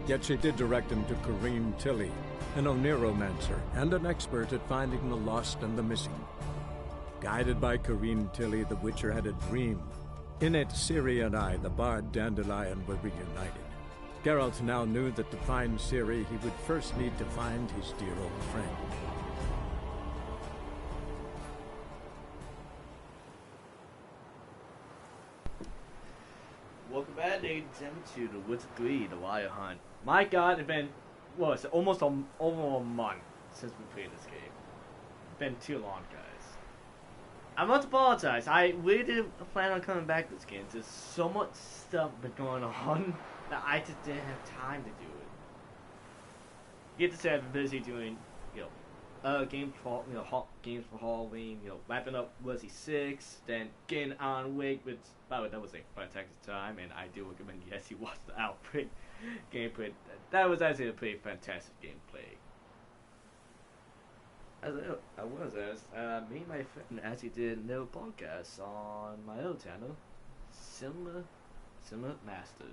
Yet she did direct him to Kareem Tilly, an Oniromancer and an expert at finding the lost and the missing. Guided by Kareem Tilly, the Witcher had a dream. In it, Ciri and I, the bard Dandelion, were reunited. Geralt now knew that to find Ciri, he would first need to find his dear old friend. Welcome back, ladies and gentlemen, to the Woods of Glee, the Wire Hunt. My God, it's been, well, it's almost over a month since we played this game. It's been too long, guys. I must apologize. I really didn't plan on coming back to this game. There's so much stuff been going on that I just didn't have time to do it. Get to say I've been busy doing, games for Halloween, wrapping up Resi 6, then getting on Wake, which, by the way, that was a fantastic time, and I do recommend you guys watch the Outbreak gameplay. That was actually a pretty fantastic gameplay. As I was, me and my friend actually did a little podcast on my other channel, Cinema Master.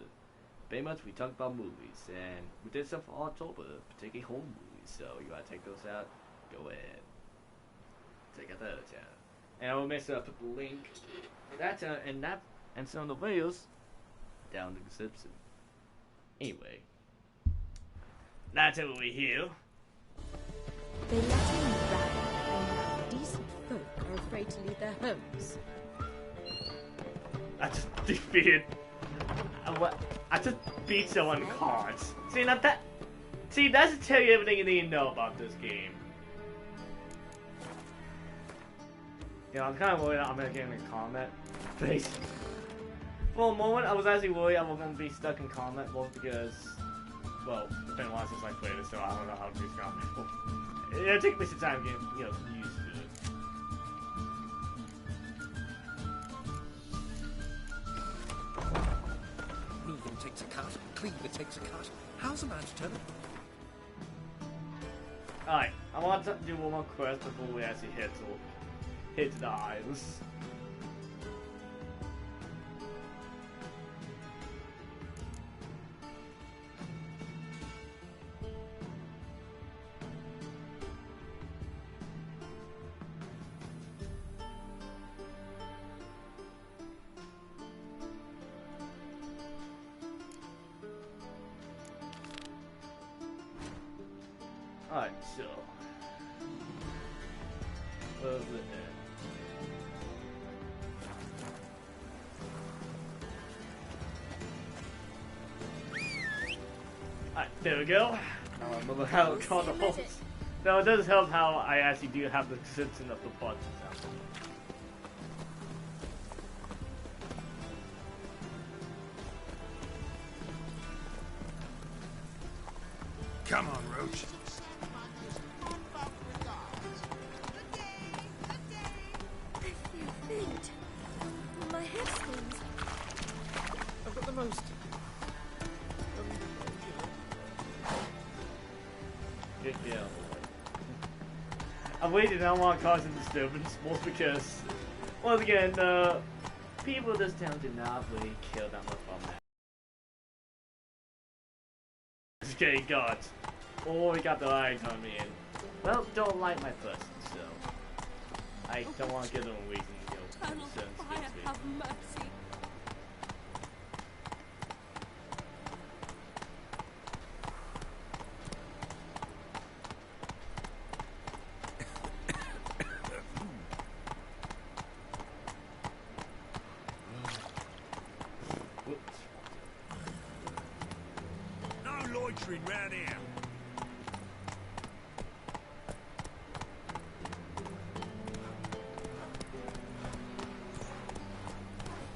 Very much we talked about movies, and we did stuff for October, particularly horror movies, so you gotta take those out. Go ahead. Check out the other channel. And I will make sure I put the link to that channel and some of the videos down in the description. Anyway. That's it over here. They let him ride, and now decent folk are afraid to leave their homes. I just defeated. I just beat someone in cards. See, that should tell you everything you need to know about this game. I'm kind of worried I'm gonna get in combat. Please. For a moment, I was actually worried I was gonna be stuck in combat, both because, well, it's been a while since I played it, so I don't know how to use combat. It'll take me some time to get, used to it. Moving takes a cut, cleaving takes a cut. How's a man to turn? Alright, I want to do one more quest before we actually hit the isles. Alright, so over there. Alright, there we go. I don't remember how it called the holes. No, it does help how I actually do have the description of the buttons out. Come on, Roach. My head spins. I've got the most. Good deal. I waited. I don't want to cause a disturbance, most because, once again, people in this town did not really care that much about that. Okay, God. Oh, we got the eyes on me, and well, don't like my person, so I don't want to give them a reason to go concern against me. Have mercy. No loitering round here.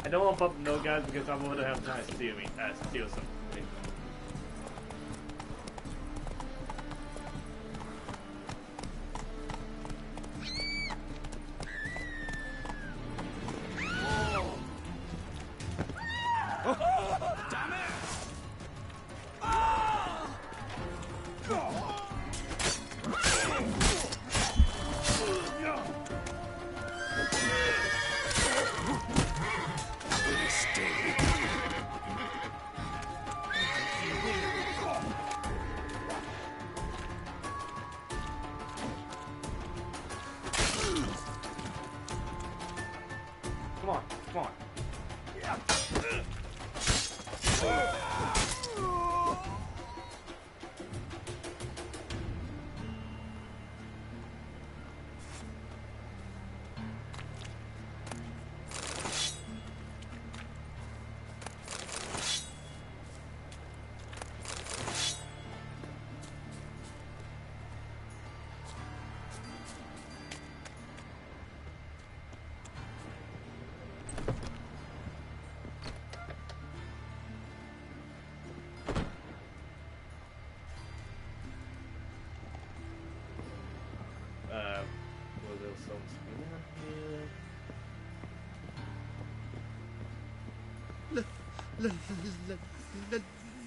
I don't want to pump no guys because I'm going to have time to steal something.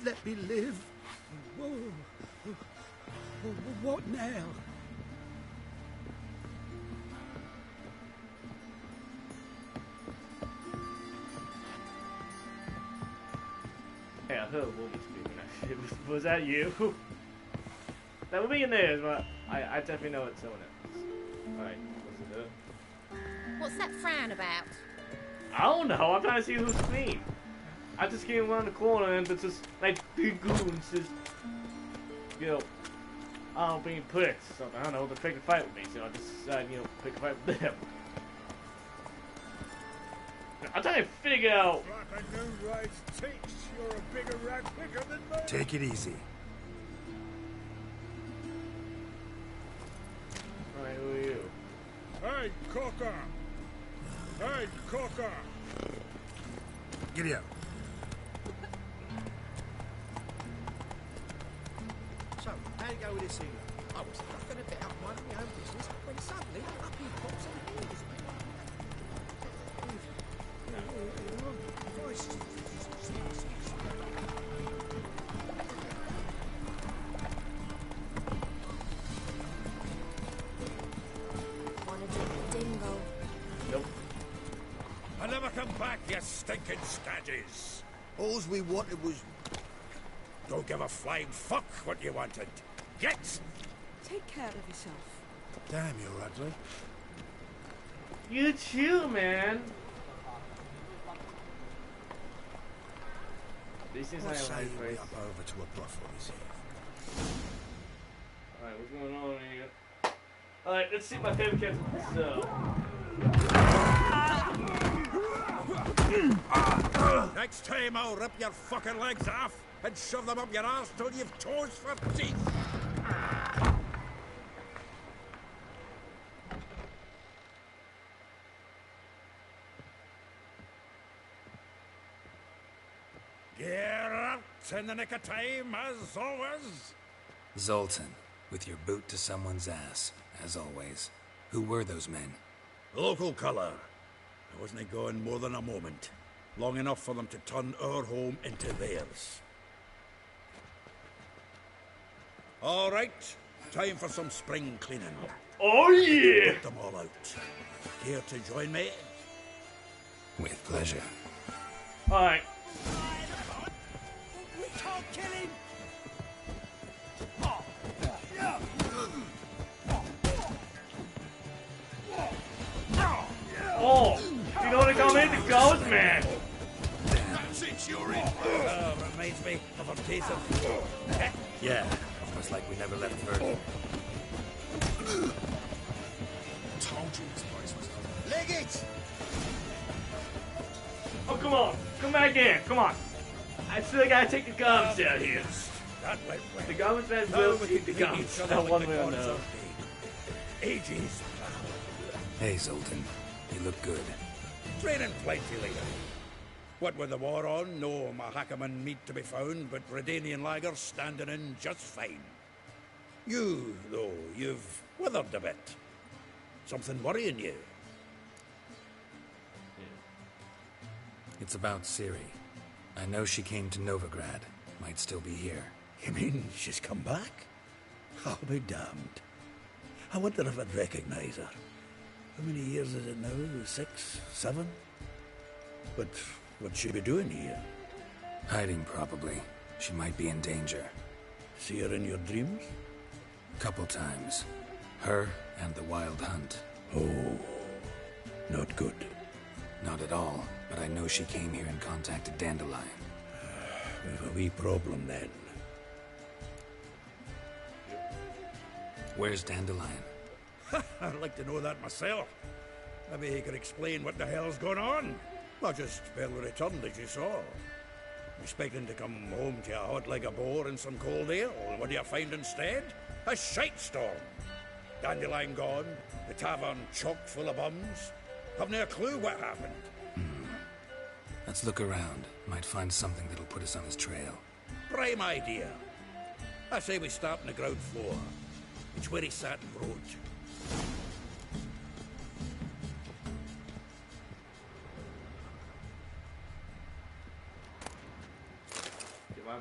Let me live. Whoa. What now? Yeah, I heard a woman speaking actually. Was that you? That would be in there, but I definitely know it's someone else. Alright, listen to it. What's that frown about? I don't know, I'm trying to see who's clean. I just came around the corner and it's just like big goons just, you know, I don't know, being pricks or something. I don't know, they're picking a fight with me, so I just decided, you know, pick a fight with them. I'm trying to figure out. Like a new race teach, you're a bigger rat picker than me. Take it easy. Alright, who are you? Hey, Cocker! Hey, Cocker! Giddy up. So, how you go with this thing? I was fucking a bit out minding my own business when suddenly up he pops and hears me. Wanna drink dingo? Nope. I never come back, you stinking scadges! All we wanted was... Don't give a flying fuck what you wanted. Get! Take care of yourself. Damn, you're ugly. You too, man. These things What I say have we face. up over to a brothel this evening? Alright, what's going on here? Alright, let's see my favorite character. So. Next time I'll rip your fucking legs off and shove them up your arse till you've toes for teeth. Get out in the nick of time, as always. Zoltan, with your boot to someone's ass, as always. Who were those men? Local colour. I wasn't going more than a moment. Long enough for them to turn our home into theirs. All right, time for some spring cleaning. Oh yeah! Put them all out. Care to join me? With pleasure. Alright. We can't kill him! Oh! You know what I call it? The Ghost Man! Since you're in. Reminds me of a piece of... Yeah. Almost like we never left Verdun. Told you this place was over. Leg it! Oh, come on. Come back in. Come on. I still gotta take the gums out here. That went well. The gums man Now will we take the can meet gums. each other That like one the way or gods another. of Ages. Hey, Zoltan. You look good. Training plenty later. What with the war on, no Mahakaman meat to be found, but Redanian lagers standing in just fine. You, though, you've withered a bit. Something worrying you? It's about Ciri. I know she came to Novigrad. Might still be here. You mean she's come back? I'll be damned. I wonder if I'd recognize her. How many years is it now? 6, 7? But what'd she be doing here? Hiding, probably. She might be in danger. See her in your dreams? Couple times. Her and the Wild Hunt. Oh, not good. Not at all, but I know she came here and contacted Dandelion. We've a wee problem then. Where's Dandelion? I'd like to know that myself. Maybe he could explain what the hell's going on. Well, just barely returned, as you saw. Expecting to come home to a hot like a boar and some cold ale. What do you find instead? A shite storm. Dandelion gone, the tavern chock full of bums. Haven't a clue what happened. Let's look around. Might find something that'll put us on his trail. Prime idea. I say we start on the ground floor. It's where he sat and wrote.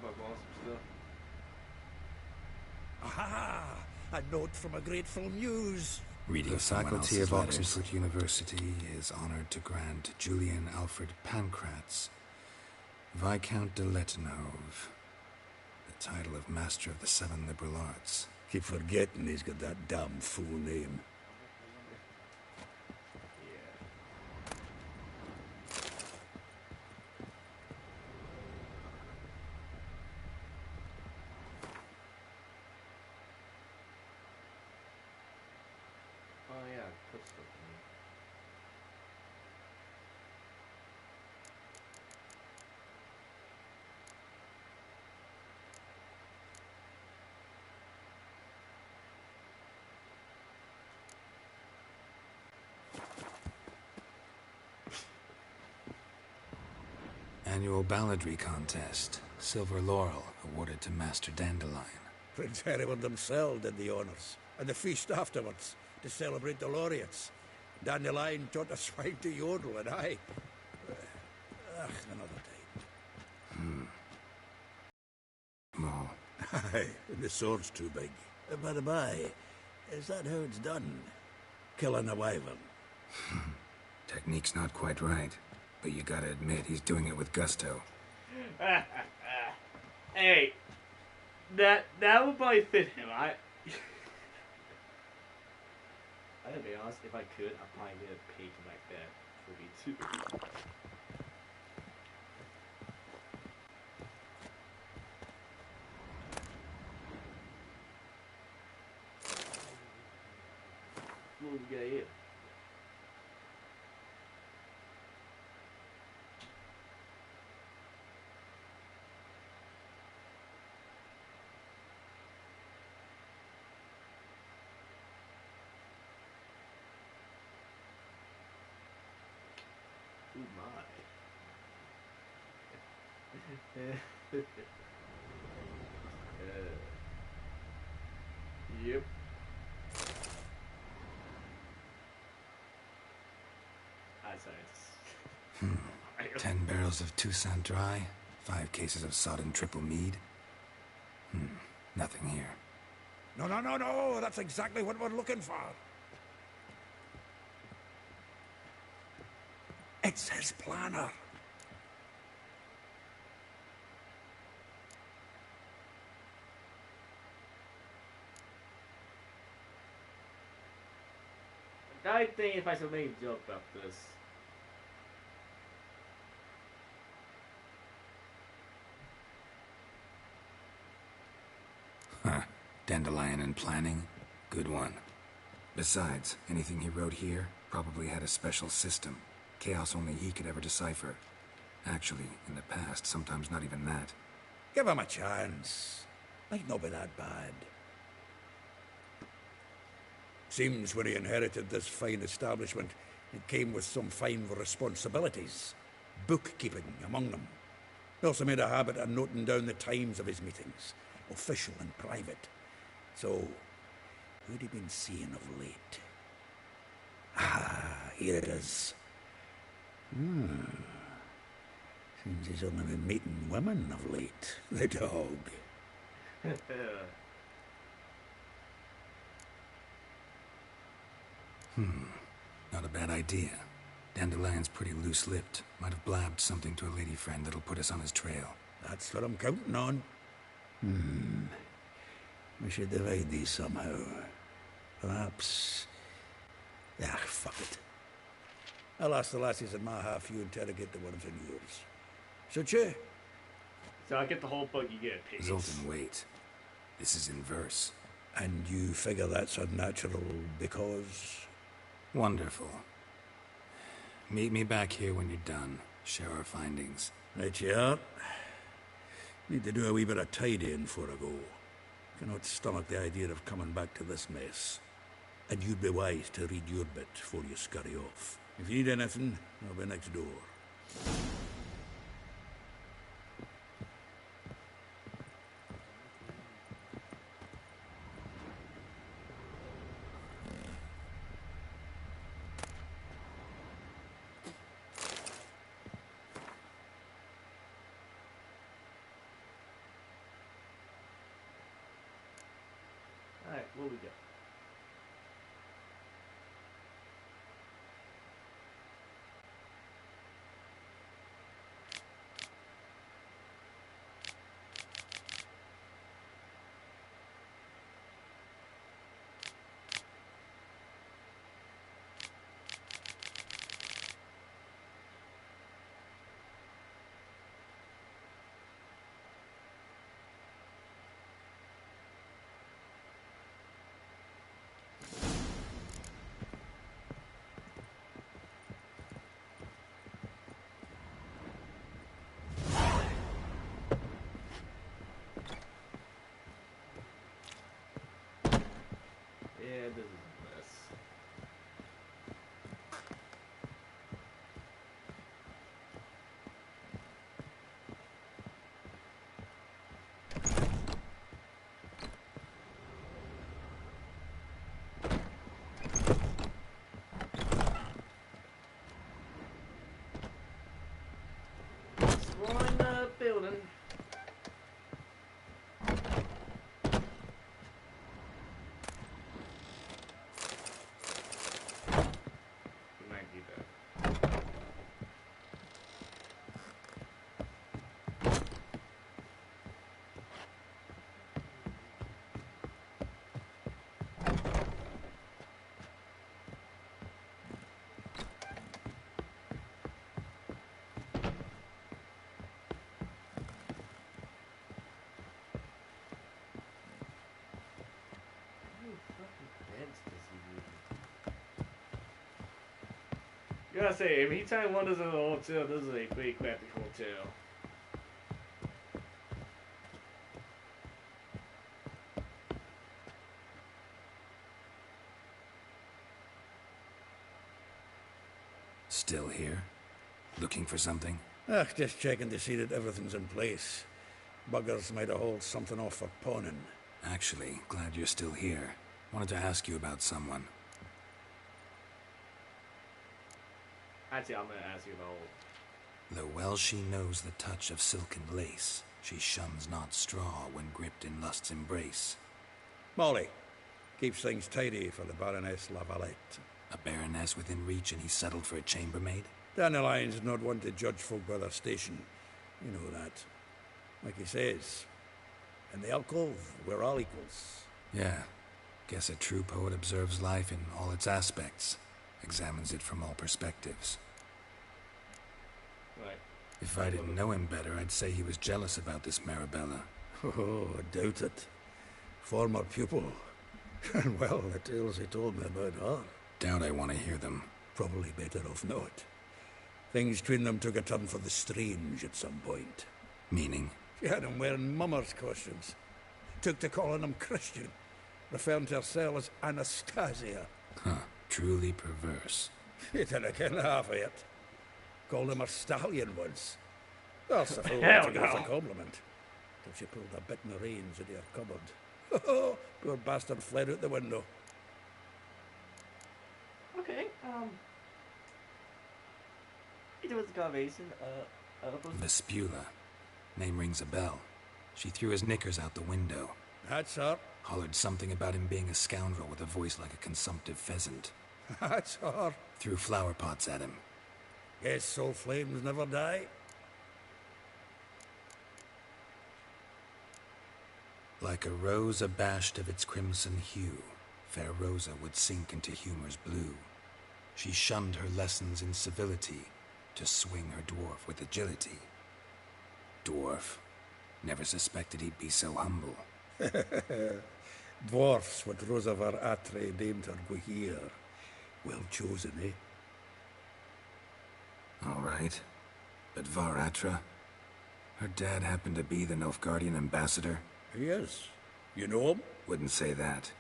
by boss stuff. Aha! A note from a grateful muse. The faculty of Oxford University is honored to grant Julian Alfred Pancratz, Viscount de Letenhove, the title of Master of the Seven Liberal Arts. Keep forgetting he's got that damn full name. Oh yeah, put stuff in. Annual balladry contest. Silver Laurel awarded to Master Dandelion. Prince Hereward himself did the honours, and the feast afterwards, to celebrate the laureates. Dandelion taught the swine to yodel, and I... another time. More. Aye, and the sword's too big. By the by, is that how it's done? Killing a wyvern? Technique's not quite right, but you gotta admit he's doing it with gusto. Hey, that would probably fit him. I gotta be honest, if I could, I'd probably get a painting like that for me too. What do we got here? Oh my. Yep. Sorry. 10 barrels of Toussaint Dry, 5 cases of sodden triple mead. Nothing here. No, that's exactly what we're looking for. It's his planner. I think if I should make a joke about this. Huh. Dandelion and planning? Good one. Besides, anything he wrote here probably had a special system. Chaos only he could ever decipher. Actually, in the past, sometimes not even that. Give him a chance. Might not be that bad. Seems when he inherited this fine establishment, it came with some fine responsibilities. Bookkeeping among them. He also made a habit of noting down the times of his meetings, official and private. So, who'd he been seeing of late? Ah, here it is. Seems he's only been meeting women of late. The dog. Not a bad idea. Dandelion's pretty loose-lipped. Might have blabbed something to a lady friend that'll put us on his trail. That's what I'm counting on. We should divide these somehow. Perhaps... fuck it. I'll ask the lassies in my half, you interrogate the ones in yours. Should you? So I get the whole book, you get a piece. Zoltan, wait. This is in verse. And you figure that's unnatural because... Wonderful. Meet me back here when you're done. Share our findings. Right you are. Need to do a wee bit of tidying before I go. Cannot stomach the idea of coming back to this mess. And you'd be wise to read your bit before you scurry off. If you need anything, I'll be next door. Alright, where we go? Yeah, this is a mess. Destroying the building. We might do that. You gotta say, if anytime one is in a hotel, this is a pretty crappy hotel. Still here? Looking for something? Just checking to see that everything's in place. Buggers might have hauled something off for pawning. Actually, glad you're still here. Wanted to ask you about someone. Actually, I'm gonna ask you about. Though well she knows the touch of silken lace, she shuns not straw when gripped in lust's embrace. Molly. Keeps things tidy for the Baroness Lavalette. A baroness within reach and he's settled for a chambermaid? Dandelion's not one to judge folk by their station. You know that. Like he says, in the alcove, we're all equals. Yeah. Guess a true poet observes life in all its aspects, examines it from all perspectives. Right. If I didn't know him better, I'd say he was jealous about this Marabella. Oh, I doubt it. Former pupil. And well, the tales he told me about her. Doubt I want to hear them. Probably better off not. Things between them took a turn for the strange at some point. Meaning? She had him wearing mummers' costumes. Took to calling him Christian, referring to herself as Anastasia. Huh. Truly perverse. He didn't get half of it. Called him a stallion once. That's the fool Hell took it as a no. compliment. Till she pulled a bit in the reins into her cupboard. Poor bastard fled out the window. Okay, it was a combination, Vespula. Name rings a bell. She threw his knickers out the window. That's her. Hollered something about him being a scoundrel with a voice like a consumptive pheasant. That's her. Threw flower pots at him. Guess soul flames never die. Like a rose abashed of its crimson hue, fair Rosa would sink into humor's blue. She shunned her lessons in civility to swing her dwarf with agility. Dwarf. Never suspected he'd be so humble. Dwarfs what Rosa var Atre named her Guihir. Well chosen, eh? All right. But Varatra? Her dad happened to be the Nilfgaardian ambassador? He is. You know him? Wouldn't say that.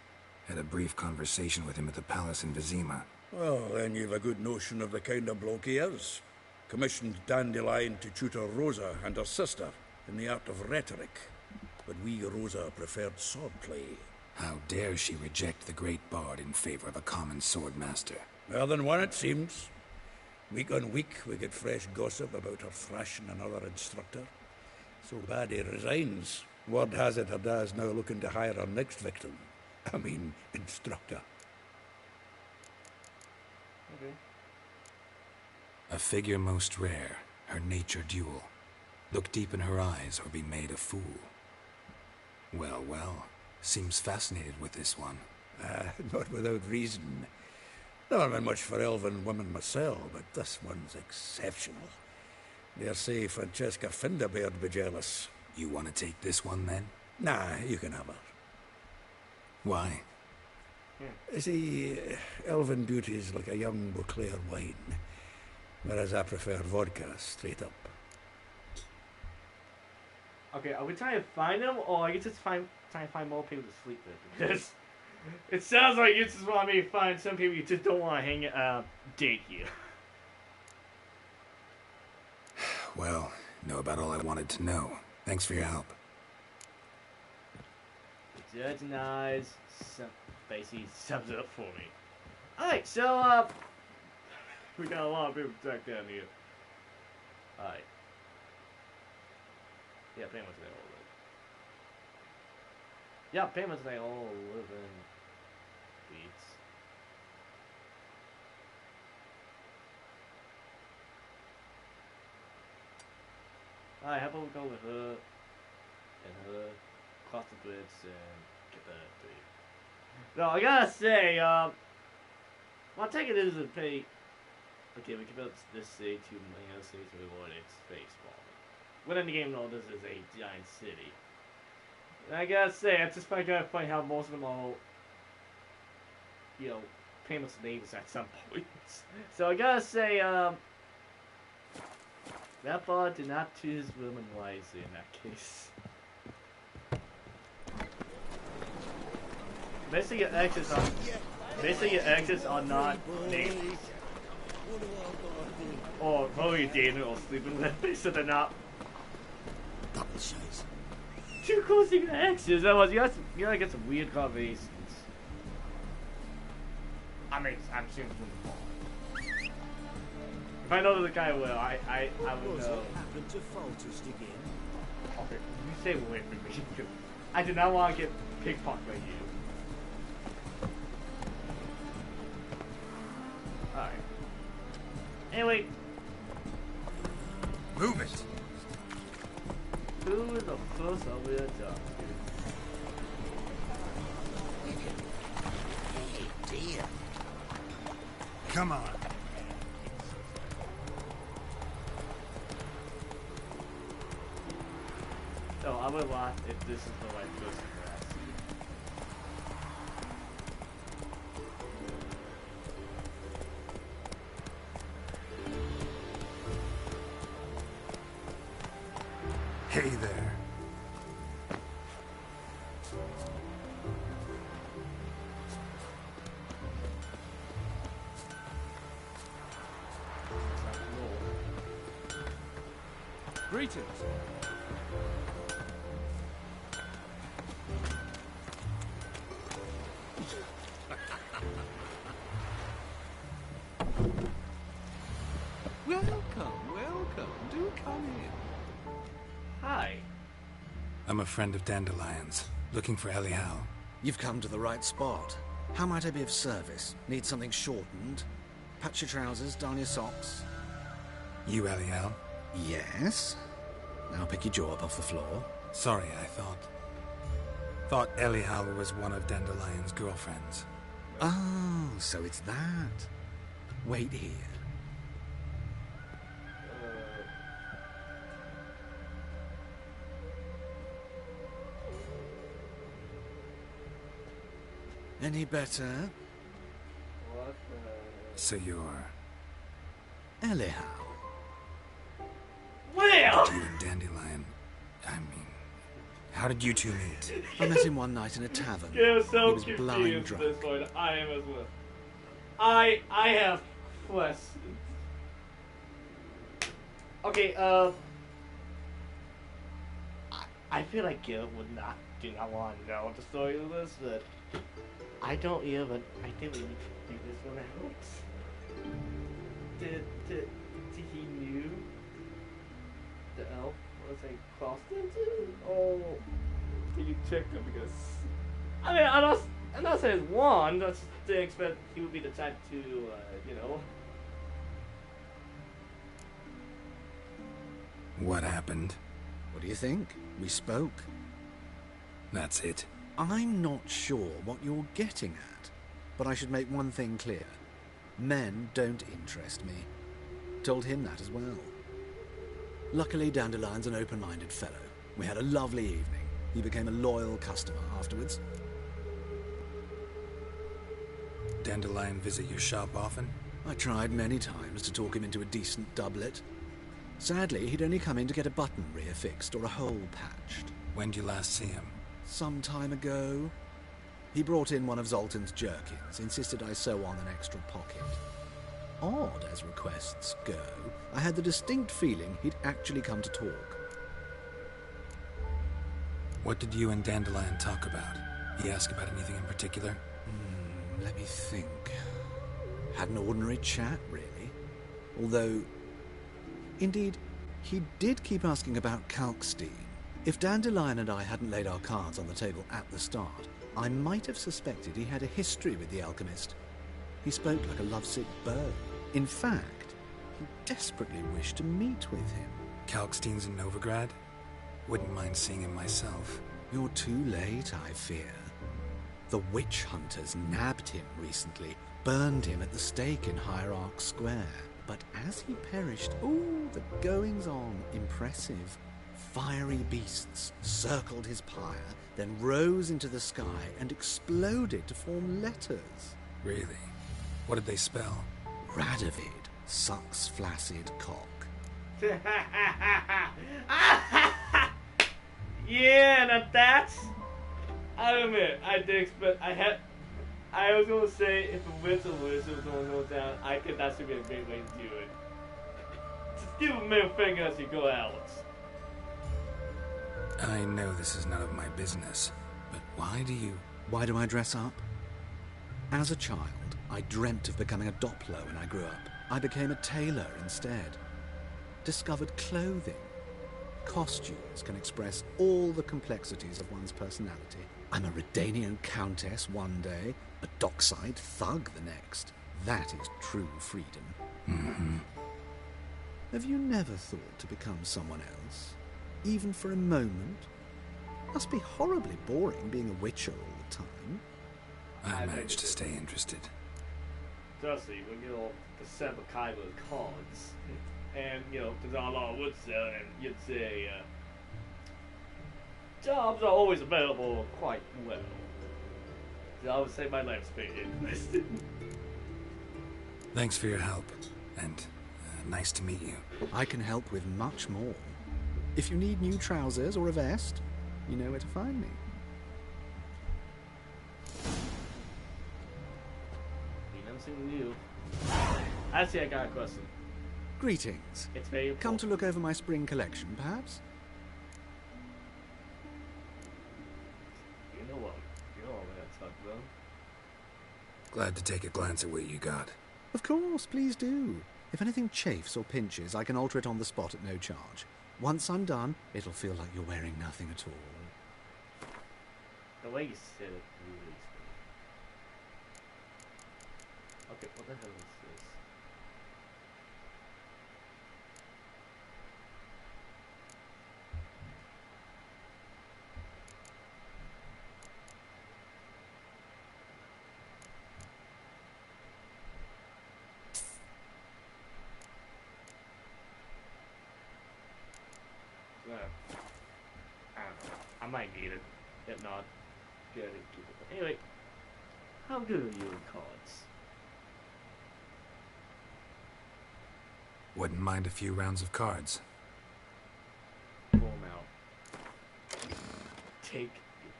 Had a brief conversation with him at the palace in Vizima. Well, then you've a good notion of the kind of bloke he is. Commissioned Dandelion to tutor Rosa and her sister in the art of rhetoric. But we Rosa preferred swordplay. How dare she reject the great bard in favor of a common swordmaster? More than one, it seems. Week on week, we get fresh gossip about her thrashing another instructor. So bad he resigns. Word has it her dad's now looking to hire her next victim. I mean, instructor. Okay. A figure most rare, her nature dual. Look deep in her eyes or be made a fool. Well, well, seems fascinated with this one. Not without reason. Never been much for elven women myself, but this one's exceptional. Dare say Francesca Finderbeard be jealous. You want to take this one then? Nah, you can have her. Why? See, elven beauty's like a young Beauclair wine, whereas I prefer vodka straight up. Okay, are we trying to find them, or are you just trying to find more people to sleep with? Because it sounds like you just want me to find some people you just don't want to date you. Well, know about all I wanted to know. Thanks for your help. Judge and eyes basically sums it up for me. Alright, so, we got a lot of people to track down here. Alright. Yeah, pretty much they all live. Yeah, pretty much they all live in Beats. Alright, how about we go with her and her, cross the bridge and get that thing. No, I gotta say, well, I take it as a pretty. Okay, we compare this city to many other cities we want its face small. Within the game, though, this is a giant city. And I gotta say, I just find kind of funny how most of them are, you know, pretty much neighbors at some point. So I gotta say, that bar did not choose women wisely in that case. Basically, your exes are not neighbors. Or probably dating or sleeping with, so they're not too close to your exes. Otherwise, you gotta get some weird conversations. I mean, I'm seeing from the ball. If I know there's a guy well, I would know. Happened to falters again. Okay, you stay away from me. I do not want to get pickpocketed by you. Alright. Anyway. Move it! Who is the first of the job? Dear. Come on. So I would laugh if this is the right person for us. Hey there. Greetings. Welcome. Do come in. Hi. I'm a friend of Dandelion's, looking for Elial. You've come to the right spot. How might I be of service? Need something shortened? Patch your trousers, darn your socks. You Elial? Yes? Now pick your jaw up off the floor. Sorry, I thought Elial was one of Dandelion's girlfriends. Oh, so it's that. Wait here. Any better? What So you're... Elial. Well! You and Dandelion. I mean, how did you two meet? I met him one night in a tavern. Yeah, so he was blowing confused at drunk. this point. I am as well. I have questions. Okay, I feel like Gil do not want to know the story of this, but I don't either, but I think we need to figure this one out. Did he knew the elf was a crossed into? Oh, did you check him? Because I mean, I'm not saying it's one. That's didn't expect he would be the type to, you know. What happened? What do you think? We spoke. That's it. I'm not sure what you're getting at, but I should make one thing clear. Men don't interest me. Told him that as well. Luckily, Dandelion's an open-minded fellow. We had a lovely evening. He became a loyal customer afterwards. Dandelion visit your shop often? I tried many times to talk him into a decent doublet. Sadly, he'd only come in to get a button reaffixed or a hole patched. When did you last see him? Some time ago. He brought in one of Zoltan's jerkins, insisted I sew on an extra pocket. Odd as requests go, I had the distinct feeling he'd actually come to talk. What did you and Dandelion talk about? He asked about anything in particular? Let me think. Had an ordinary chat, really. Although, indeed, he did keep asking about Kalkstein. If Dandelion and I hadn't laid our cards on the table at the start, I might have suspected he had a history with the alchemist. He spoke like a lovesick bird. In fact, he desperately wished to meet with him. Kalkstein's in Novigrad? Wouldn't mind seeing him myself. You're too late, I fear. The witch hunters nabbed him recently, burned him at the stake in Hierarch Square. But as he perished, the goings-on, impressive. Fiery beasts circled his pyre, then rose into the sky and exploded to form letters. Really? What did they spell? Radovid sucks flaccid cock. Yeah, now that's... I admit, I did expect... I was gonna say, if a witch or wizard was gonna go down, I think that should be a great way to do it. Just give a middle finger as you go out. I know this is none of my business, but why do I dress up? As a child, I dreamt of becoming a Doppler when I grew up. I became a tailor instead. Discovered clothing. Costumes can express all the complexities of one's personality. I'm a Redanian countess one day, a dockside thug the next. That is true freedom. Mm-hmm. Have you never thought to become someone else? Even for a moment? Must be horribly boring being a witcher all the time. I managed to stay interested. Especially when you know the December kind of cards, and you know there's a lot of woods there, and you'd say jobs are always available quite well. So I would say my lifespan is. Thanks for your help, and nice to meet you. I can help with much more. If you need new trousers or a vest, you know where to find me. Something new. Actually, I got a question. Greetings. It's very important. Come to look over my spring collection, perhaps? You know what I'm gonna talk about. Glad to take a glance at what you got. Of course, please do. If anything chafes or pinches, I can alter it on the spot at no charge. Once I'm done, it'll feel like you're wearing nothing at all. The way you said it really is. Okay, what the hell is this? I don't know. I might need it. If not, good. Keep it. Anyway, how good are you at cards? Wouldn't mind a few rounds of cards. Pull them out. Take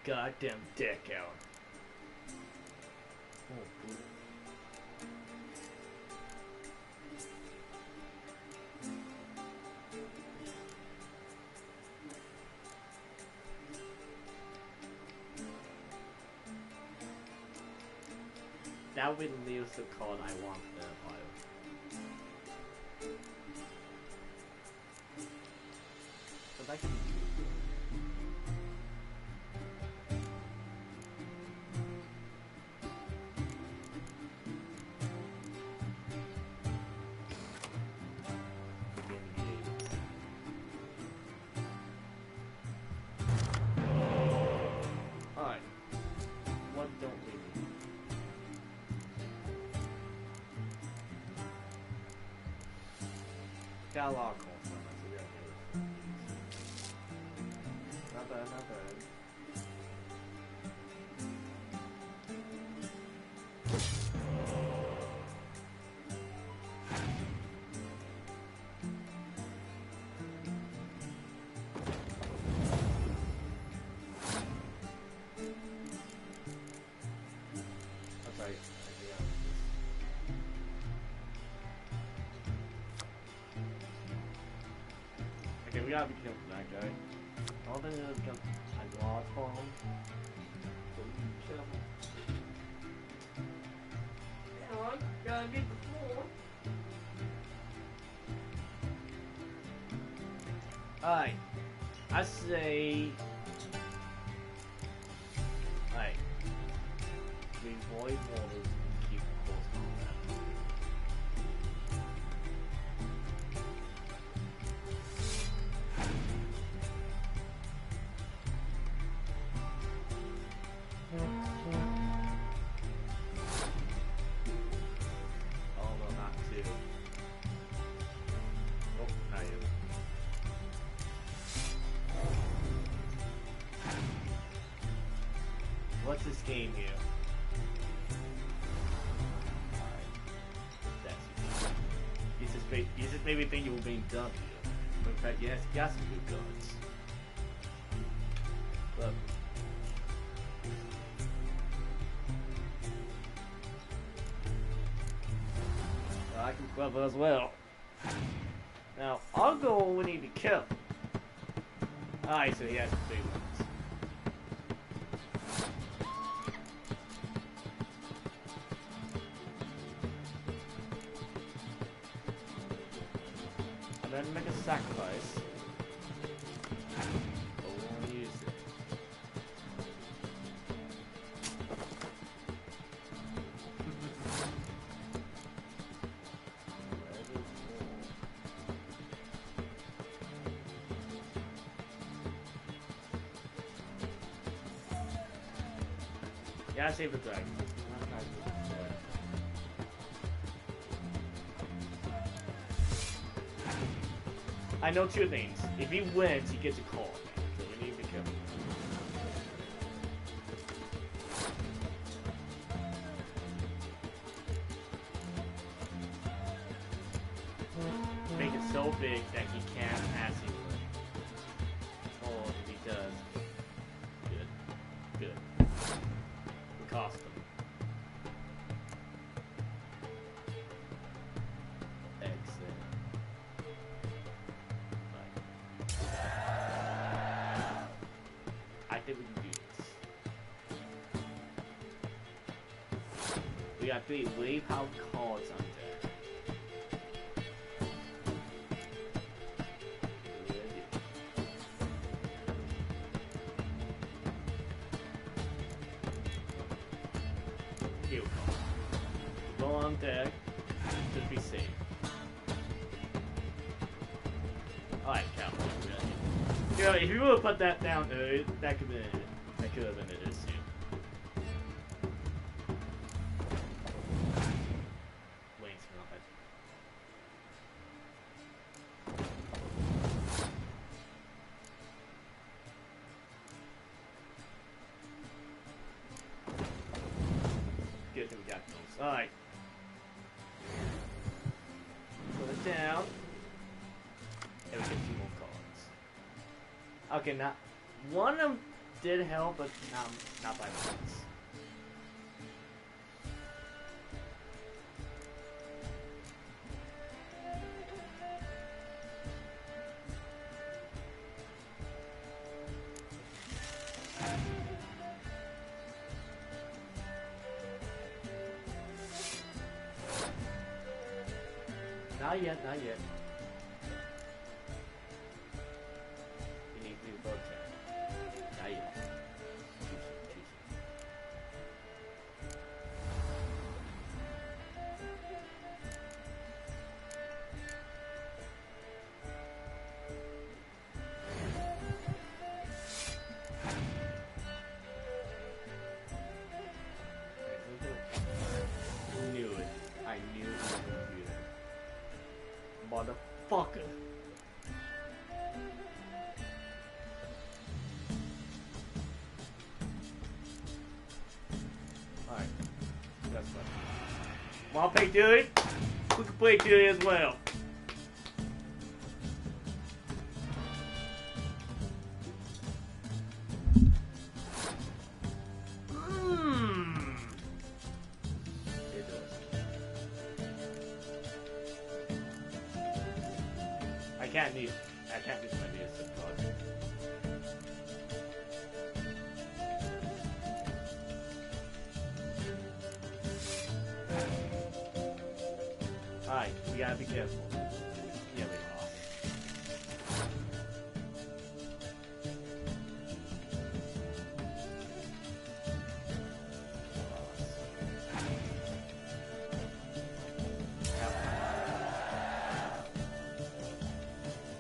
your goddamn deck out. Oh, boy. That would leave the card I want the pile. But that can be used. got a lot of calls from us, so we gotta do it. Not bad, not bad. Okay, we gotta be careful with that guy. I don't think they're gonna jump a lot for him. So be careful. Come on, gotta get the floor. Alright. I say. Alright. We avoid waters and keep close contact. Oh, no, not two. Oh, not yet. What's this game here? You just made me think you were being dumb here. But in fact, yes, you got some good guns. Look. Well, I can clever as well. Now, I'll go we need to kill. Alright, so he has big ones. And then make a sacrifice. But we won't use it. Yeah, I saved the dragon. I know two things. If he wins, he gets a call. So we need to be careful. Make it so big that he can't pass you. Oh, if he does. Good. Good. We cost him. Excellent. I think we can do this. We got 3 wave power cards on deck. Here we go. Go on deck. Should be safe. Alright, Cowboy. You know, if you would have put that down, that could have been an issue. Wings for nothing. Good thing we got those. Alright. Put it down. And we get 2 more cards. Okay, now one of them did help, but not by much. Not yet, not yet. You need to do both turns. Not yet. Too soon, too soon. Knew it. I knew it was going to do that. Mother Motherfucker. Alright. That's fine. Wanna play Duty? We can play Duty as well. It does. I can't use my DS card. Alright, we gotta be careful. Yeah, we lost.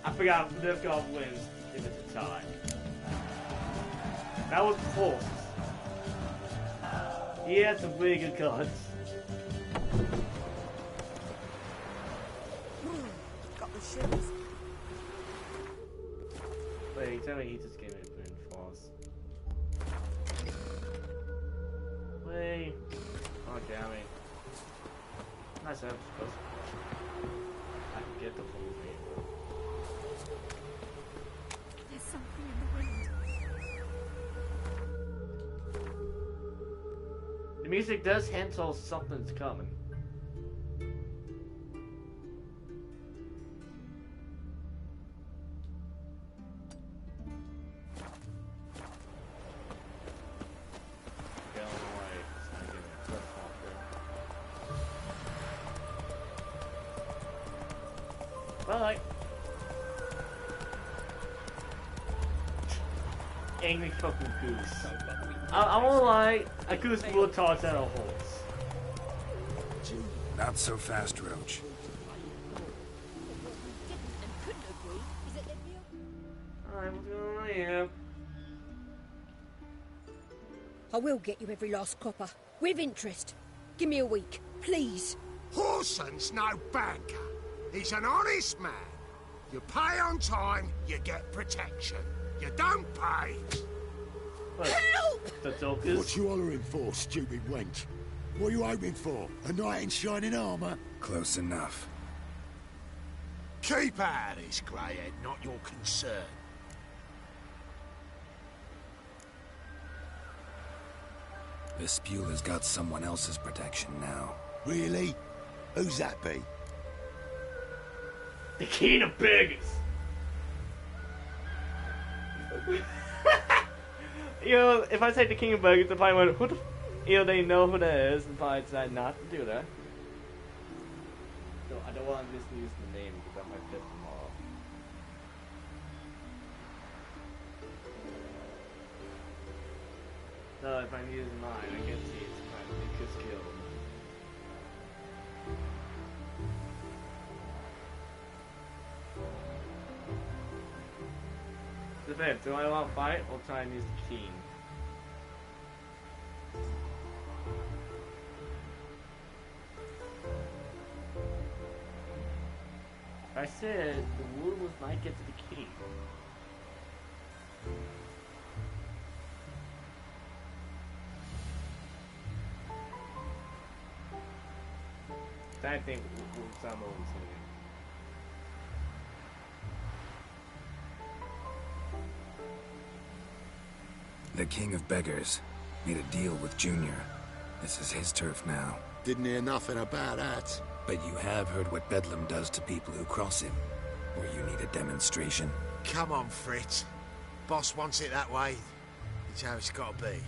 I forgot this guy wins if it's a tie. That was close. He had some really good cards. Got the shivers. Wait, tell me he just gave me a boon force. Wait. Oh, damn it. Nice episode. I can get the full game. There's something in the wind. The music does hint till something's coming. Bye. Angry fucking goose. I won't lie, a goose will toss out a horse. Not so fast, Roach. I will get you every last copper. With interest. Give me a week, please. Horson's no banker. He's an honest man. You pay on time, you get protection. You don't pay. Help! The Jokers. What you hollering for, stupid wench? What are you hoping for? A knight in shining armour? Close enough. Keep out of this, greyhead, not your concern. This spule has got someone else's protection now. Really? Who's that be? The king of beggars. You know, if I say the king of beggars, if I went, who the you know, they know who that is, and I decide not to do that. So I don't want to misuse the name because that might piss them off. So if I use mine, I can see it's kind of just killed. Depends, do I want to fight or try and use the keen? I said the wood was might get to the key. I think we'll sound over The King of Beggars made a deal with Junior. This is his turf now. Didn't hear nothing about that. But you have heard what Bedlam does to people who cross him. Or you need a demonstration. Come on, Fritz. Boss wants it that way. It's how it's got to be.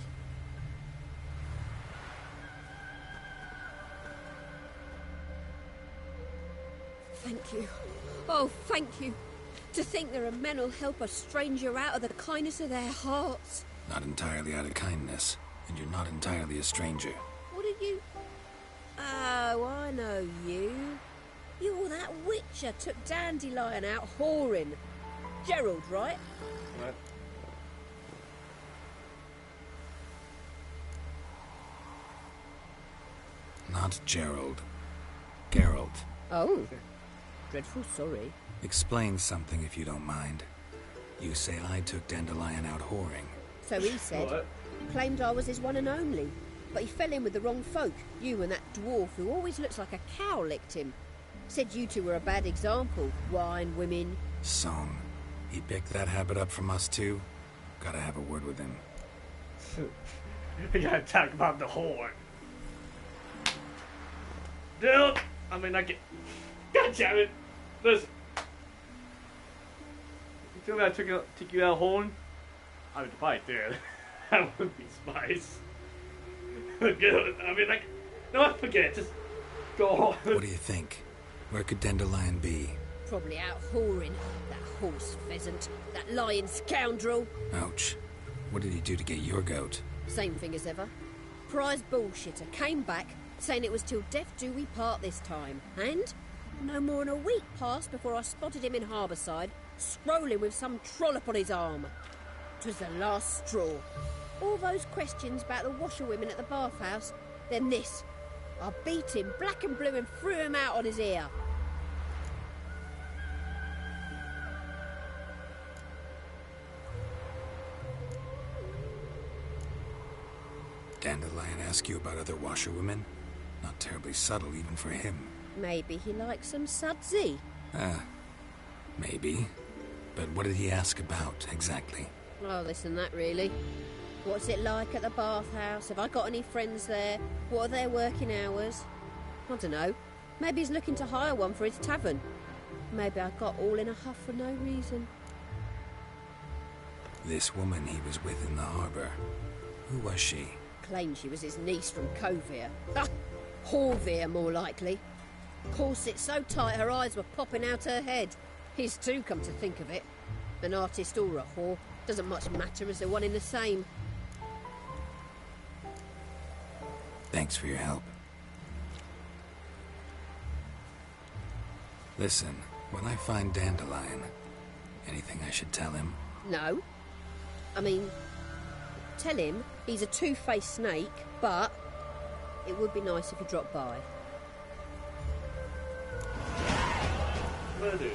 Thank you. Oh, thank you. To think there are men who'll help a stranger out of the kindness of their hearts. Not entirely out of kindness, and you're not entirely a stranger. What did you... Oh, I know you. You're that witcher took Dandelion out whoring. Gerald, right? What? Not Gerald. Geralt. Oh. Dreadful sorry. Explain something if you don't mind. You say I took Dandelion out whoring. So he said. What? Claimed I was his one and only. But he fell in with the wrong folk. You and that dwarf who always looks like a cow licked him. Said you two were a bad example. Wine, women. Song. He picked that habit up from us too? Gotta have a word with him. We gotta talk about the whore. Dude! I mean, I get. God damn it! Listen. You tell me I took you out whoring? I mean, if I did, that would be spice. Good. I mean, like, no, forget it. Just go on. What do you think? Where could Dandelion be? Probably out whoring. That horse pheasant. That lying scoundrel. Ouch. What did he do to get your goat? Same thing as ever. Prize bullshitter came back, saying it was till death do we part this time. And no more than a week passed before I spotted him in Harbourside, strolling with some trollop on his arm. 'Twas the last straw. All those questions about the washerwomen at the bathhouse, then this. I beat him black and blue and threw him out on his ear. Dandelion ask you about other washerwomen? Not terribly subtle even for him. Maybe he likes some sudsy. Maybe. But what did he ask about, exactly? Oh, this and that, really. What's it like at the bathhouse? Have I got any friends there? What are their working hours? I don't know. Maybe he's looking to hire one for his tavern. Maybe I got all in a huff for no reason. This woman he was with in the harbour. Who was she? Claimed she was his niece from Covere. Ha! Horvere, more likely. Corset so tight her eyes were popping out her head. His too, come to think of it. An artist or a whore. Doesn't much matter as they're one in the same. Thanks for your help. Listen, when I find Dandelion, anything I should tell him? No. I mean, tell him he's a two-faced snake, but it would be nice if he dropped by. Will do.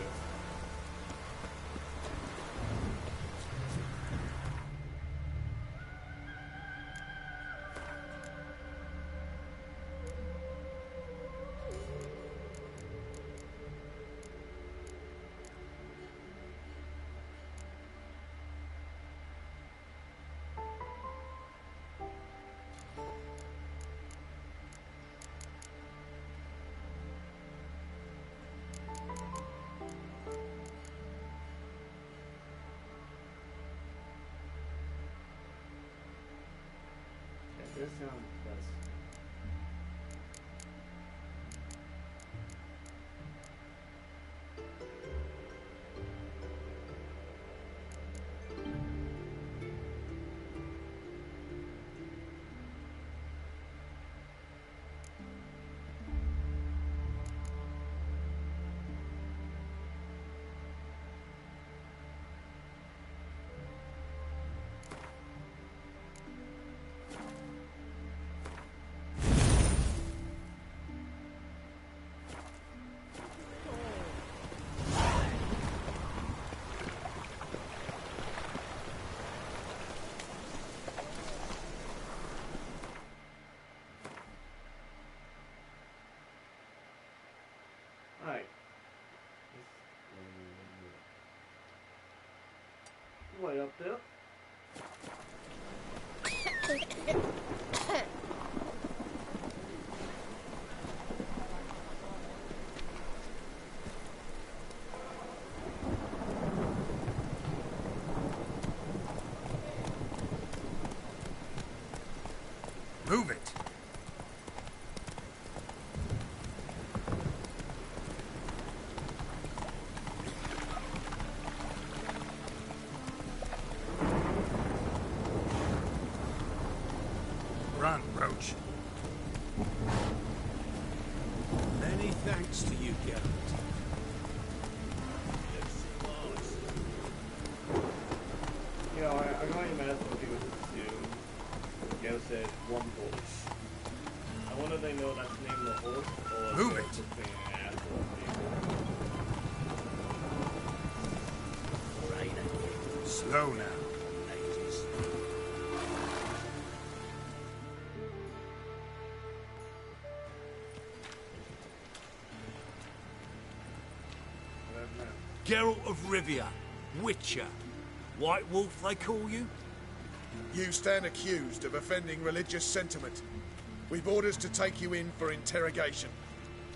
This sounds best. Alright. Way up there. Move it. Run, Roach. Many thanks to you, Geralt. Yeah, I got your math what people do. Gail said one horse. I wonder if they know that's the name of the horse or Move if it. it's being an asshole of people. Slow now, ladies. Geralt of Rivia, Witcher. White Wolf, they call you? You stand accused of offending religious sentiment. We've orders to take you in for interrogation.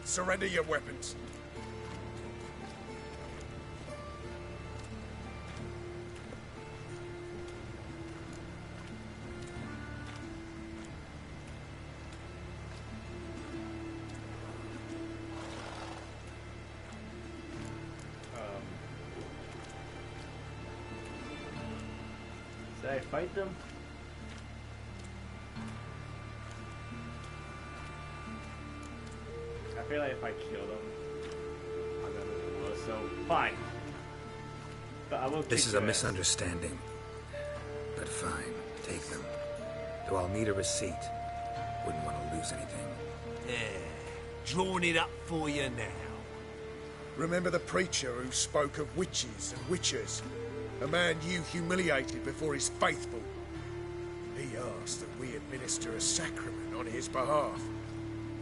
Surrender your weapons. Did I fight them? I feel like if I kill them, I'm gonna lose. So fine. But I will. This is a misunderstanding. But fine, take them. Though I'll need a receipt. Wouldn't want to lose anything. Yeah, drawing it up for you now. Remember the preacher who spoke of witches and witchers? A man you humiliated before his faithful. He asked that we administer a sacrament on his behalf.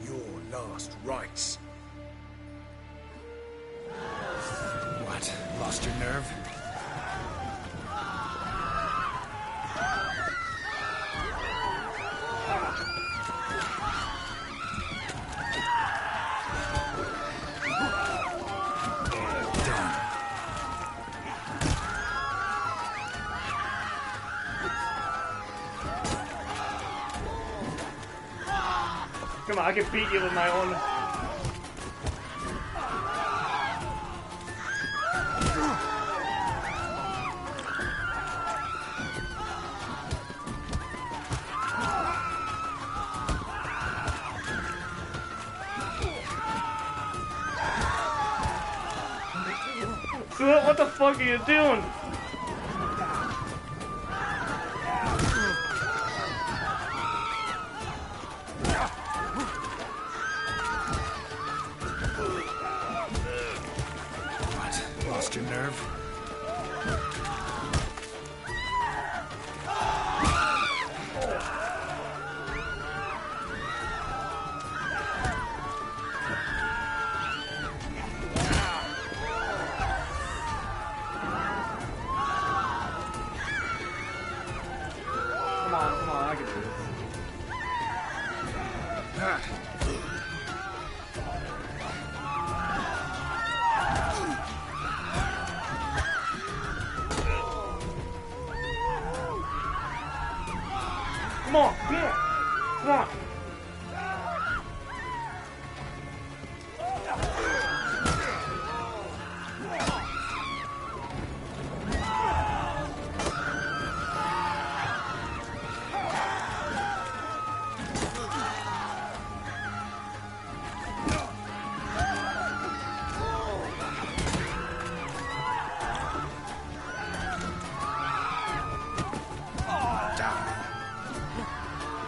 Your last rites. What? Lost your nerve? Come on, I can beat you with my own. What the fuck are you doing? Lost your nerve? Come on, I can do this. Come on, come on, come on.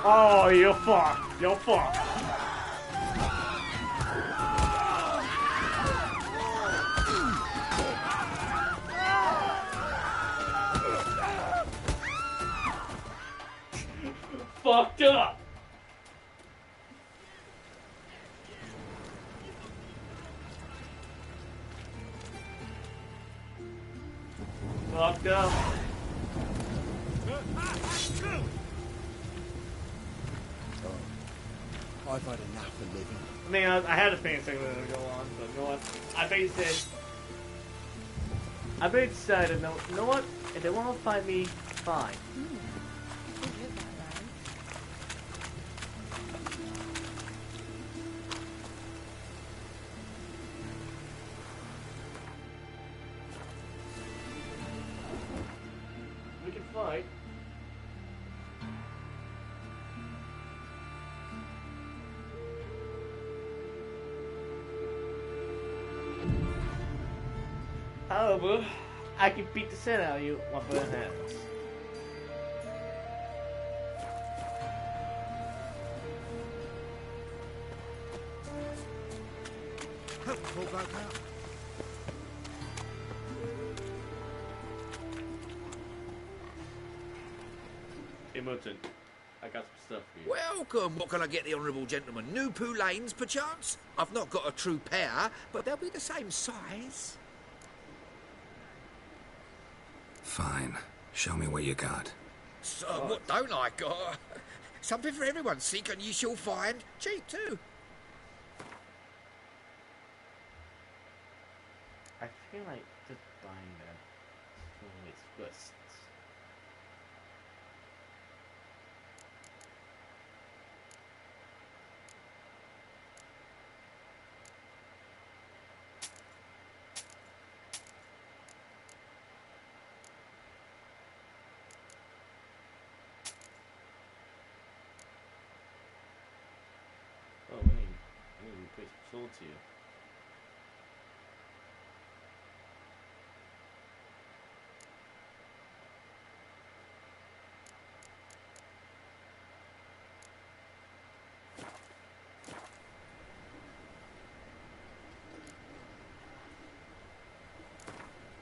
Oh, you're fucked. You're fucked. Fucked up. Fucked up. I've had enough of living. I mean, I had a feeling thing was gonna go on, but you know what? I bet decided, no, you know what? If they want to fight me, fine. We can fight. However, I can beat the shit out of you with my hands. Pull back out. merchant. I got some stuff for you. Welcome. What can I get the honourable gentleman? New poulaines, perchance? I've not got a true pair, but they'll be the same size. Fine. Show me what you got. So, what don't I got? Something for everyone. Seek and ye shall find. Cheap, too. I feel like just buying that for its twists. Oh, we need to put some swords here.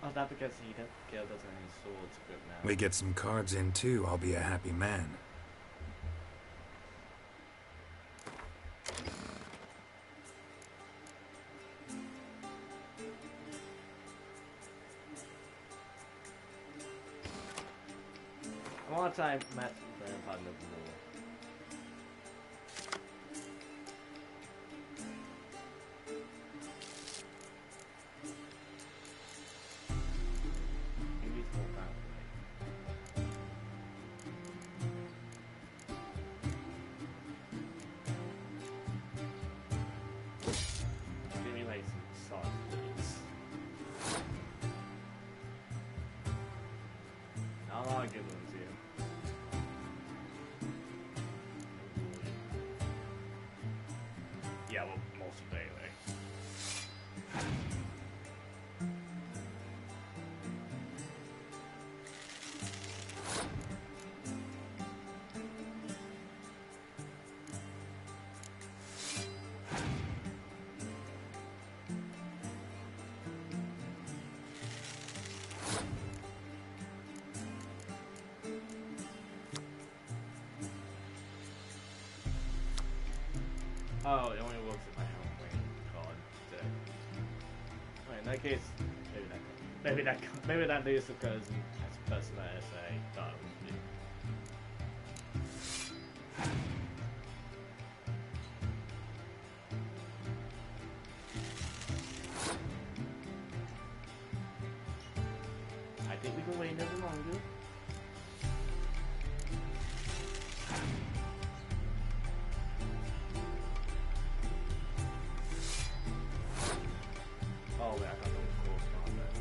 Oh, that because Gale doesn't have any swords equipped now. We get some cards in too, I'll be a happy man. I want to try Matt's grandpa a little more. Yeah, well, most of the day, anyway. Oh, it only works if I have a playing card today. Well, in that case, maybe that is because as a person as I thought it would be. I think we can wait a little longer. Oh, wait, I thought that was close combat.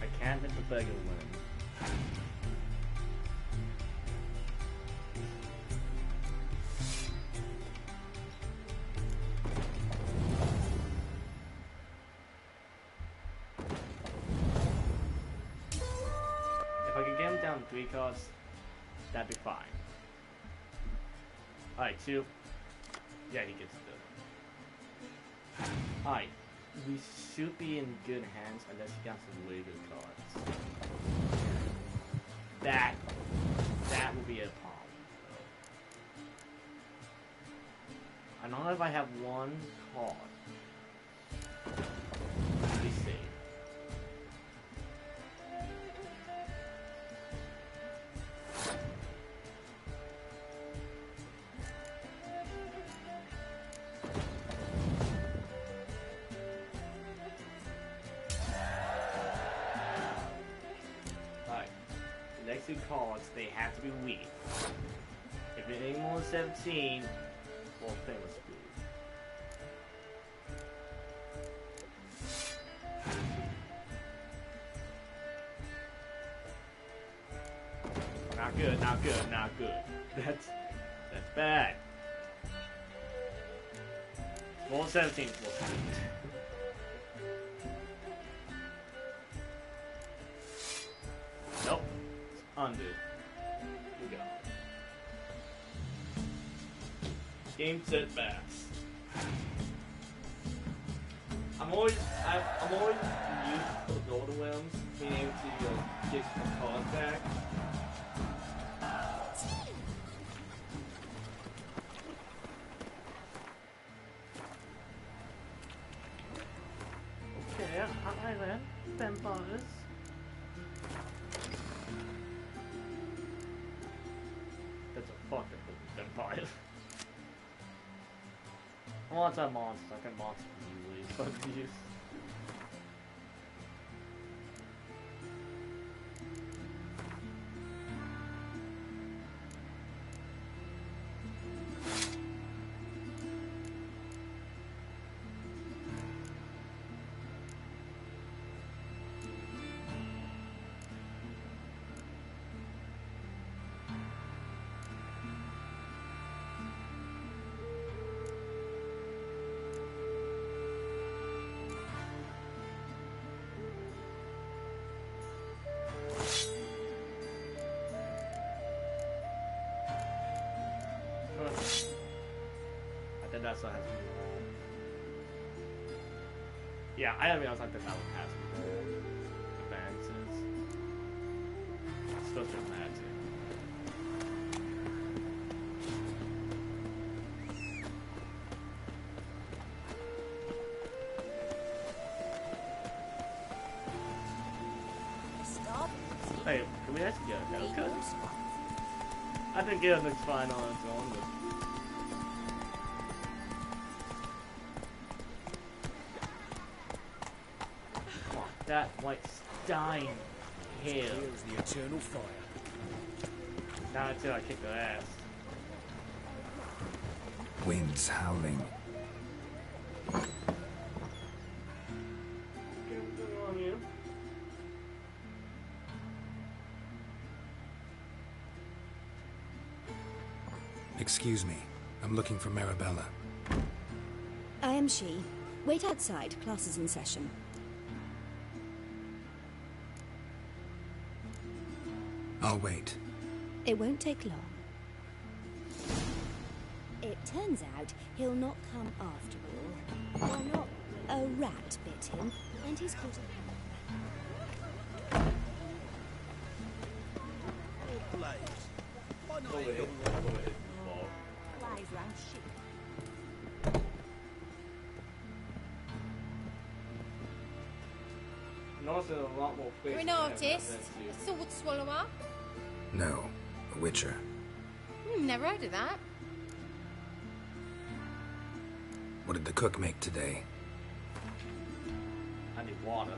I can't hit the beggar win. If I could get him down 3 cards, that'd be fine. Alright, 2. Yeah, he gets the. Alright, we should be in good hands unless he got some really good cards. That would be a problem. I don't know if I have one card. Let me see. The next 2 cards, they have to be weak. If it ain't more than 17, well, thing was screwed. Not good, not good, not good. That's Bad. Roll 17. We'll see. Nope. It's undo. We go. Game set bats. I'm always used to the golden whims, being able to get some cards back. Okay, hi then, vampires. That's a fucking vampire. I want that monster. I can monster easily, so I can use. I think that's what has to be rolled. Yeah, I didn't realize that that one has to be rolled. Advances. It's supposed to be that too. Hey, can we actually get a haircut? I think it looks fine on its own, but... That white Stein hair. Here's the eternal fire. Not until I kick their ass. Winds howling. On you. Excuse me. I'm looking for Marabella. I am she. Wait outside. Class is in session. I'll wait. It won't take long. It turns out he'll not come after all. Why not? A rat bit him, and he's caught A lot more You're an artist, a sword swallower. No, a witcher. Never heard of that. What did the cook make today? I need water.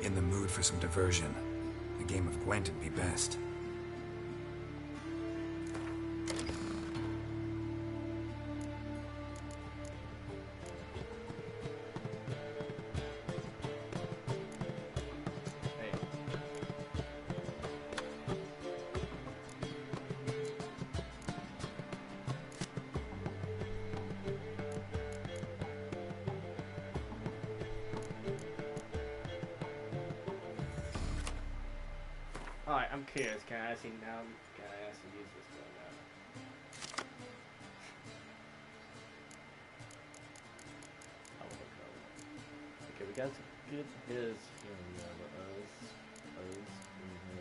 In the mood for some diversion. A game of Gwent would be best. Alright, I'm curious. Can I actually use this one now? Okay, we got some good hitters here. We got the O's, we hit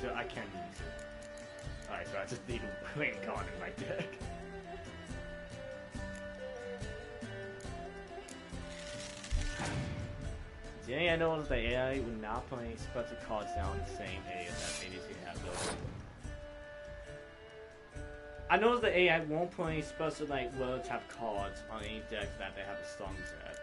so I can't use it. Alright, so I just need a rain card in my deck. The only I know is the AI would not play special cards down the same area that they usually have though. I know the AI won't play special like words have cards on any deck that they have the songs at.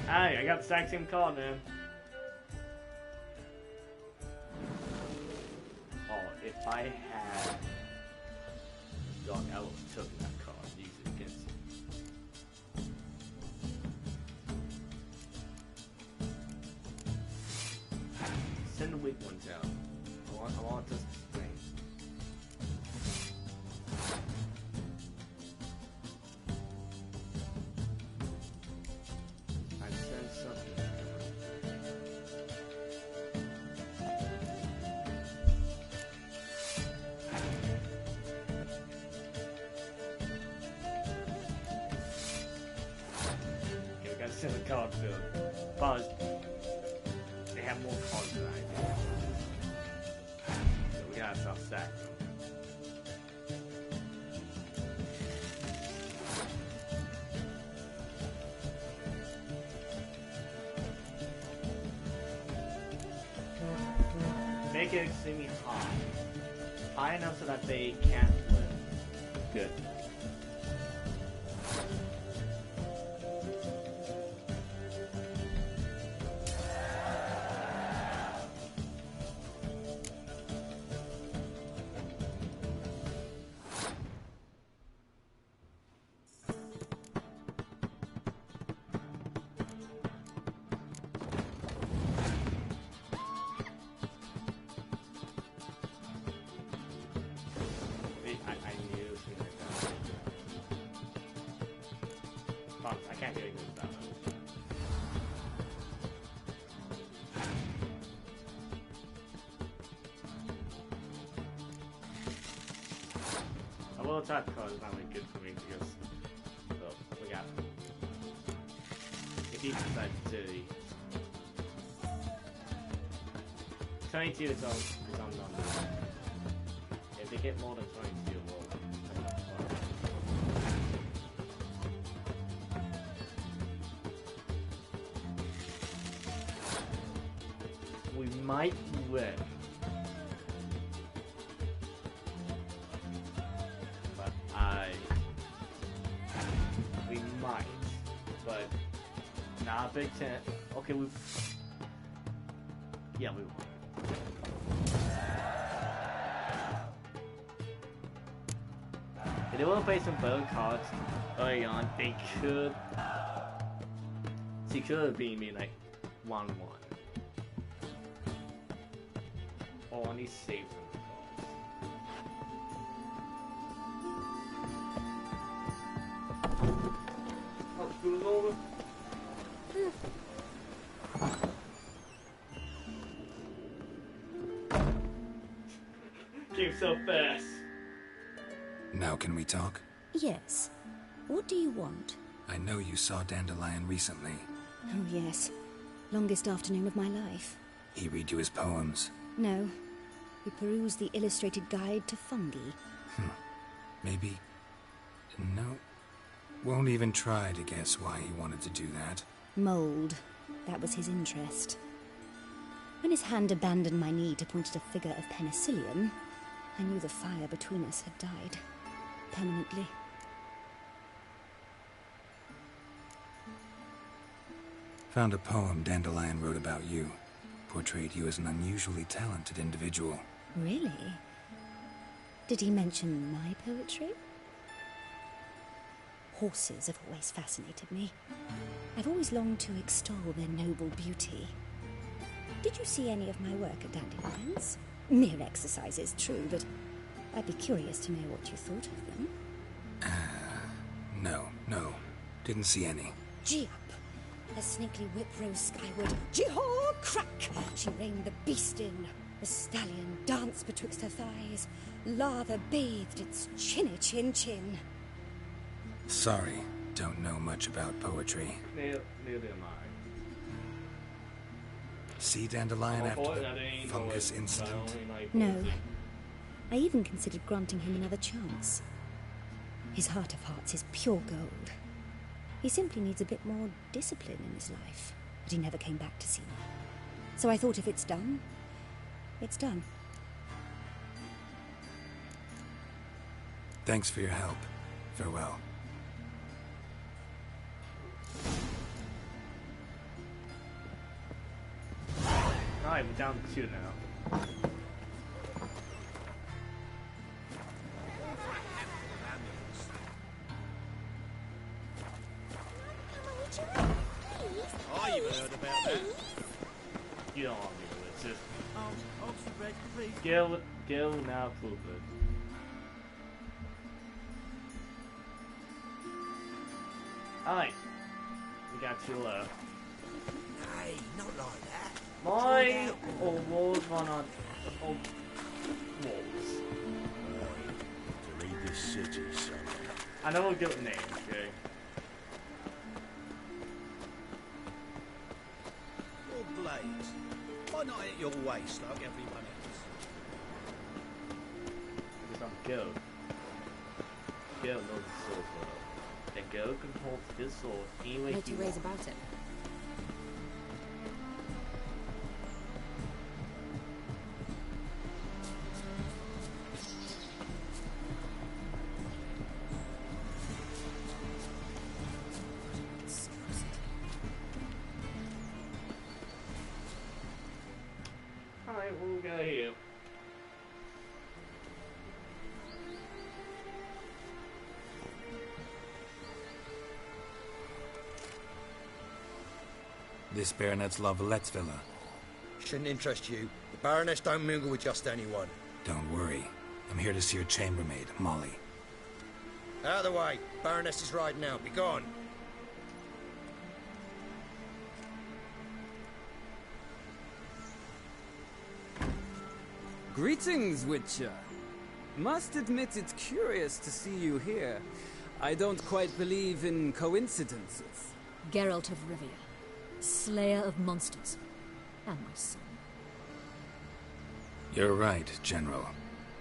Hey, I got the exact same card, man. Oh, if I had Dark Elves took that card, use it against you. Send the weak ones out. I want this thing. I send something. Okay, we gotta send the card field. Buzz. They have more cards than I do. So we gotta stop stacking them. Make it extremely high. High enough so that they can't win. Good. I knew it was gonna hurt that. Fuck, I can't do anything with that one. A little type card is not really good for me because, well, we got if he decides to 22 is on number. If they get more than 22, well, we might win. But we might. But not a big tent. Okay, yeah, we won. If they want to play some better cards early on, they could. She could have beat me like 1-1. Or at least save some cards. Oh, school's over. Came so fast. Now can we talk? Yes. What do you want? I know you saw Dandelion recently. Oh, yes. Longest afternoon of my life. He read you his poems. No. We perused the illustrated guide to fungi. Maybe... No. Won't even try to guess why he wanted to do that. Mold. That was his interest. When his hand abandoned my knee to point at a figure of penicillium, I knew the fire between us had died. Permanently. Found a poem Dandelion wrote about you. Portrayed you as an unusually talented individual. Really? Did he mention my poetry? Horses have always fascinated me. I've always longed to extol their noble beauty. Did you see any of my work at Dandelion's? Mere exercises, true, but I'd be curious to know what you thought of them. No. Didn't see any. Gee up! The snaky whip rose skyward. Jee-haw! Crack! She reined the beast in. The stallion danced betwixt her thighs. Lather bathed its chinny chin-chin. Sorry, don't know much about poetry. Neither am I. Sea dandelion after the fungus incident? No. I even considered granting him another chance. His heart of hearts is pure gold. He simply needs a bit more discipline in his life. But he never came back to see me. So I thought if it's done, it's done. Thanks for your help. Farewell. Alright, we're down to 2 now. I even heard about that. You don't want me to. It's just Oxford Red, please. Gil now Fulford. Alright. We got 2 left. Hey, not like that. My walls run on walls. To leave this city, son. I know we'll get the names, okay? Your blades. Why not at your waist like everyone else? Because I'm Gil. Gil knows the sword well. And Gil can hold his sword any way No he two ways wants. about it. Alright, we'll go here. This Baronet's Lavallette's villa. Shouldn't interest you. The Baroness don't mingle with just anyone. Don't worry. I'm here to see your chambermaid, Molly. Out of the way. Baroness is riding out. Be gone. Greetings, Witcher. Must admit it's curious to see you here. I don't quite believe in coincidences. Geralt of Rivia, slayer of monsters, and my son. You're right, General.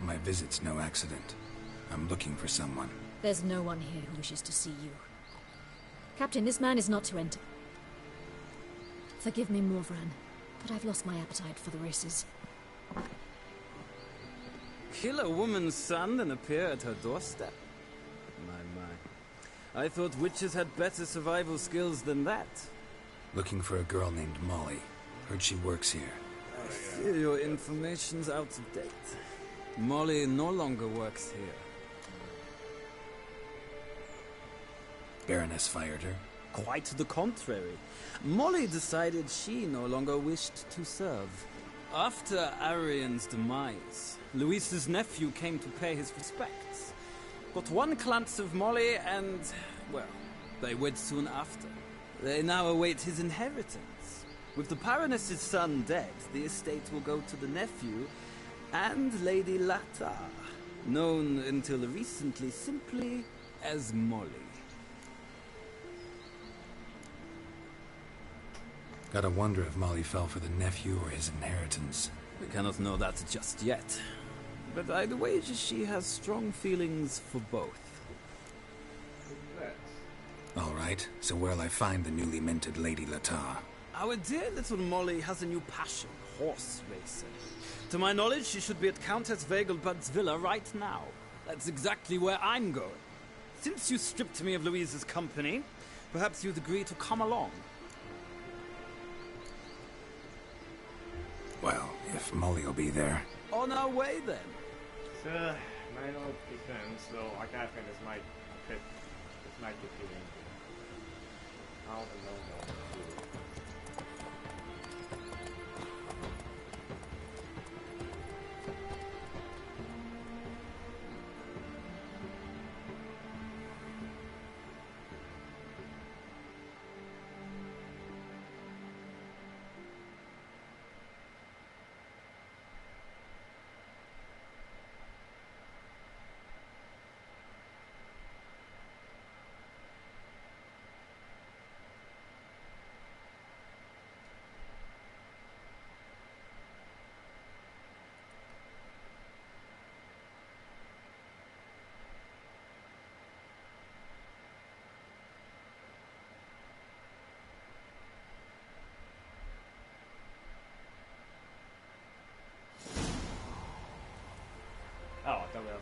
My visit's no accident. I'm looking for someone. There's no one here who wishes to see you. Captain, this man is not to enter. Forgive me, Morvran, but I've lost my appetite for the races. Kill a woman's son and appear at her doorstep? My. I thought witches had better survival skills than that. Looking for a girl named Molly. Heard she works here. I fear your information's out of date. Molly no longer works here. Baroness fired her? Quite the contrary. Molly decided she no longer wished to serve. After Arian's demise, Luis's nephew came to pay his respects. Got one glance of Molly and, well, they wed soon after. They now await his inheritance. With the Baroness's son dead, the estate will go to the nephew and Lady Latar, known until recently simply as Molly. Gotta wonder if Molly fell for the nephew or his inheritance. We cannot know that just yet. But I'd wager she has strong feelings for both. All right, so where'll I find the newly minted Lady Latar? Our dear little Molly has a new passion, horse racing. To my knowledge, she should be at Countess Vegelbud's villa right now. That's exactly where I'm going. Since you stripped me of Louise's company, perhaps you'd agree to come along. Well, if Molly will be there. On our way, then. So, might not be friends, so I gotta think this might get you in. I don't know.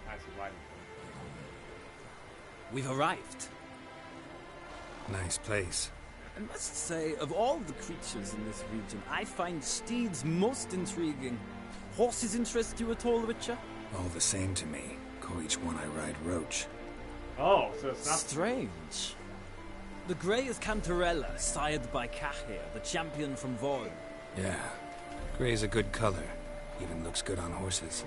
actually riding. We've arrived. Nice place. I must say, of all the creatures in this region, I find steeds most intriguing. Horses interest you at all, Witcher? All the same to me. Call each one I ride Roach. Oh, so it's not... Strange. The grey is Cantarella, sired by Cahir, the champion from Vol. Yeah. Grey's a good color. Even looks good on horses.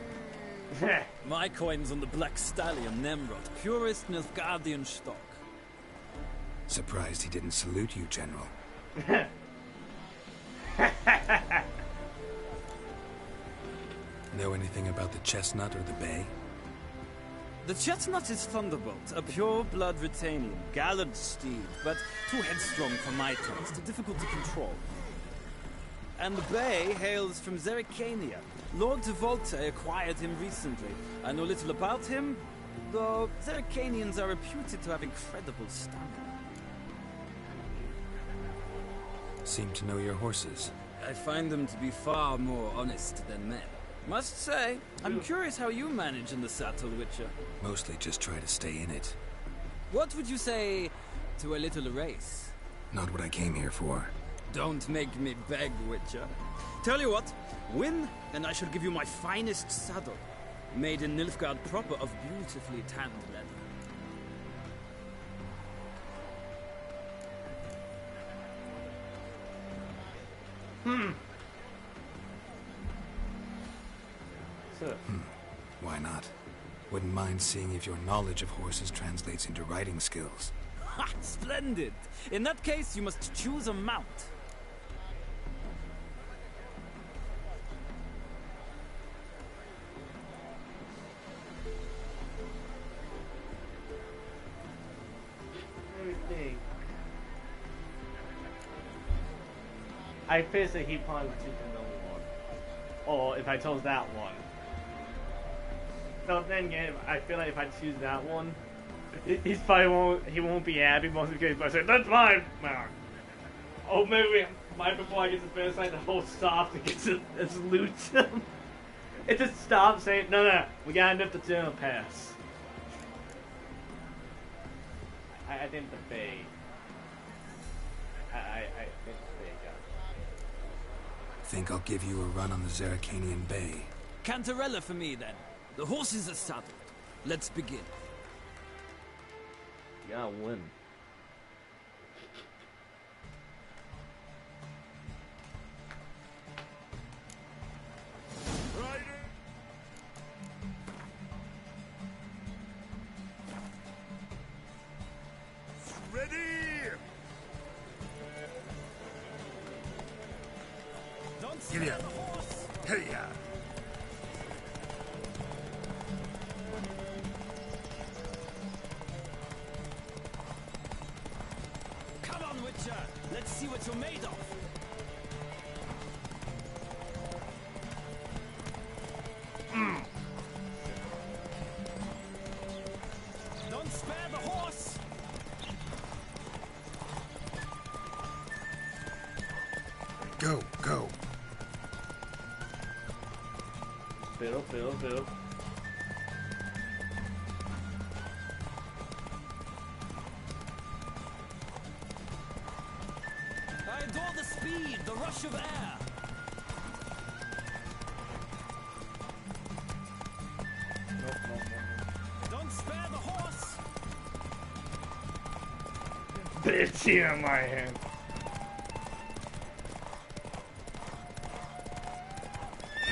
My coin's on the Black Stallion, Nemrod, purest Nilfgaardian stock. Surprised he didn't salute you, General. Know anything about the chestnut or the bay? The chestnut is Thunderbolt, a pure-blood Retanian, gallant steed, but too headstrong for my taste, difficult to control. And the bay hails from Zerrikania. Lord de Volte acquired him recently. I know little about him, though Zerrikanians are reputed to have incredible stamina. Seem to know your horses. I find them to be far more honest than men. Must say, I'm curious how you manage in the saddle, Witcher. Mostly just try to stay in it. What would you say to a little race? Not what I came here for. Don't make me beg, Witcher. Tell you what, win, and I shall give you my finest saddle. Made in Nilfgaard proper of beautifully tanned leather. Why not? Wouldn't mind seeing if your knowledge of horses translates into riding skills. Ha! Splendid! In that case, you must choose a mount. I feel that he probably would choose the only one. Or if I chose that one. So then again, I feel like if I choose that one, he's probably won't be happy most of the case, but I say, that's mine! Oh, maybe before I get to finish, like the whole stops and gets its loot. It just stops saying, no, we gotta nip the tunnel pass. I think the bay. I think the bay got it. Think I'll give you a run on the Zerrikanian Bay. Cantarella for me, then. The horses are saddled. Let's begin. You gotta win. Giddy up. Hey ya. Come on, Witcher. Let's see what you're made of. Don't spare the horse. Go, go. Fiddle. I adore the speed, the rush of air. Don't spare the horse. Bitch here in my hand.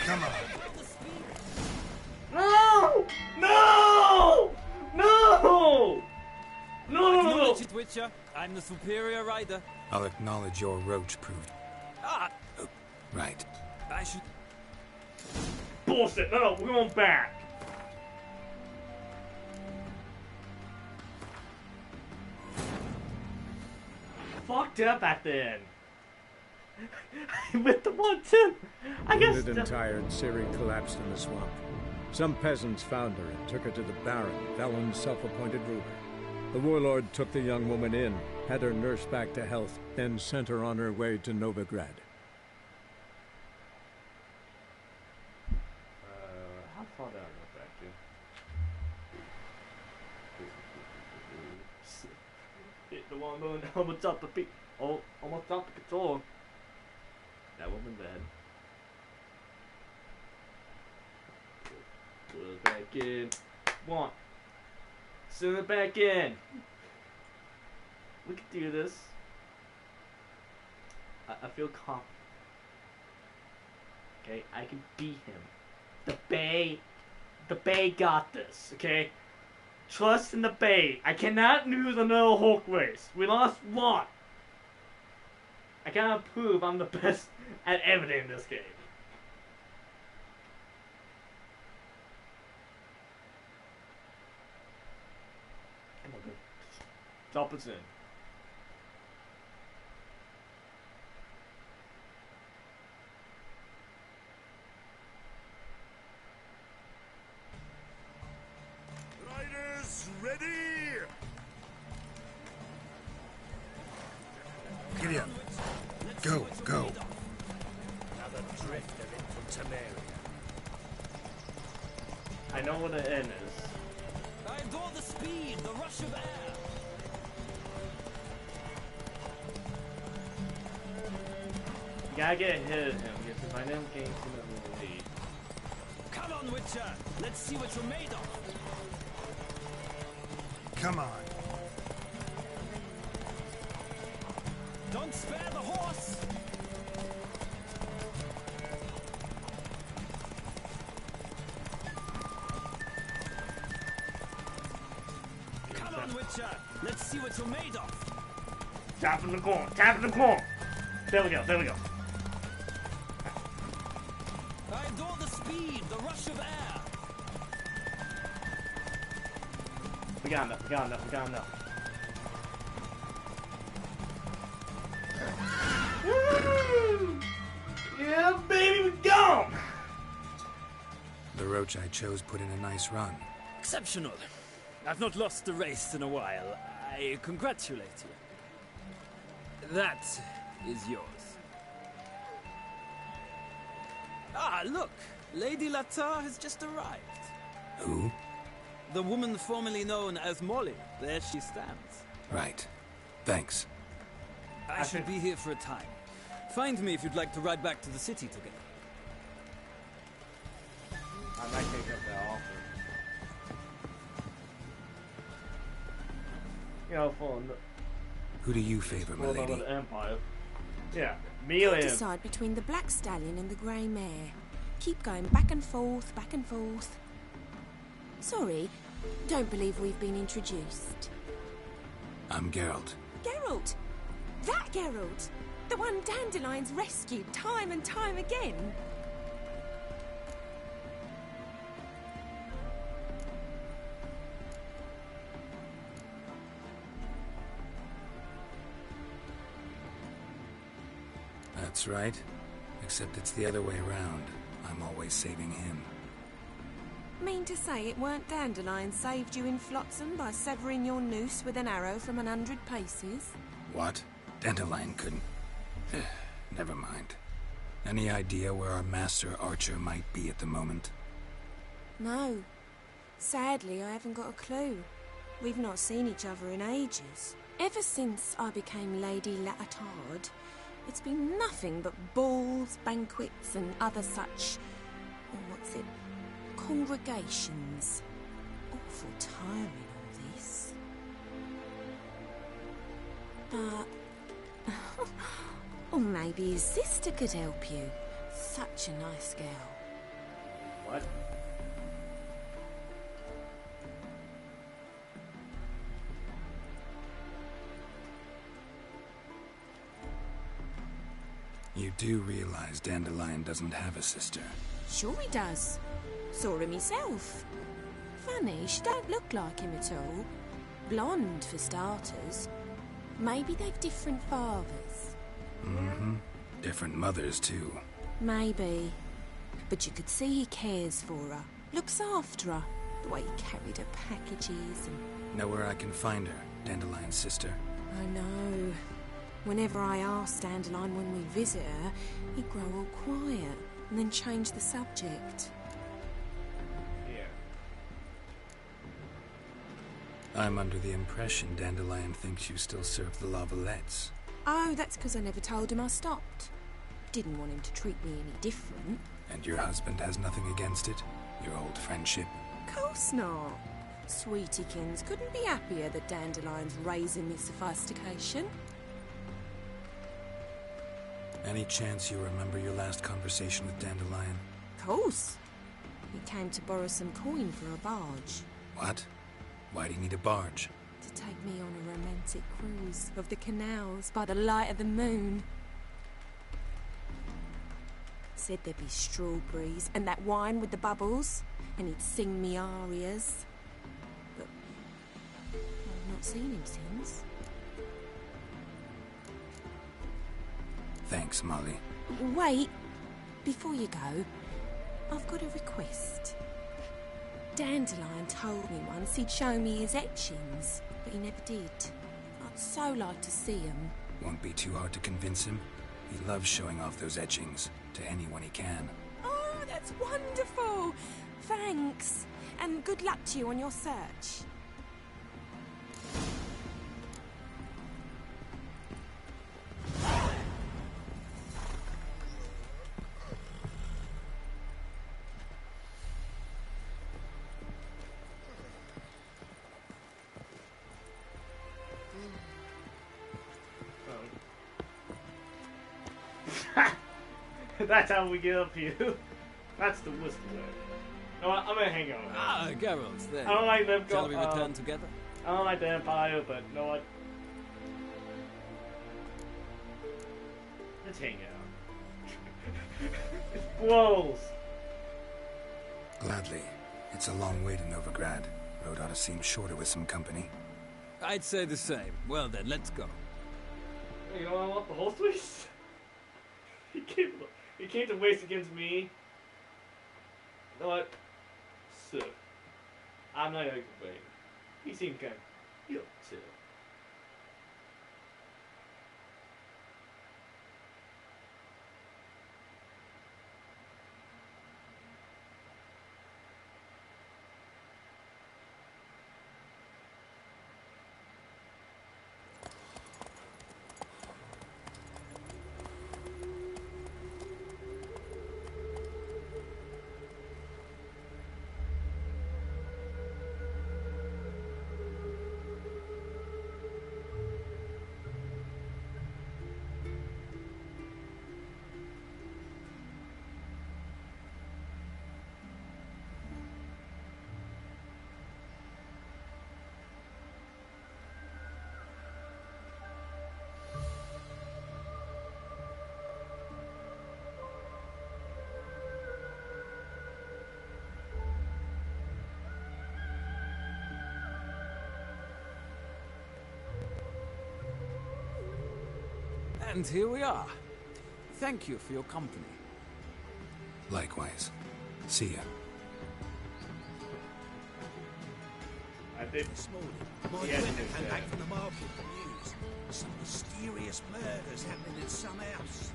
Come on. No! Acknowledge it, Witcher. I'm the superior rider. I'll acknowledge your roach proved. Ah! Oh, right. I should... Bullshit! No, we're going back. Fucked up at the end. With the 1-10. I guess. Wounded and tired, Ciri collapsed in the swamp. Some peasants found her and took her to the Baron, Valen's self-appointed ruler. The warlord took the young woman in, had her nursed back to health, then sent her on her way to Novigrad. How far down was that, dude? Hit the one moon, almost up the peak. Oh, almost up the control. That woman dead. Put it back in. One. Send it back in. We can do this. I feel confident. Okay, I can beat him. The Bay got this, okay? Trust in the Bay. I cannot lose another Hulk race. We lost one. I gotta prove I'm the best at everything in this game. Come on, dude. Drop us in. Riders, ready? Giddy up. Go, go. Another drifter in from Temeria. I know what the end is. I adore the speed, the rush of air. You gotta get ahead of him because if I don't gain too much lead. Come on, Witcher. Let's see what you're made of. Come on. Don't spare the horse. Come on, Witcher. Let's see what you're made of. Tap in the corner. Tap in the corner. There we go. There we go. I adore the speed, the rush of air. We got enough. We got enough. We got enough. Woo! Yeah, baby, we're gone. The roach I chose put in a nice run. Exceptional. I've not lost a race in a while. I congratulate you. That is yours. Ah, look! Lady Latar has just arrived. Who? The woman formerly known as Molly. There she stands. Right. Thanks. I should be here for a time. Find me if you'd like to ride back to the city together. I might take up that offer. You know, for Who do you favor, my lady? the Empire. Yeah, me and him. Decide between the black stallion and the grey mare. Keep going back and forth, back and forth. Sorry, don't believe we've been introduced. I'm Geralt. Geralt! That Geralt! The one Dandelion's rescued time and time again! That's right. Except it's the other way around. I'm always saving him. Mean to say it weren't Dandelion saved you in Flotsam by severing your noose with an arrow from 100 paces? What? Dandelion couldn't... Never mind. Any idea where our master archer might be at the moment? No. Sadly, I haven't got a clue. We've not seen each other in ages. Ever since I became Lady Latard, it's been nothing but balls, banquets, and other such... congregations. Awful tiring, all this. Or maybe his sister could help you. Such a nice girl. What? You do realize Dandelion doesn't have a sister. Sure he does. Saw him himself. Funny, she don't look like him at all. Blonde, for starters. Maybe they've different fathers. Mm-hmm. Different mothers, too. Maybe. But you could see he cares for her. Looks after her. The way he carried her packages and... Know where I can find her, Dandelion's sister? I know. Whenever I ask Dandelion when we visit her, he'd grow all quiet and then change the subject. I'm under the impression Dandelion thinks you still serve the Lavalettes. Oh, that's because I never told him I stopped. Didn't want him to treat me any different. And your husband has nothing against it? Your old friendship? Course not. Sweetiekins couldn't be happier that Dandelion's raising me sophistication. Any chance you remember your last conversation with Dandelion? Course. He came to borrow some coin for a barge. What? Why do you need a barge? To take me on a romantic cruise of the canals by the light of the moon. Said there'd be strawberries and that wine with the bubbles, and he'd sing me arias. But I've not seen him since. Thanks, Molly. Wait, before you go, I've got a request. Dandelion told me once he'd show me his etchings, but he never did. I'd so like to see them. Won't be too hard to convince him. He loves showing off those etchings to anyone he can. Oh, that's wonderful! Thanks, and good luck to you on your search. That's how we get up here. That's the worst way. No, I'm gonna hang on. Ah, Geralt, there. I don't like them. Shall we return together? I don't like the Empire, but you know what? Let's hang out. It blows. Gladly. It's a long way to Novigrad. Road ought to seem shorter with some company. I'd say the same. Well then, let's go. You know what I want? The horse race? He came to waste against me. You know what? So, I'm not gonna complain. He seemed kind of chill. And here we are. Thank you for your company. Likewise. See ya. I did. This morning, my friend came back from the market with news. Some mysterious murders happening in some house.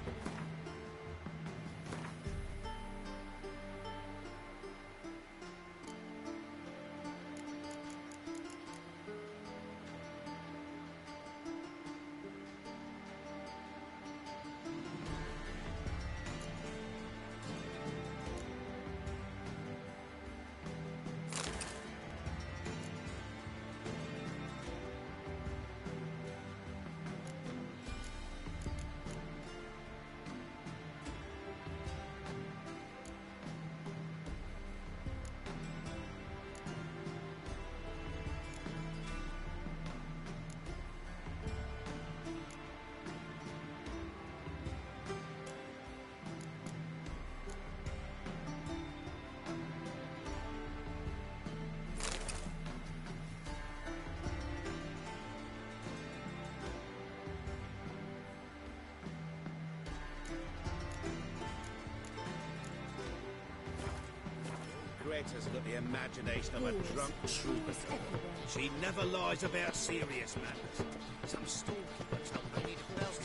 Greta's got the imagination of a drunk troubadour. She never lies about serious matters. Some storekeeper told her he'd felt a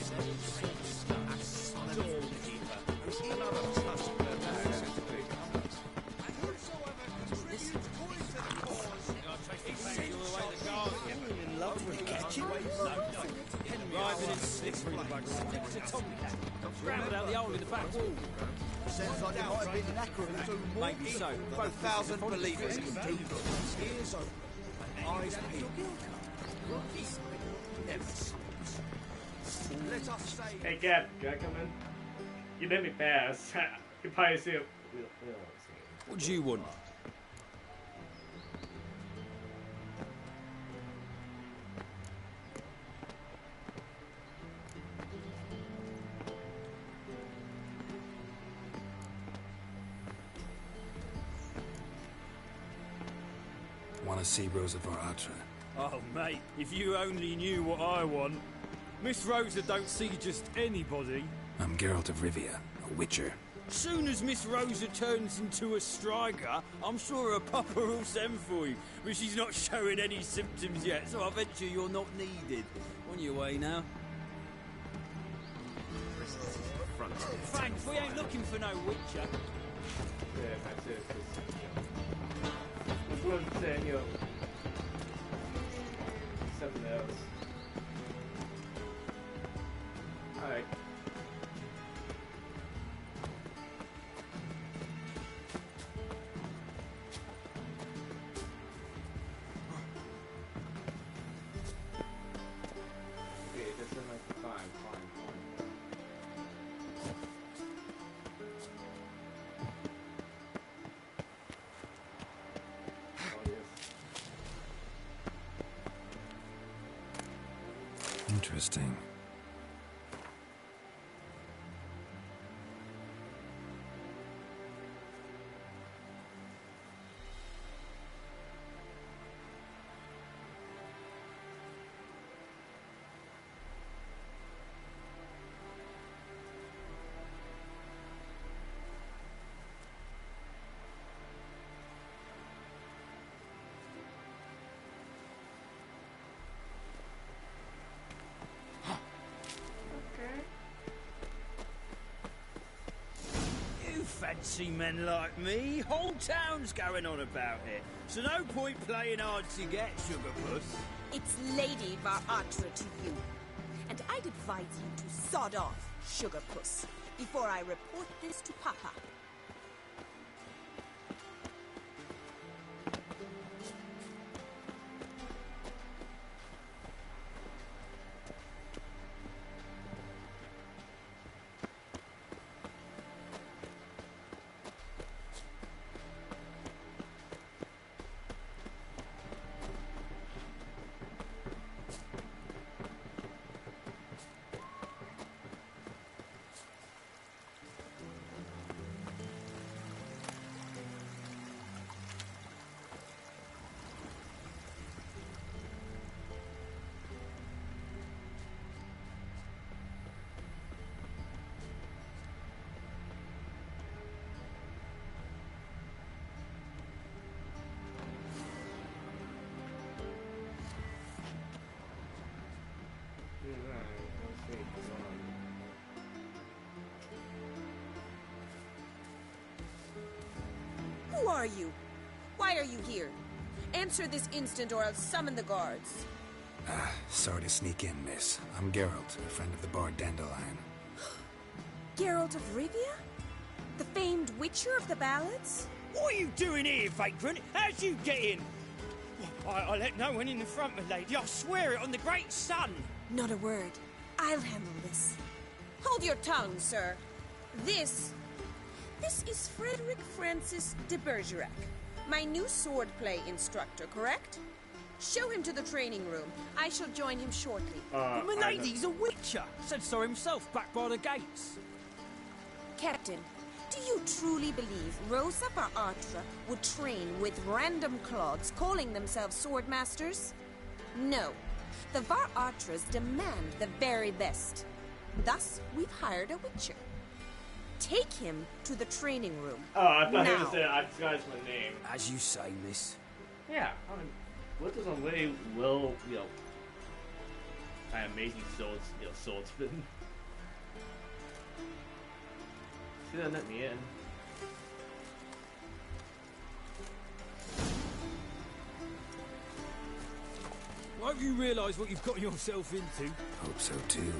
storekeeper who's another trust her bags. And whosoever contributes coin to the cause, he sends all the way to guard this place. It's a tomcat. Scrambled out the hole in the back wall. Sounds like it might have been an acrobat or more. Maybe so. Got 1,000 believers can do this. Ears open, eyes peeled. Never stops. Let us say... Hey, Cap, can I come in? You made me pass. You probably see it. What do you want? Want to see Rosa var Atra? Oh, mate, if you only knew what I want. Miss Rosa don't see just anybody. I'm Geralt of Rivia, a witcher. Soon as Miss Rosa turns into a striker, I'm sure her papa will send for you. But she's not showing any symptoms yet, so I venture you're not needed. On your way now. Thanks, we ain't looking for no witcher. Yeah, that's it. This one's saying, yo. Something else. Alright. Okay, this is like fine. Interesting. Fancy men like me, whole town's going on about it. So no point playing hard to get, Sugarpuss. It's Lady var Atra to you. And I'd advise you to sod off, Sugarpuss, before I report this to Papa. Who are you? Why are you here? Answer this instant or I'll summon the guards. Sorry to sneak in, miss. I'm Geralt, a friend of the bard Dandelion. Geralt of Rivia? The famed witcher of the ballads? What are you doing here, vagrant? How'd you get in? I let no one in the front, my lady. I swear it on the great sun. Not a word. I'll handle this. Hold your tongue, sir. This is Frederick Francis de Bergerac, my new swordplay instructor, correct? Show him to the training room. I shall join him shortly. But my lady's a witcher. Said so himself back by the gates. Captain, do you truly believe Rosa var Atra would train with random clods calling themselves swordmasters? No. The var Atras demand the very best. Thus, we've hired a witcher. Take him to the training room. Oh, I thought he was saying I disguised my name. As you say, miss. Yeah, I mean, what does a way will, an amazing swordsman. See that let me in. Won't you realise what you've got yourself into? Hope so too.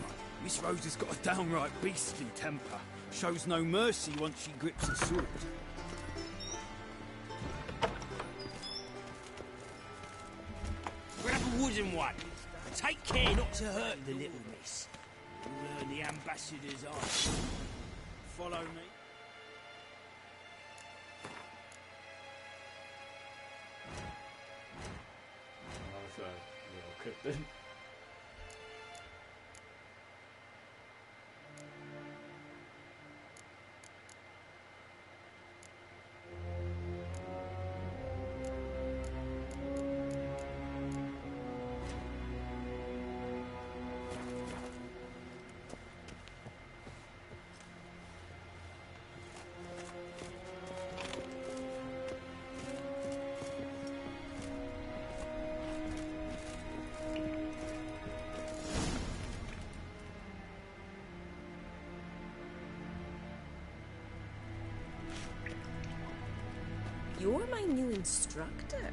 Miss Rose has got a downright beastly temper. Shows no mercy once she grips a sword. Grab a wooden one. Take care not to hurt the little miss. You'll earn the ambassador's eye. Follow me. That was a little cryptid. You're my new instructor.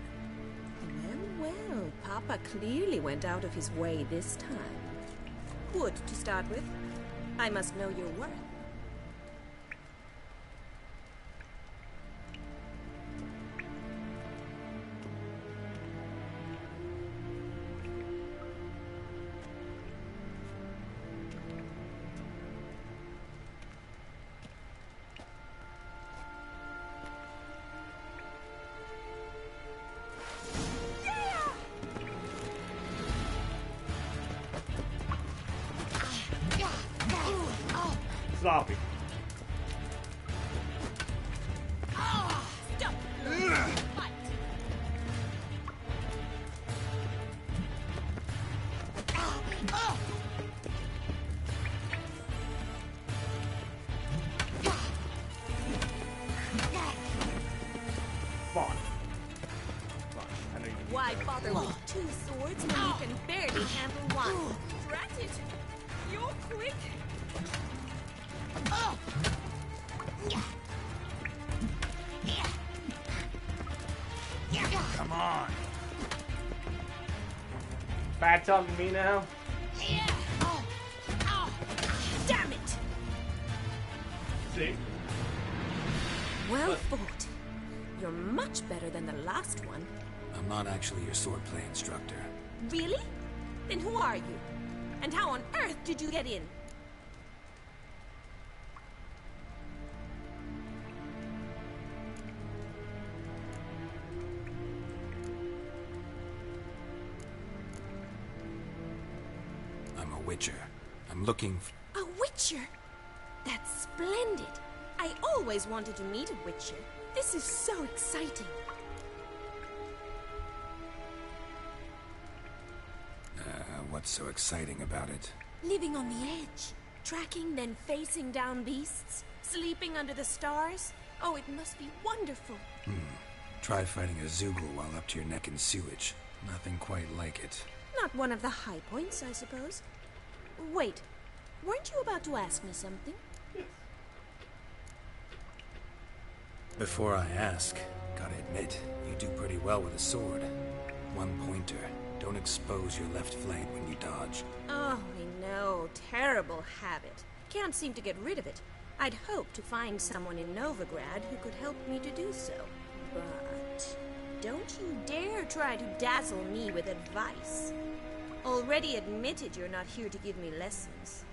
Well, well, Papa clearly went out of his way this time. Good to start with. I must know your worth. Sloppy. Why bother with two swords when you can barely handle one? Drat it! You're quick! Come on. Bad talking to me now? Damn it! See? Well fought. You're much better than the last one. I'm not actually your swordplay instructor. Really? Then who are you? And how on earth did you get in? I'm a witcher. I'm looking for... A witcher? That's splendid. I always wanted to meet a witcher. This is so exciting. What's so exciting about it? Living on the edge. Tracking, then facing down beasts. Sleeping under the stars. Oh, it must be wonderful. Try fighting a Zoogle while up to your neck in sewage. Nothing quite like it. Not one of the high points, I suppose. Wait, weren't you about to ask me something? Before I ask, gotta admit, you do pretty well with a sword. One pointer. Don't expose your left flank when you dodge. Oh, I know. Terrible habit. Can't seem to get rid of it. I'd hoped to find someone in Novigrad who could help me to do so. But don't you dare try to dazzle me with advice. Already admitted you're not here to give me lessons.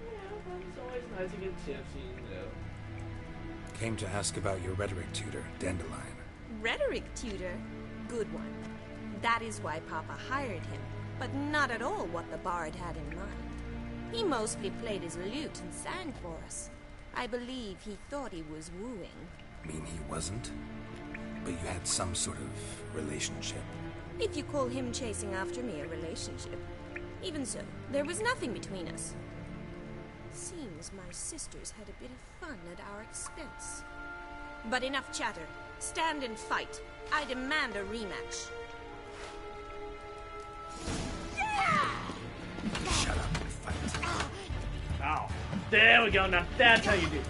Yeah, it's always nice to get tips, you know. Came to ask about your rhetoric tutor, Dandelion. Rhetoric tutor? Good one. That is why Papa hired him, but not at all what the bard had in mind. He mostly played his lute and sang for us. I believe he thought he was wooing. Mean he wasn't? But you had some sort of relationship. If you call him chasing after me a relationship. Even so, there was nothing between us. Seems my sisters had a bit of fun at our expense. But enough chatter. Stand and fight. I demand a rematch. Shut up and fight. Ow. There we go, now that's how you do it.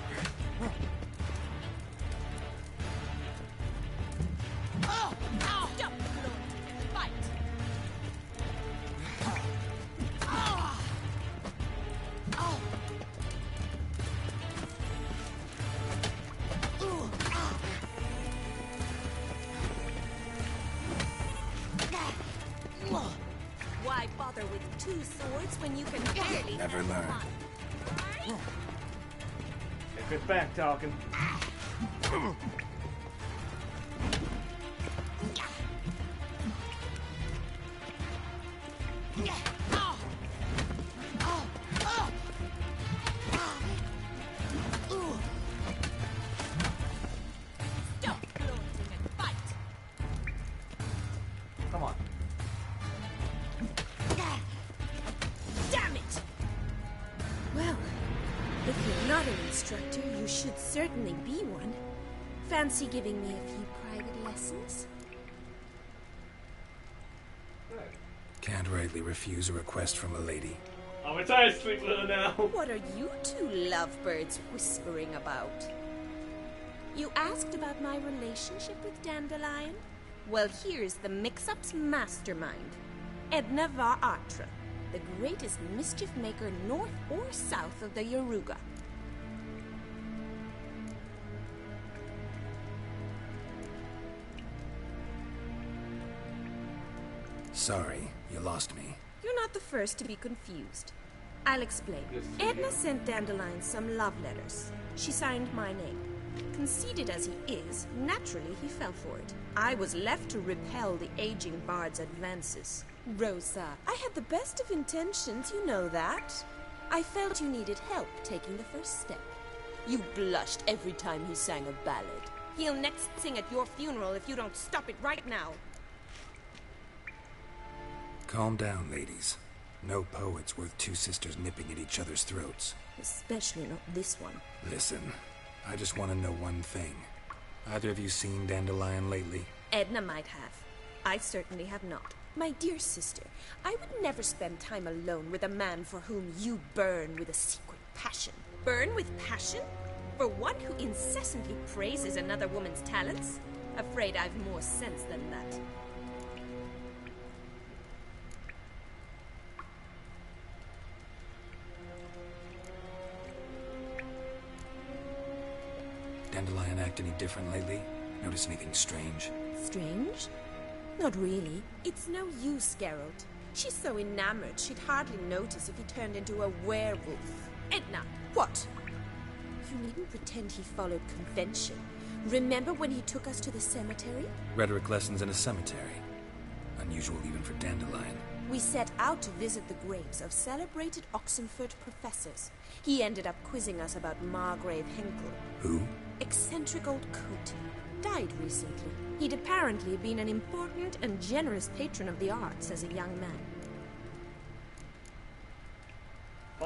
two swords when you can barely Never learn. If it's back talking. Come on. Damn it! Well, if you're not an instructor, you should certainly be one. Fancy giving me a few private lessons? Can't rightly refuse a request from a lady. I'm gonna try to sleep with her now. What are you two lovebirds whispering about? You asked about my relationship with Dandelion? Well, here's the mix-up's mastermind. Edna var Atra, the greatest mischief maker north or south of the Yaruga. Sorry, you lost me. You're not the first to be confused. I'll explain. Edna sent Dandelion some love letters. She signed my name. Conceited as he is, naturally he fell for it. I was left to repel the aging bard's advances. Rosa, I had the best of intentions, you know that. I felt you needed help taking the first step. You blushed every time he sang a ballad. He'll next sing at your funeral if you don't stop it right now. Calm down, ladies. No poet's worth two sisters nipping at each other's throats. Especially not this one. Listen, I just want to know one thing. Either of you seen Dandelion lately? Edna might have. I certainly have not. My dear sister, I would never spend time alone with a man for whom you burn with a secret passion. Burn with passion? For one who incessantly praises another woman's talents? Afraid I've more sense than that. Dandelion act any different lately? Notice anything strange? Strange? Not really. It's no use, Geralt. She's so enamored she'd hardly notice if he turned into a werewolf. Edna, what? You needn't pretend he followed convention. Remember when he took us to the cemetery? Rhetoric lessons in a cemetery. Unusual even for Dandelion. We set out to visit the graves of celebrated Oxenford professors. He ended up quizzing us about Margrave Henkel. Who? Eccentric old coot. Died recently. He'd apparently been an important and generous patron of the arts as a young man.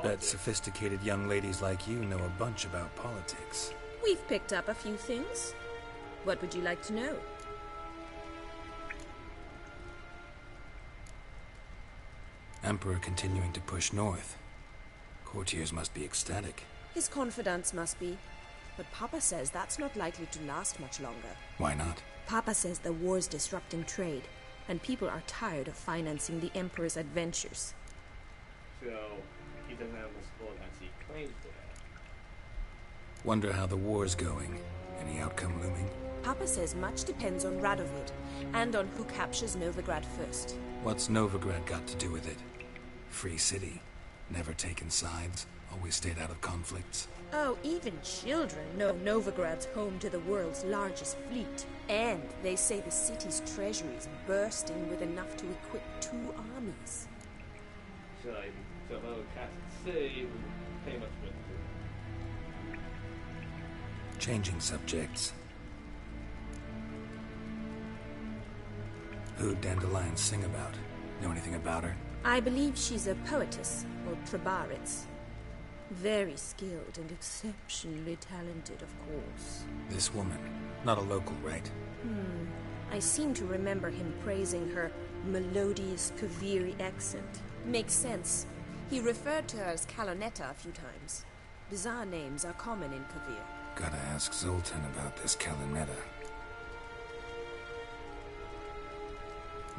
Bet sophisticated young ladies like you know a bunch about politics. We've picked up a few things. What would you like to know? Emperor continuing to push north. Courtiers must be ecstatic. His confidants must be. But Papa says that's not likely to last much longer. Why not? Papa says the war's disrupting trade, and people are tired of financing the Emperor's adventures. So, he doesn't have the support as he claims to have. Wonder how the war's going. Any outcome looming? Papa says much depends on Radovid, and on who captures Novigrad first. What's Novigrad got to do with it? Free city. Never taken sides. Always stayed out of conflicts. Oh, even children know Novigrad's home to the world's largest fleet. And they say the city's treasury is bursting with enough to equip 2 armies. So, so if I would cast say, it would pay much with Changing subjects. Who'd Dandelion sing about? Know anything about her? I believe she's a poetess, or Trebaritz. Very skilled and exceptionally talented, of course. This woman. Not a local, right? I seem to remember him praising her melodious Kaviri accent. Makes sense. He referred to her as Calonetta a few times. Bizarre names are common in Kavir. Gotta ask Zoltan about this Calonetta.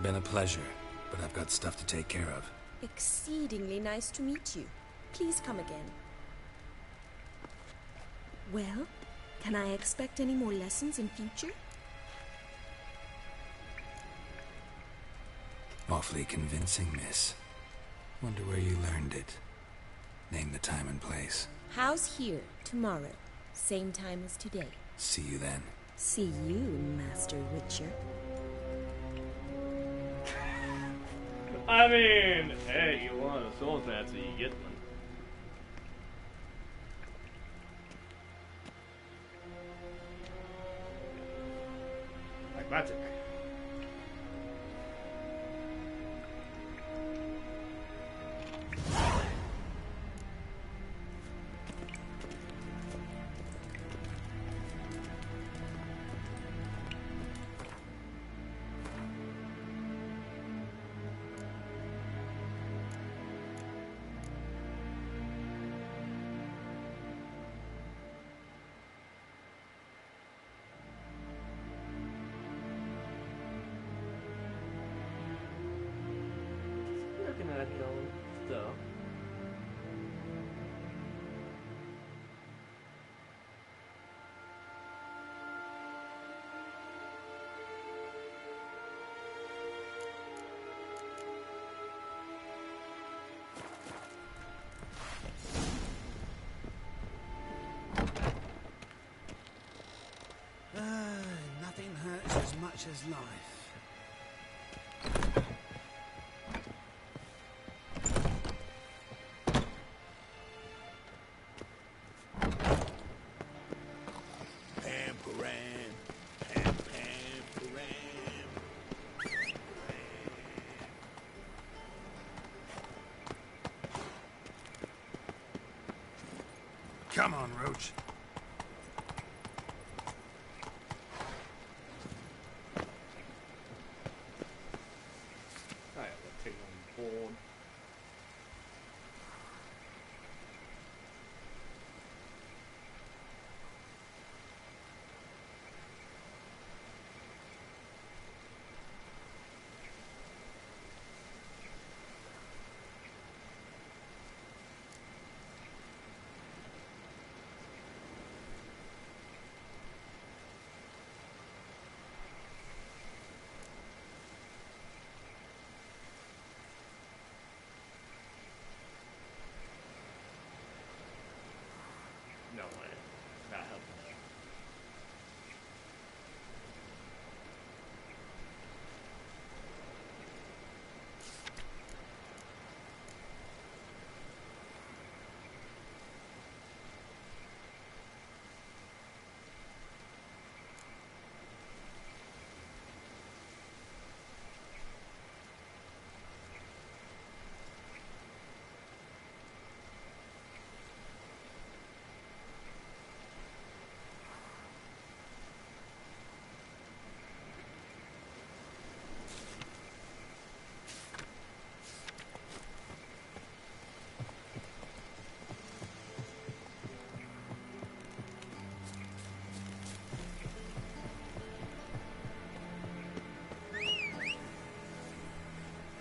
Been a pleasure, but I've got stuff to take care of. Exceedingly nice to meet you. Please come again. Well, can I expect any more lessons in future? Awfully convincing, miss. Wonder where you learned it. Name the time and place. House here, tomorrow. Same time as today. See you then. See you, Master Witcher. I mean, hey, you want a soul fancy, you get one. Like magic. Looking at the old stuff. Nothing hurts as much as life. Come on, Roach. Alright, let's take on board. No way. Not helping.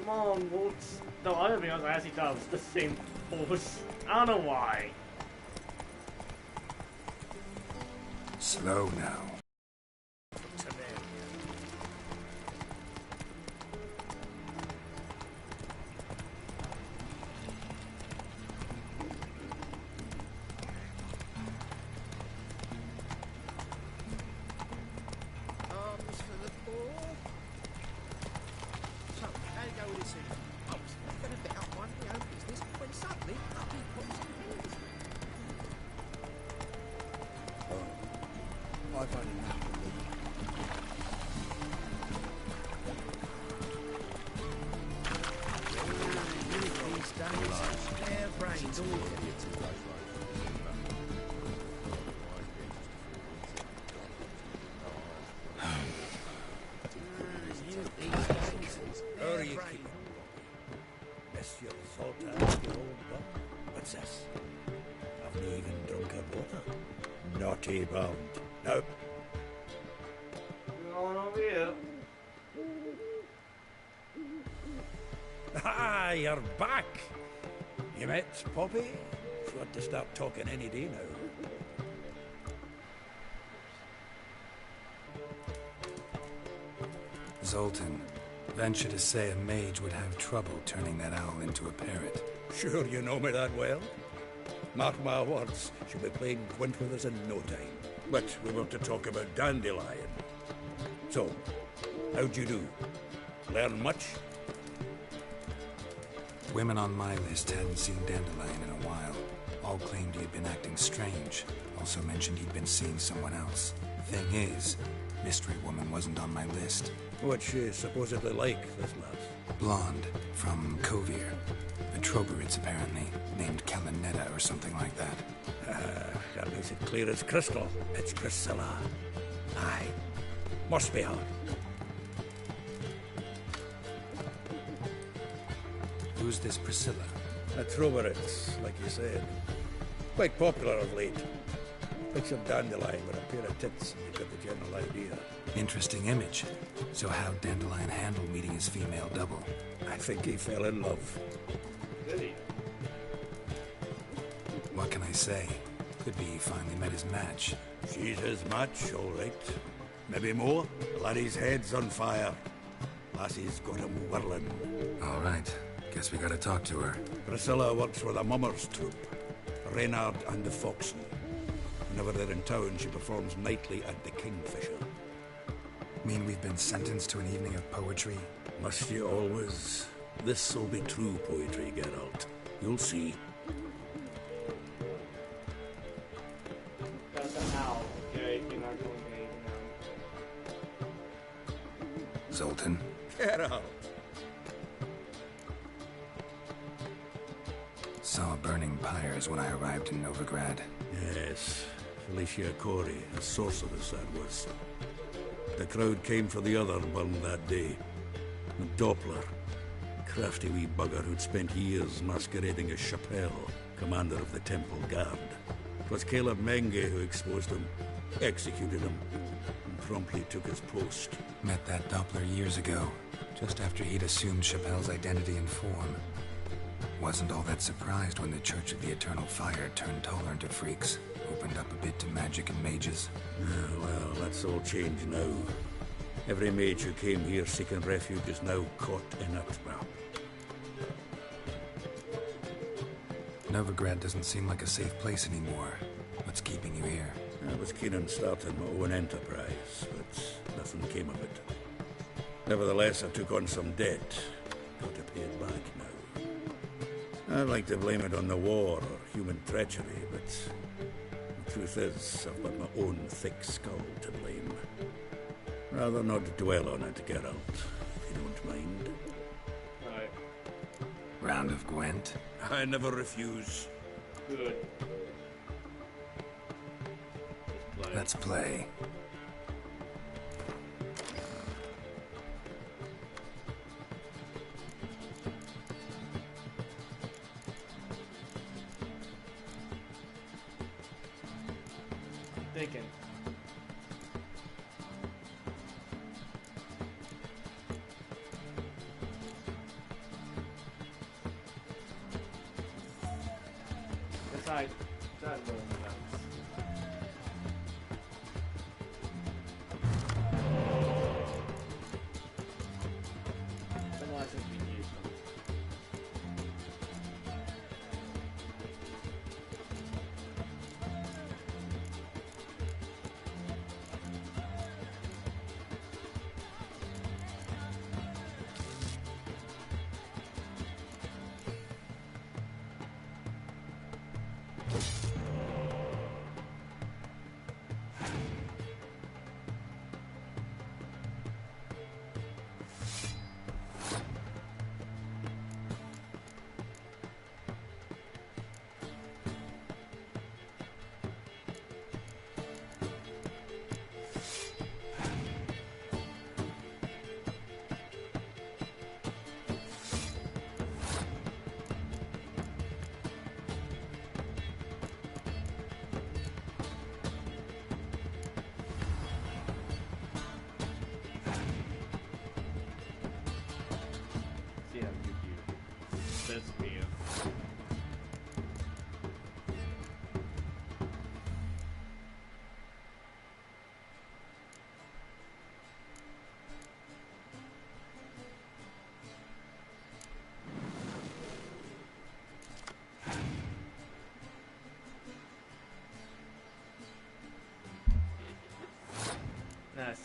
Come on, Waltz. No, I don't think I actually thought it was the same horse. I don't know why. Slow now. Arms for the poor. So, how do you go with this thing? I was going to bet up one of my own business when suddenly up he pops in the woods. I've only had to leave. These days, their brains all Hurry, keep Monsieur Sultan, your old bum. What's this? Haven't you even drunk her water? Naughty bound. Nope. Going over here. Ah, you're back. You met Poppy? She ought to start talking any day now. Zoltan, Venture to say a mage would have trouble turning that owl into a parrot. Sure you know me that well? Mark my words, she'll be playing Gwent with us in no time. But we want to talk about Dandelion. So, how'd you do? Learn much? Women on my list hadn't seen Dandelion in a while. All claimed he had been acting strange. Also mentioned he'd been seeing someone else. Thing is, Mystery Woman wasn't on my list. What's she supposedly like, this lass? Blonde, from Kovir. The Troberids, apparently. Named Kalinetta or something like that. That makes it clear as crystal. It's Priscilla. Aye. Must be her. Who's this Priscilla? A Troberids, like you said. Quite popular of late. Picture Dandelion with a pair of tits, and you get the general idea. Interesting image. So how'd Dandelion handle meeting his female double? I think he fell in love. Did he? What can I say? Could be he finally met his match. She's his match, all right. Maybe more. Laddie's head's on fire. Lassie's got him whirling. All right. Guess we gotta talk to her. Priscilla works with a mummers troupe. Reynard and the Foxen. Whenever they're in town, she performs nightly at the Kingfisher. Mean we've been sentenced to an evening of poetry? Must you always? This'll be true poetry, Geralt. You'll see. That's an owl, okay? You're not going to Zoltan? Geralt! Saw burning pyres when I arrived in Novigrad. Yes. Felicia Corey, a sorceress that was. The crowd came for the other one that day. A Doppler. Crafty wee bugger who'd spent years masquerading as Chappelle, commander of the Temple Guard. It was Caleb Menge who exposed him, executed him, and promptly took his post. Met that Doppler years ago, just after he'd assumed Chappelle's identity and form. Wasn't all that surprised when the Church of the Eternal Fire turned tolerant of freaks, opened up a bit to magic and mages. Well, that's all changed now. Every mage who came here seeking refuge is now caught in a trap. Novigrad doesn't seem like a safe place anymore. What's keeping you here? I was keen on starting my own enterprise, but nothing came of it. Nevertheless, I took on some debt. Got to pay it back now. I'd like to blame it on the war or human treachery, but the truth is, I've got my own thick skull to blame. Rather not dwell on it, Geralt, if you don't mind. Right. Round of Gwent? I never refuse. Good. Let's play. Thinking. Decide. Decide what it is. Otherwise, it'd be useless.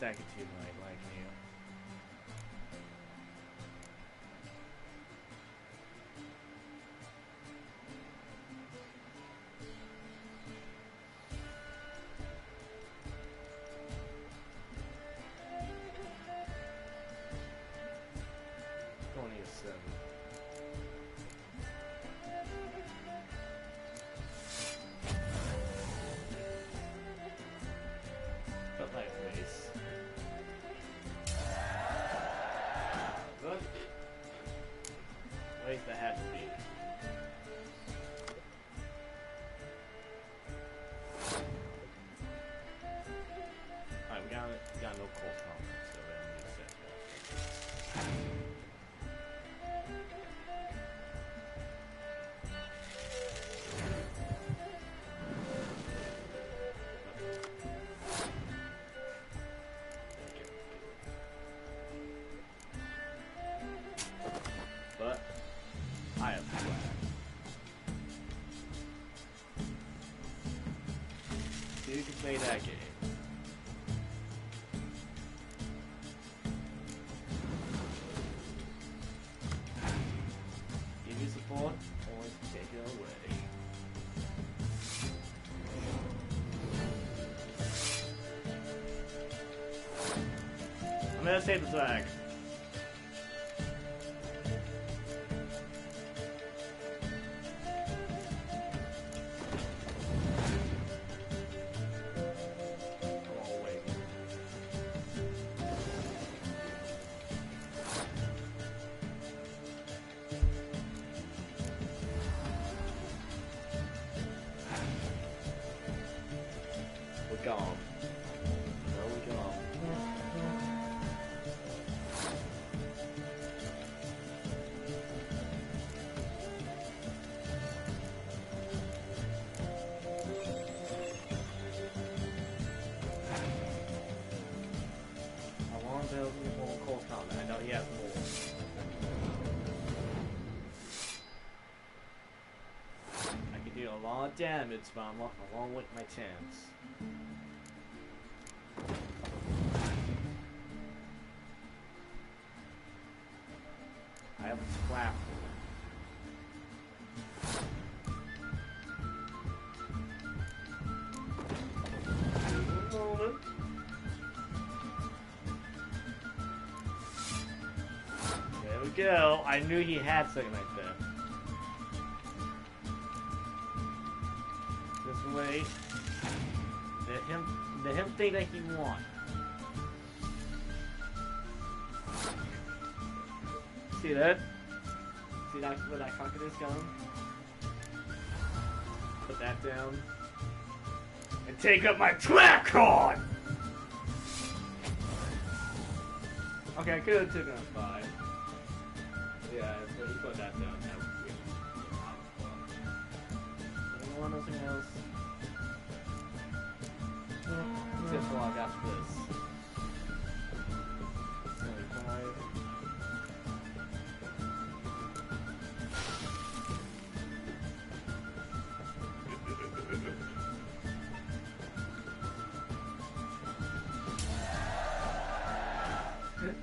second to like you. Only a 7. But like this. Good. Where's the hat to be? Alright, we got no cold comments, so we don't need to set that. But I have swag. So you can play that game. Give you support or take it away. I'm gonna save the swag. We're gone. No, we're gone. I want to build more cold combat. I know he has more. I can do a lot of damage, but I'm along with my chance. I have a trap. One moment. There we go. I knew he had something like that. This way. Let him think that he won. See that? See that where that cock is going? Put that down. And take up my track card! Okay, I could have taken up 5. Yeah, but he put that down. That was weird. Anyone nothing else? Except for I got this. 25.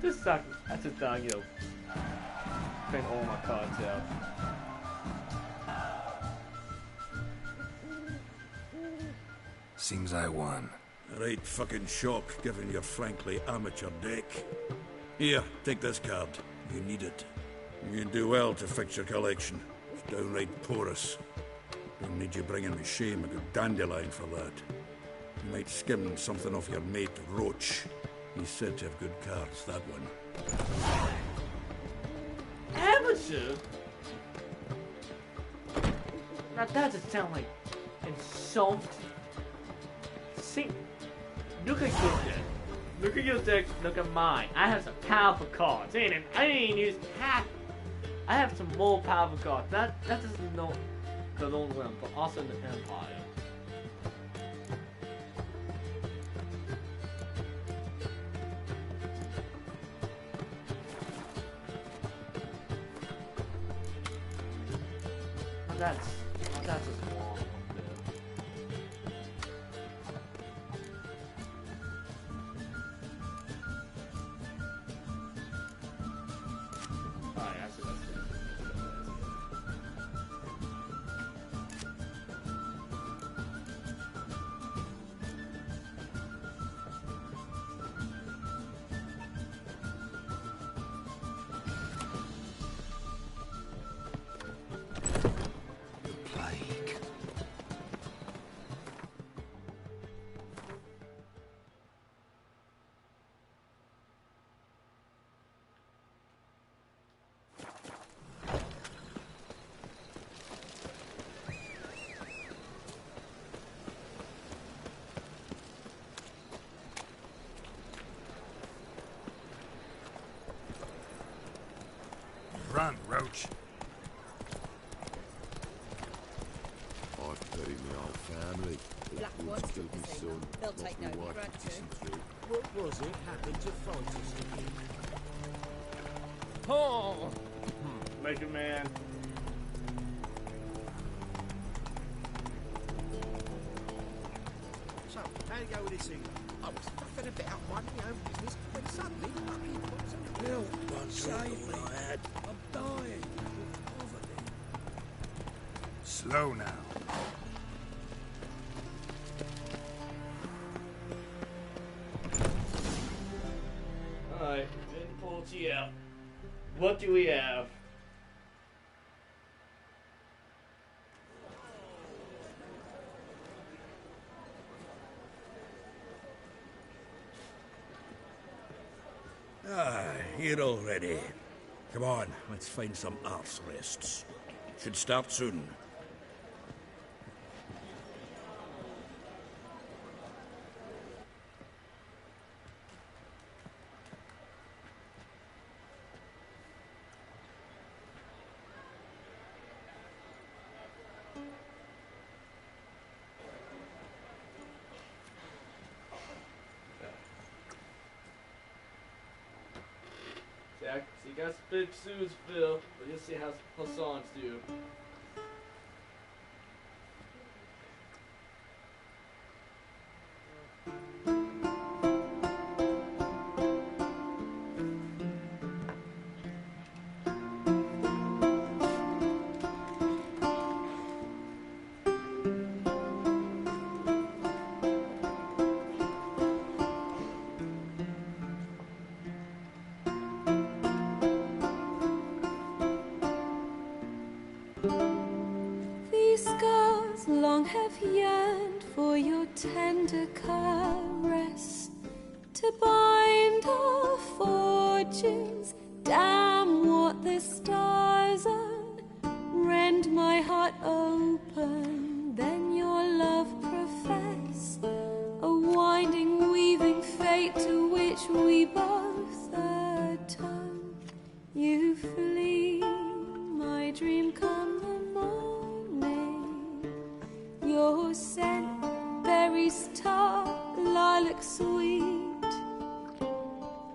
This sucks. That's just done, you know. Print all my cards out. Seems I won. A right fucking shock, given your frankly amateur deck. Here, take this card. You need it. You do well to fix your collection. It's downright porous. Don't need you bringing me shame a good dandelion for that. You might skim something off your mate Roach. He's said to have good cards, that one. Amateur? Now that just sounds like insult. See, look at your deck. Look at your deck. Look at mine. I have some powerful cards. I ain't used half. I have some more powerful cards. That doesn't know the Lone Realm, but also in the Empire. That's just wrong. front, Roach. I've buried my whole family. Black It ones was do killed the my same. son, They'll lost take my no wife regret in too. dysentery. What was it happened to fight us again? Oh! Mega Man. So, how you go with this thing? I was fucking a bit out minding my own business when suddenly Help, one save me. I had. I'm dying. Poverty. Slow now. Alright, good party out. What do we have? Here already. Come on, let's find some arse rests. Should start soon. So you got big suits, Phil, but you'll see how Hassan's do. These scars long have yearned for your tender caress, to bind our fortunes. Damn what the stars are, rend my heart open, then your love profess, a winding, weaving fate to which we both atone. You flee, my dream come the morning. Your scent, berries tart, lilac sweet.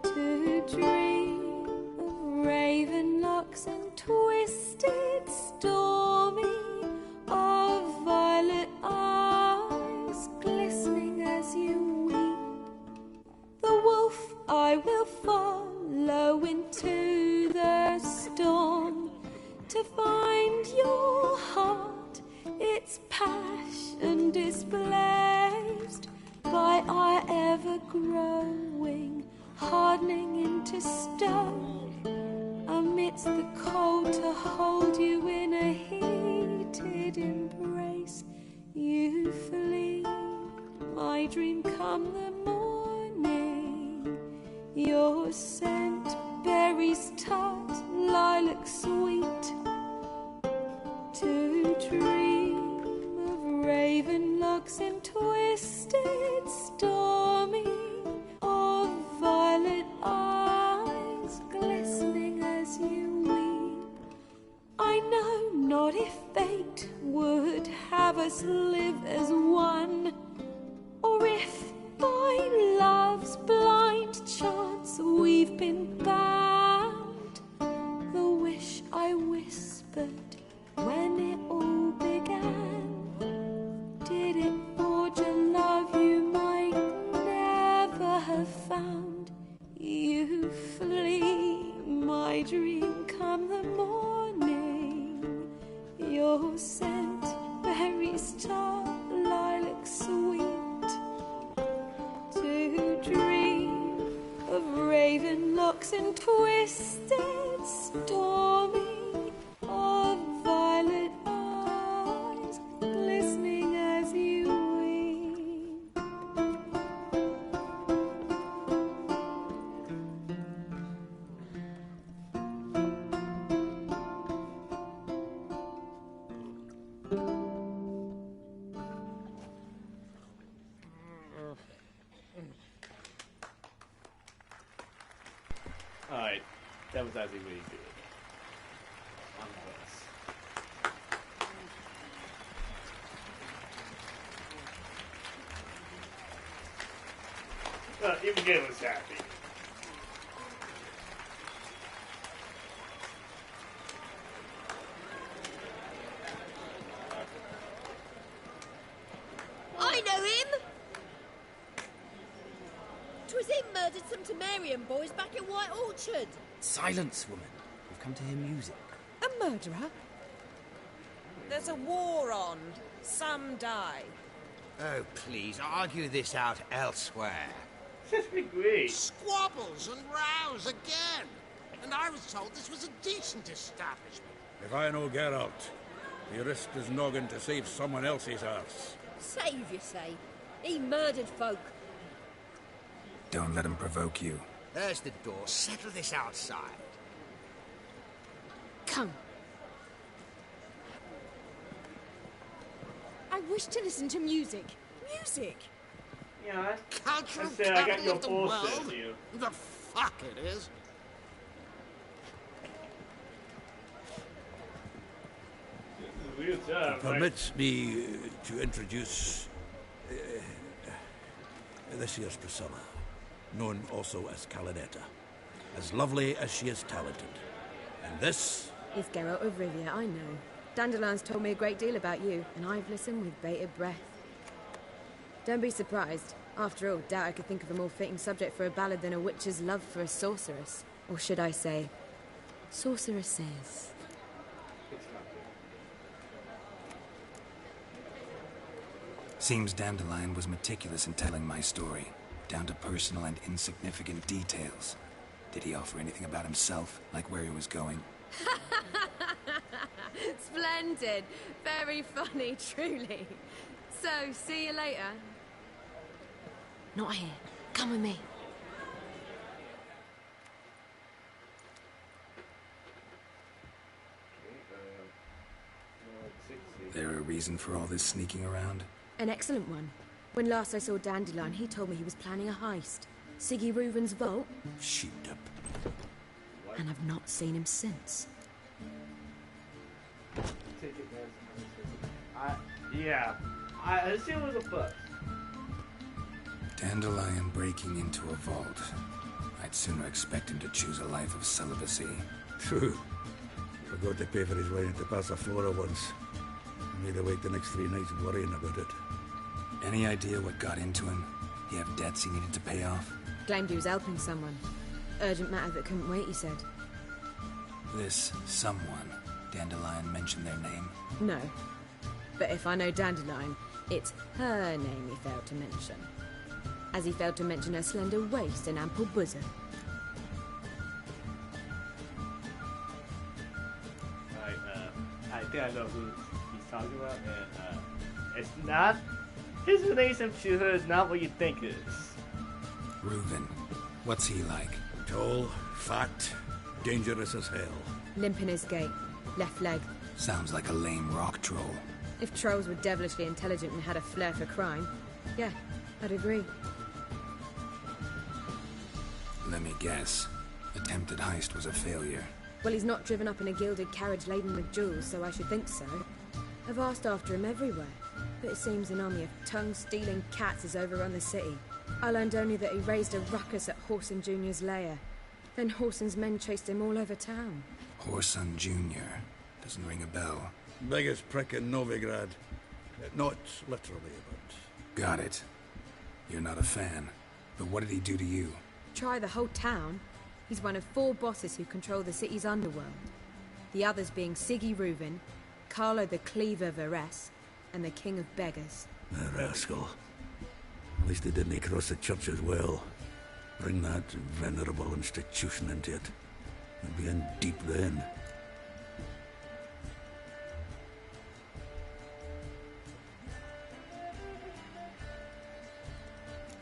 To dream of raven locks and twisted, stormy, of violet eyes glistening as you weep. The wolf I will follow into the storm, to find your heart, its passion displaced by our ever-growing, hardening into stone, amidst the cold to hold you in a heated embrace. You flee, my dream come the morning. Your scent, berries tart, lilac sweet. To dream of raven locks and twisted, stormy, of violet eyes glistening as you weep. I know not if fate would have us live as one, or if by love's blind chance we've been bound. The wish I whispered when it all began, did it forge a love you might never have found? You flee, my dream come the morning. Your scent, berries tart, lilac sweet. To dream of raven locks and twisted, stormy, of violet eyes glistening as you weep. Alright, that was actually really good. Well, even Gil was happy. I know him! 'Twas him murdered some Temerian boys back at White Orchard. Silence, woman. We've come to hear music. A murderer? There's a war on. Some die. Oh, please, argue this out elsewhere. Sesame Green. Squabbles and rows again. And I was told this was a decent establishment. If I know Geralt, he risked his noggin to save someone else's arse. Save, you say? He murdered folk. Don't let him provoke you. There's the door. Settle this outside. Come. I wish to listen to music. Music? Yeah, Cultural I got capital your of the bullshit world? to you. The fuck it is. Permit me to introduce this here's Priscilla, known also as Calinetta. As lovely as she is talented. And this... It's Geralt of Rivia, I know. Dandelion's told me a great deal about you, and I've listened with bated breath. Don't be surprised. After all, doubt I could think of a more fitting subject for a ballad than a witch's love for a sorceress. Or should I say, sorceresses. Seems Dandelion was meticulous in telling my story, down to personal and insignificant details. Did he offer anything about himself, like where he was going? Splendid. Very funny, truly. So, see you later. Not here. Come with me. There a reason for all this sneaking around? An excellent one. When last I saw Dandelion, he told me he was planning a heist. Siggy Reuven's vault. Sheeped up. And I've not seen him since. I assume it was a bus. Dandelion breaking into a vault. I'd sooner expect him to choose a life of celibacy. True. Forgot to pay for his way into Passaflora once. Made her wait the next 3 nights worrying about it. Any idea what got into him? He have debts he needed to pay off? Claimed he was helping someone. Urgent matter that couldn't wait, he said. This someone, Dandelion mentioned their name? No. But if I know Dandelion, it's her name he failed to mention. As he failed to mention her slender waist and ample bosom. I think I know who he's talking about, and it's not... His relation to her is not what you think it is. Reuven. What's he like? Tall, fat, dangerous as hell. Limp in his gait. Left leg. Sounds like a lame rock troll. If trolls were devilishly intelligent and had a flair for crime, yeah, I'd agree. Let me guess. Attempted heist was a failure. Well, he's not driven up in a gilded carriage laden with jewels, so I should think so. I've asked after him everywhere, but it seems an army of tongue-stealing cats has overrun the city. I learned only that he raised a ruckus at Whoreson Jr.'s lair. Then Whoreson's men chased him all over town. Whoreson Jr. Doesn't ring a bell. Biggest prick in Novigrad. Not literally, but... Got it. You're not a fan. But what did he do to you? Try the whole town. He's one of 4 bosses who control the city's underworld. The others being Siggy Reuven, Carlo the Cleaver Varese, and the King of Beggars. A rascal. At least they didn't cross the church as well. Bring that venerable institution into it. And be in deep then.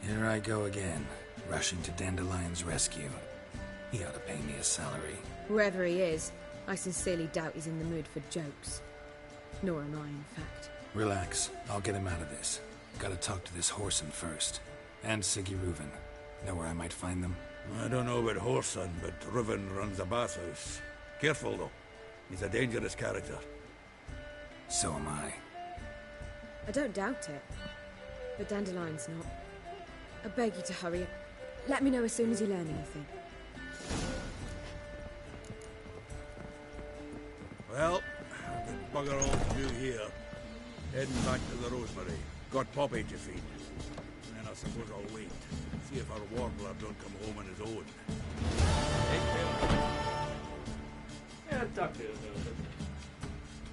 Here I go again, rushing to Dandelion's rescue. He ought to pay me a salary. Wherever he is, I sincerely doubt he's in the mood for jokes. Nor am I, in fact. Relax. I'll get him out of this. Gotta talk to this Whoreson first. And Siggy Reuven. Know where I might find them? I don't know about Whoreson, but Reuven runs a bathhouse. Careful, though. He's a dangerous character. So am I. I don't doubt it. But Dandelion's not. I beg you to hurry. Let me know as soon as you learn anything. Well, the bugger all to do here. Heading back to the Rosemary. Got Poppy to feed. And then I suppose I'll wait. See if our warbler don't come home on his own. Yeah, talk to him.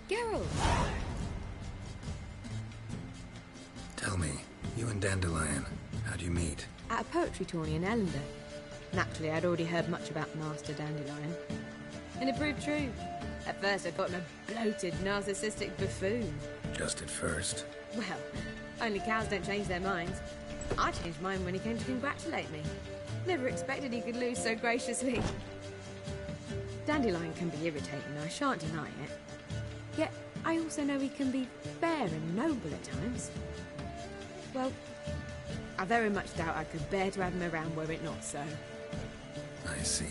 Geralt! Tell me, you and Dandelion, how'd you meet? At a poetry tourney in Ellender. Naturally, I'd already heard much about Master Dandelion. And it proved true. At first, I thought him a bloated, narcissistic buffoon. Just at first. Well, only cows don't change their minds. I changed mine when he came to congratulate me. Never expected he could lose so graciously. Dandelion can be irritating, I shan't deny it. Yet, I also know he can be fair and noble at times. Well, I very much doubt I could bear to have him around were it not so. I see.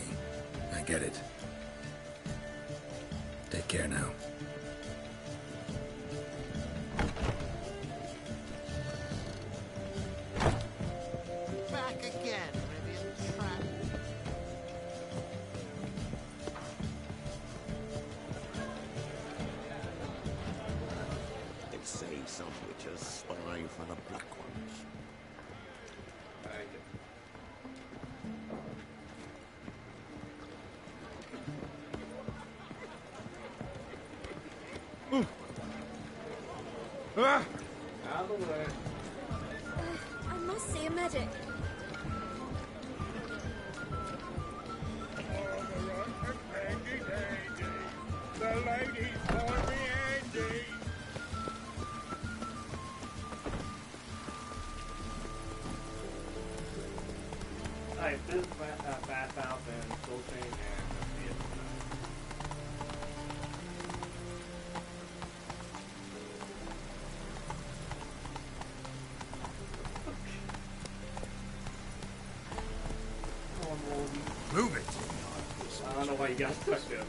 I get it. Take care now. Back again, Rivian Trap. They say some witches spy for the black ones. Out of the way. I must see a medic. The ladies call me Andy. Alright, this is Bath Mouth and Soul Train and Vietnam. Move it. I don't know why you got stuck there.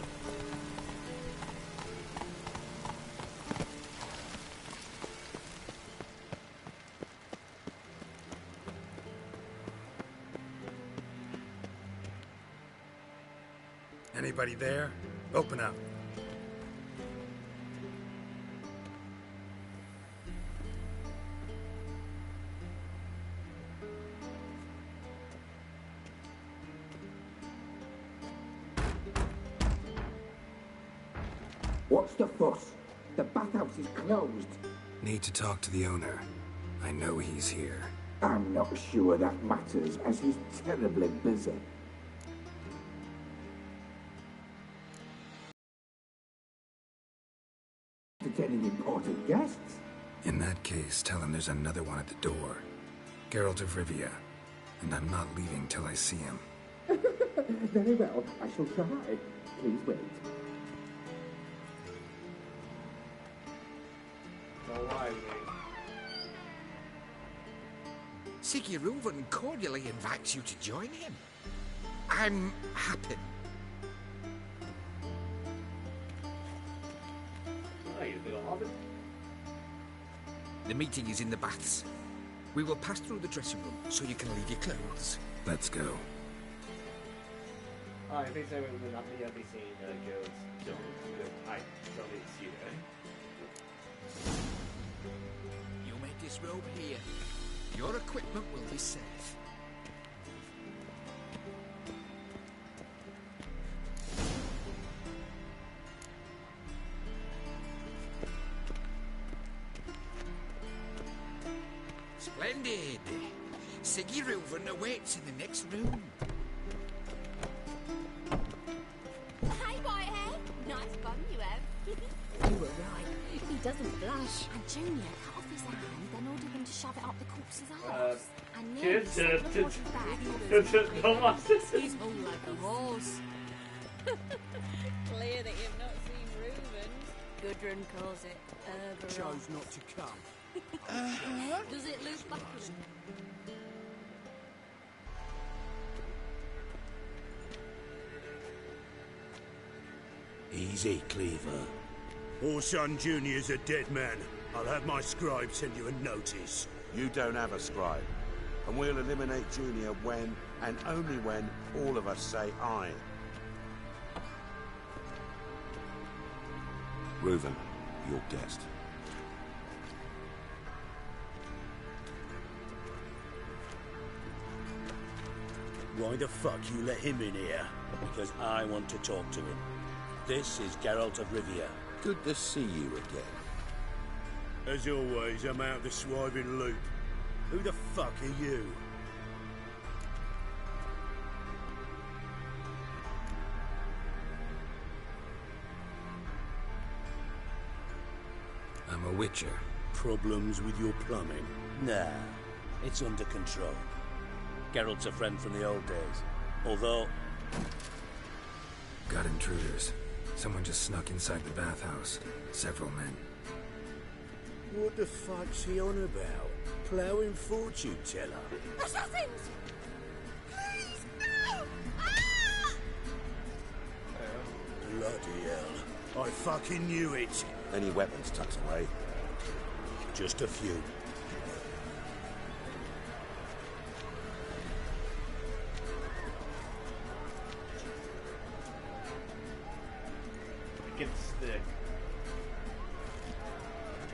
Anybody there? Open up. What's the fuss? The bathhouse is closed. Need to talk to the owner. I know he's here. I'm not sure that matters, as he's terribly busy. Entertaining important guests? In that case, tell him there's another one at the door. Geralt of Rivia. And I'm not leaving till I see him. Very well, I shall try. Please wait. Sigiruvan cordially invites you to join him. I'm happy. The meeting is in the baths. We will pass through the dressing room so you can leave your clothes. Let's go. I think so. We'll not be seeing Geralt's Jones. I totally see that. You may disrobe here. Your equipment will be safe. Splendid! Sigiruvan awaits in the next room. Hey, Whitehead! Nice bum you have. You were right. He doesn't blush. And Junior cut off his hand, then ordered him to shove it up the corpse's arse. And nearly sent the body back. Don't watch this. He's more like a horse. Clear that you've not seen Reuben's. Gudrun calls it Herberos. Chose not to come. Does it look back? Easy, Cleaver. Orson Jr.'s a dead man. I'll have my scribe send you a notice. You don't have a scribe. And we'll eliminate Junior when, and only when, all of us say aye. Reuven, your guest. Why the fuck you let him in here? Because I want to talk to him. This is Geralt of Rivia. Good to see you again. As always, I'm out the swiving loop. Who the fuck are you? I'm a witcher. Problems with your plumbing? Nah, it's under control. Geralt's a friend from the old days. Although... Got intruders. Someone just snuck inside the bathhouse. Several men. What the fuck's he on about? Ploughing fortune teller? Assassins! Please, no! Ah! Bloody hell. I fucking knew it. Any weapons tucked away? Just a few. Get the stick.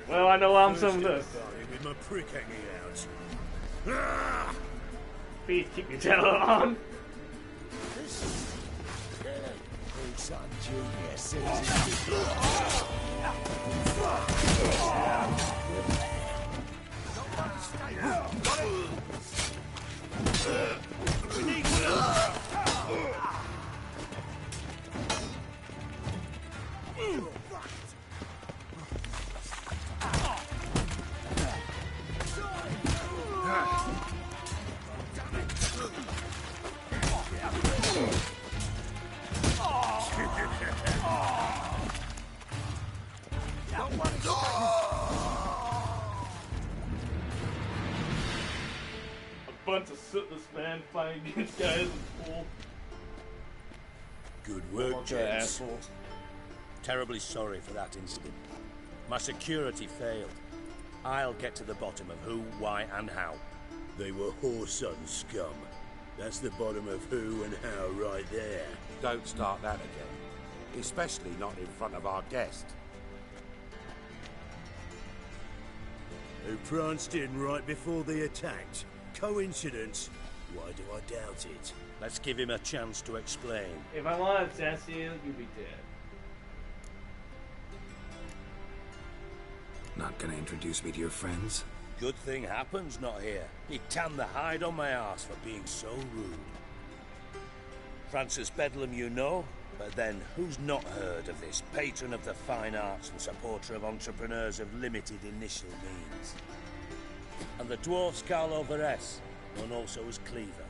Well, I know I'm some of this. With my prick hanging out. Ah! Please keep your tail on. Son Junior says We need A bunch of sootless men fighting against guys in the pool. Good work, Okay, gents. assholes. Terribly sorry for that incident. My security failed. I'll get to the bottom of who, why, and how. They were whoreson scum. That's the bottom of who and how right there. Don't start that again. Especially not in front of our guest. Who pranced in right before they attacked. Coincidence? Why do I doubt it? Let's give him a chance to explain. If I want to test you, you'd be dead. Not gonna introduce me to your friends? Good thing Happen's not here. He'd tan the hide on my ass for being so rude. Francis Bedlam you know, but then who's not heard of this patron of the fine arts and supporter of entrepreneurs of limited initial means? And the dwarf's Carlo Veres, known also as Cleaver.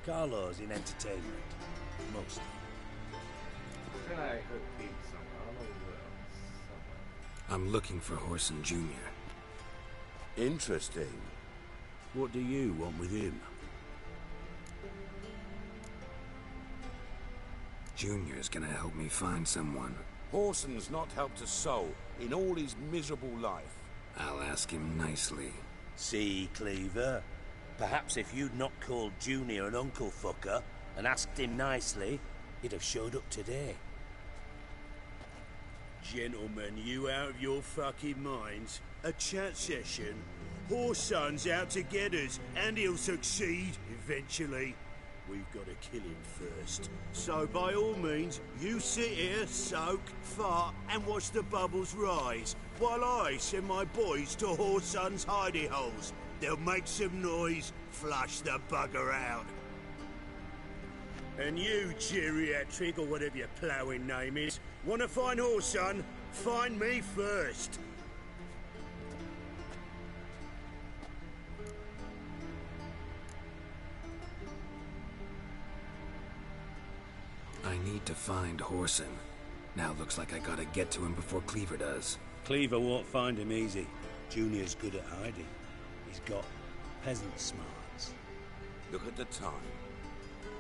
Carlo's in entertainment, mostly. I heard beat somewhere. I don't know where else. I'm looking for Whoreson Jr. Interesting. What do you want with him? Junior's gonna help me find someone. Whoreson's not helped a soul in all his miserable life. I'll ask him nicely. See, Cleaver? Perhaps if you'd not called Junior an uncle fucker and asked him nicely, he'd have showed up today. Gentlemen, you out of your fucking minds? A chat session? Whoreson's out to get us, and he'll succeed, eventually. We've got to kill him first. So by all means, you sit here, soak, fart, and watch the bubbles rise, while I send my boys to Whoreson's hidey holes. They'll make some noise, flush the bugger out. And you, geriatric, or whatever your ploughing name is, want to find Whoreson? Find me first. I need to find Whoreson. Now looks like I gotta get to him before Cleaver does. Cleaver won't find him easy. Junior's good at hiding. He's got peasant smarts. Look at the time.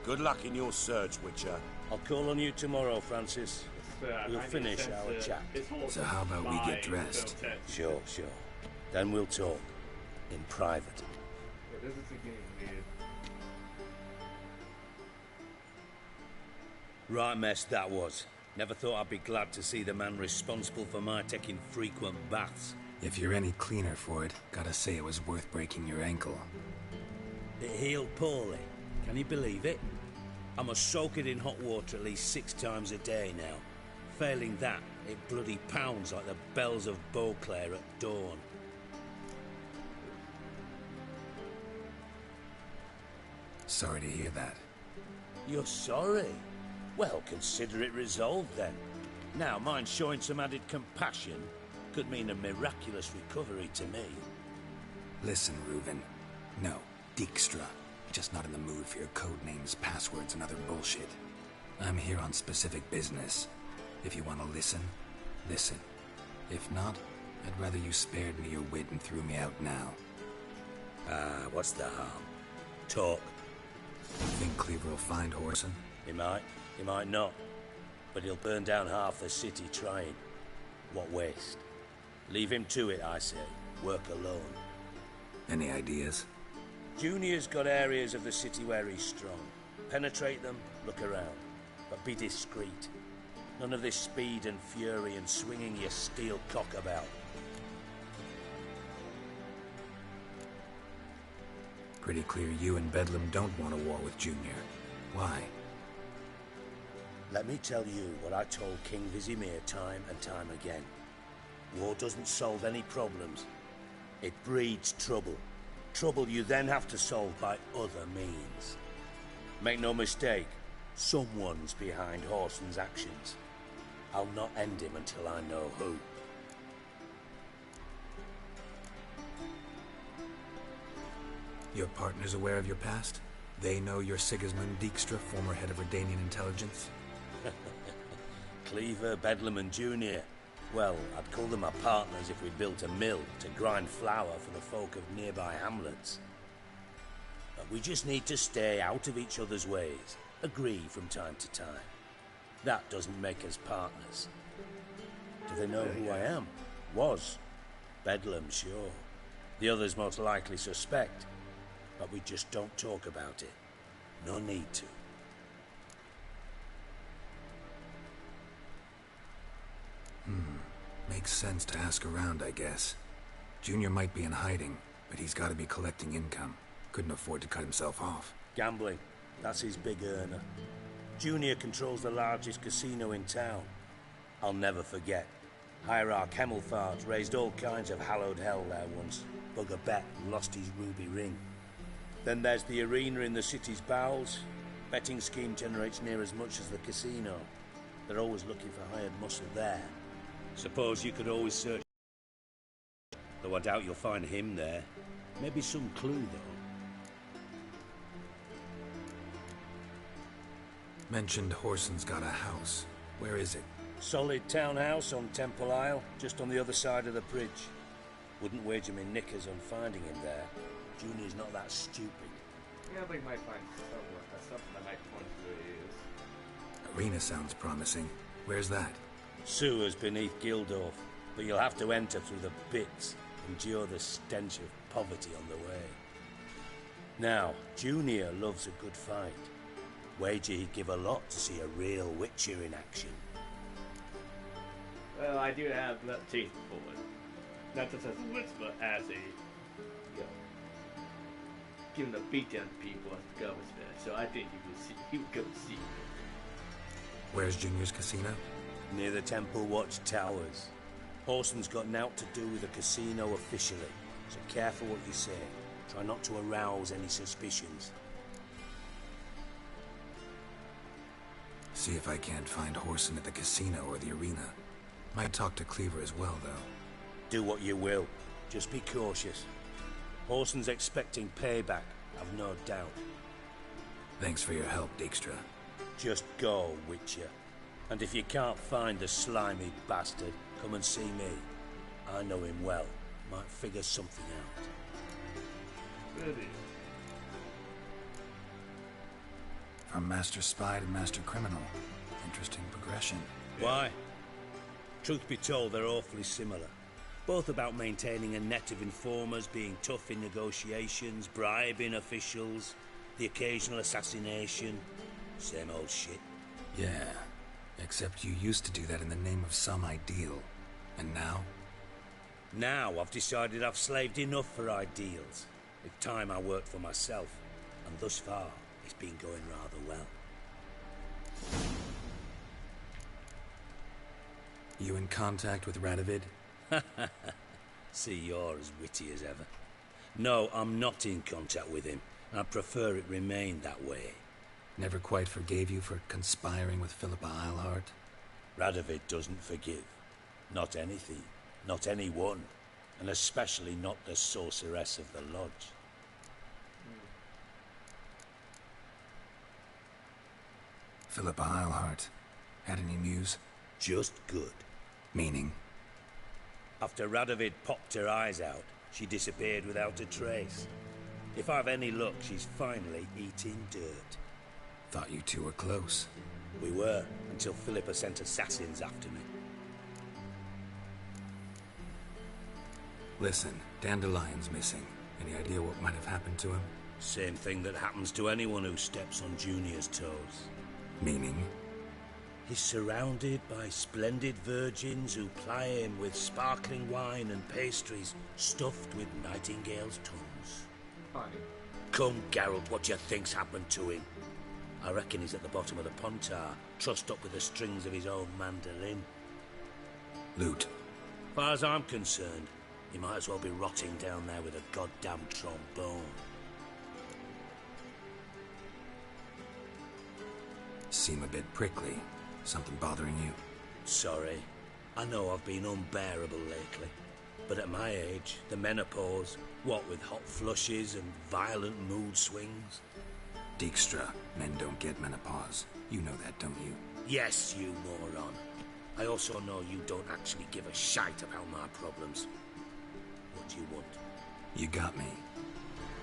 Good luck in your search, Witcher. I'll call on you tomorrow, Francis. we'll finish our chat. So how about we get dressed? Sure. Then we'll talk. In private. This is a game, dude. Right mess that was. Never thought I'd be glad to see the man responsible for my taking frequent baths. If you're any cleaner for it, gotta say it was worth breaking your ankle. It healed poorly. Can you believe it? I must soak it in hot water at least 6 times a day now. Failing that, it bloody pounds like the bells of Beauclair at dawn. Sorry to hear that. You're sorry? Well, consider it resolved then. Now, mind showing some added compassion could mean a miraculous recovery to me. Listen, Reuven. No, Dijkstra. Just not in the mood for your code names, passwords, and other bullshit. I'm here on specific business. If you want to listen, listen. If not, I'd rather you spared me your wit and threw me out now. What's the harm? Talk. You think Cleaver will find Whoreson? He might not. But he'll burn down half the city trying. What waste? Leave him to it, I say. Work alone. Any ideas? Junior's got areas of the city where he's strong. Penetrate them, look around. But be discreet. None of this speed and fury and swinging your steel cock about. Pretty clear you and Bedlam don't want a war with Junior. Why? Let me tell you what I told King Vizimir time and time again. War doesn't solve any problems. It breeds trouble. Trouble you then have to solve by other means. Make no mistake, someone's behind Whoreson's actions. I'll not end him until I know who. Your partner's aware of your past? They know you're Sigismund Dijkstra, former head of Redanian intelligence? Cleaver, Bedlam and Junior. Well, I'd call them our partners if we built a mill to grind flour for the folk of nearby hamlets. But we just need to stay out of each other's ways, agree from time to time. That doesn't make us partners. Do they know who I am? Was. Bedlam, sure. The others most likely suspect. But we just don't talk about it. No need to. Makes sense to ask around, I guess. Junior might be in hiding, but he's got to be collecting income. Couldn't afford to cut himself off. Gambling. That's his big earner. Junior controls the largest casino in town. I'll never forget. Hierarch Hemmelfart raised all kinds of hallowed hell there once. Bugger bet and lost his ruby ring. Then there's the arena in the city's bowels. Betting scheme generates near as much as the casino. They're always looking for hired muscle there. Suppose you could always search. Though I doubt you'll find him there. Maybe some clue, though. Mentioned Whoreson's got a house. Where is it? Solid townhouse on Temple Isle, just on the other side of the bridge. Wouldn't wager me knickers on finding him there. Junior's not that stupid. Yeah, they might find something that might point to where he is. Arena sounds promising. Where's that? Sewers beneath Gildorf, but you'll have to enter through the bits, endure the stench of poverty on the way. Now, Junior loves a good fight. Wager he'd give a lot to see a real Witcher in action. Well, I do have left teeth for it. Not just as a witch, but as a, giving a beat down to people as the government's bad. So I think he would go see it. Where's Junior's casino? Near the Temple Watch Towers. Whoreson's got naught to do with the casino officially, so careful what you say. Try not to arouse any suspicions. See if I can't find Whoreson at the casino or the arena. Might talk to Cleaver as well, though. Do what you will. Just be cautious. Whoreson's expecting payback, I've no doubt. Thanks for your help, Dijkstra. Just go, Witcher. And if you can't find the slimy bastard, come and see me. I know him well. Might figure something out. Really? From Master Spy to Master Criminal. Interesting progression. Why? Truth be told, they're awfully similar. Both about maintaining a net of informers, being tough in negotiations, bribing officials, the occasional assassination. Same old shit. Yeah, except you used to do that in the name of some ideal. And now? Now I've decided I've slaved enough for ideals. It's time I worked for myself. And thus far, it's been going rather well. You in contact with Radovid? See, you're as witty as ever. No, I'm not in contact with him. I prefer it remained that way. Never quite forgave you for conspiring with Philippa Eilhart? Radovid doesn't forgive. Not anything. Not anyone. And especially not the sorceress of the lodge. Philippa Eilhart. Had any news? Just good. Meaning? After Radovid popped her eyes out, she disappeared without a trace. If I've any luck, she's finally eating dirt. Thought you two were close. We were, until Philippa sent assassins after me. Listen, Dandelion's missing. Any idea what might have happened to him? Same thing that happens to anyone who steps on Junior's toes. Meaning? He's surrounded by splendid virgins who ply him with sparkling wine and pastries stuffed with nightingales' tongues. Funny. Come, Geralt, what do you think's happened to him? I reckon he's at the bottom of the Pontar, trussed up with the strings of his own mandolin. Loot. As far as I'm concerned, he might as well be rotting down there with a goddamn trombone. Seem a bit prickly. Something bothering you? Sorry. I know I've been unbearable lately. But at my age, the menopause, what with hot flushes and violent mood swings. Dijkstra, men don't get menopause. You know that, don't you? Yes, you moron. I also know you don't actually give a shite about my problems. What do you want? You got me.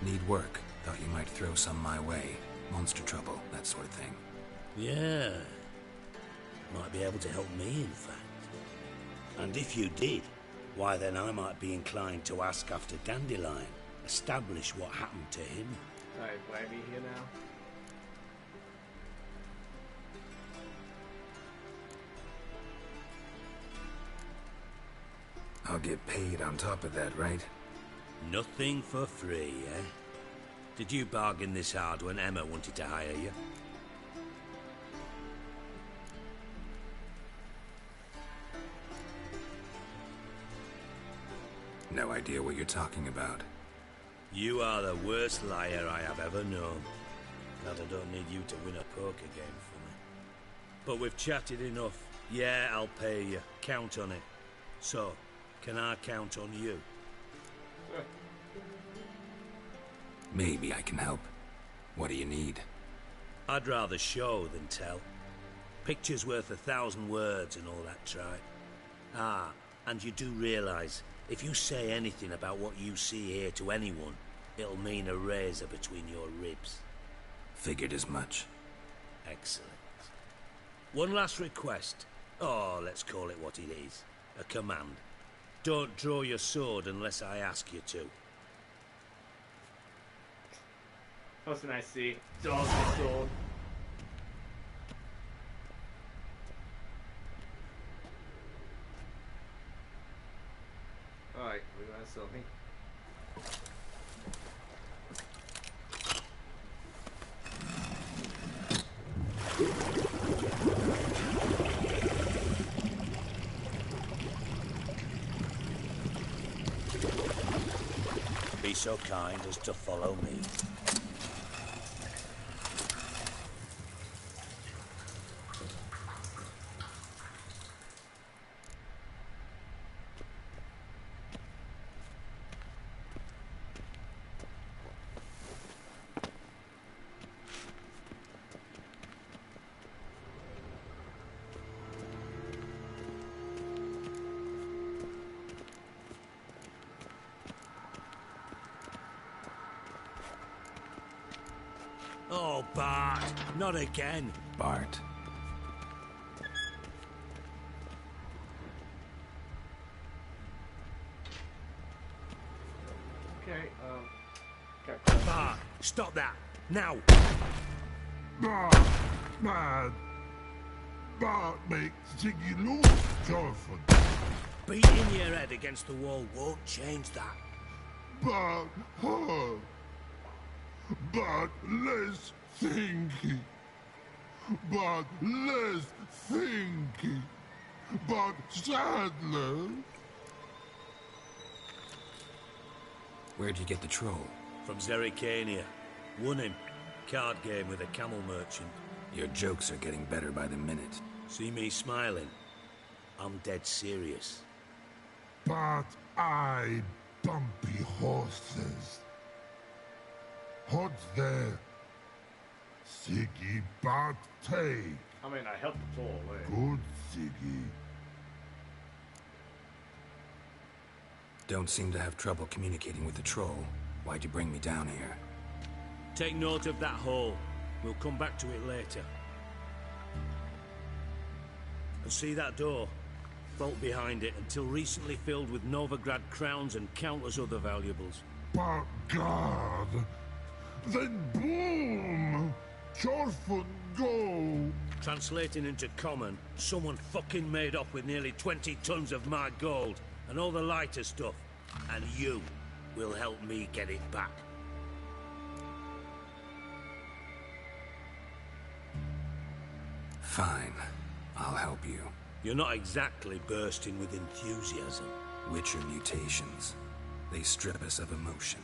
Need work. Thought you might throw some my way. Monster trouble, that sort of thing. Yeah. Might be able to help me, in fact. And if you did, why then I might be inclined to ask after Dandelion. Establish what happened to him. Alright, why are we here now? I'll get paid on top of that, right? Nothing for free, eh? Did you bargain this hard when Emma wanted to hire you? No idea what you're talking about. You are the worst liar I have ever known. Glad I don't need you to win a poker game for me. But we've chatted enough. Yeah, I'll pay you. Count on it. So, can I count on you? Maybe I can help. What do you need? I'd rather show than tell. Picture's worth 1,000 words and all that tripe. Ah, and you do realise, if you say anything about what you see here to anyone, it'll mean a razor between your ribs. Figured as much. Excellent. One last request. Oh, let's call it what it is. A command. Don't draw your sword unless I ask you to. First thing I see, draws the sword. Alright, we got something. Be so kind as to follow me. Oh, Bart, not again. Bart. Stop that! Now! Man! That makes Ziggy lose, Jonathan. Beating your head against the wall won't change that. But less thinky. But less thinky. But sadler. Where'd you get the troll? From Zerrikania. Won him. Card game with a camel merchant. Your jokes are getting better by the minute. See me smiling? I'm dead serious. But I bumpy horses. What's there? Ziggy but take. I mean, I helped the troll away. Good Ziggy. Don't seem to have trouble communicating with the troll. Why'd you bring me down here? Take note of that hole. We'll come back to it later. And see that door? Vault behind it, until recently filled with Novigrad crowns and countless other valuables. But God! Then boom! Chorfun go! Translating into common, someone fucking made off with nearly 20 tons of my gold, and all the lighter stuff. And you will help me get it back. Fine. I'll help you. You're not exactly bursting with enthusiasm. Witcher mutations. They strip us of emotion.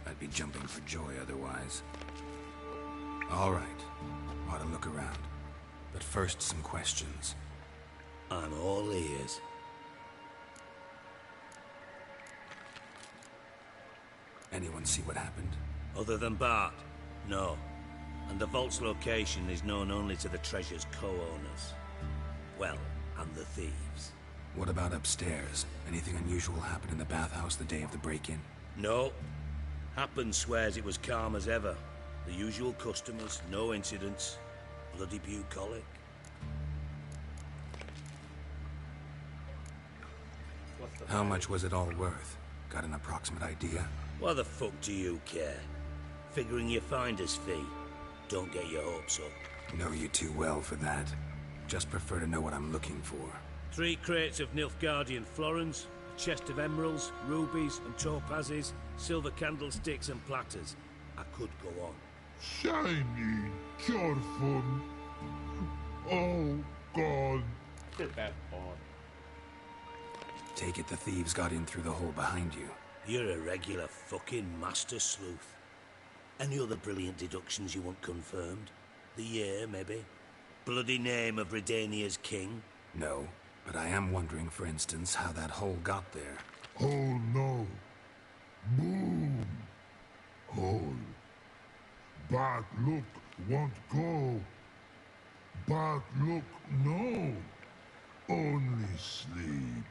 I'd be jumping for joy otherwise. All right. Ought to look around. But first, some questions. I'm all ears. Anyone see what happened? Other than Bart? No. And the vault's location is known only to the treasure's co-owners. Well, and the thieves. What about upstairs? Anything unusual happen in the bathhouse the day of the break-in? No. Happen swears it was calm as ever. The usual customers, no incidents. Bloody bucolic. How much was it all worth? Got an approximate idea? Why the fuck do you care? Figuring your finder's fee. Don't get your hopes up. Know you too well for that. Just prefer to know what I'm looking for. 3 crates of Nilfgaardian florins, a chest of emeralds, rubies and topazes, silver candlesticks and platters. I could go on. Shiny Chorfun. Oh, God. Did that part. Take it the thieves got in through the hole behind you. You're a regular fucking master sleuth. Any other brilliant deductions you want confirmed? The year, maybe? Bloody name of Redania's king? No, but I am wondering, for instance, how that hole got there. Oh, no. Boom. Hole. But look, won't go. But look, no. Only sleep.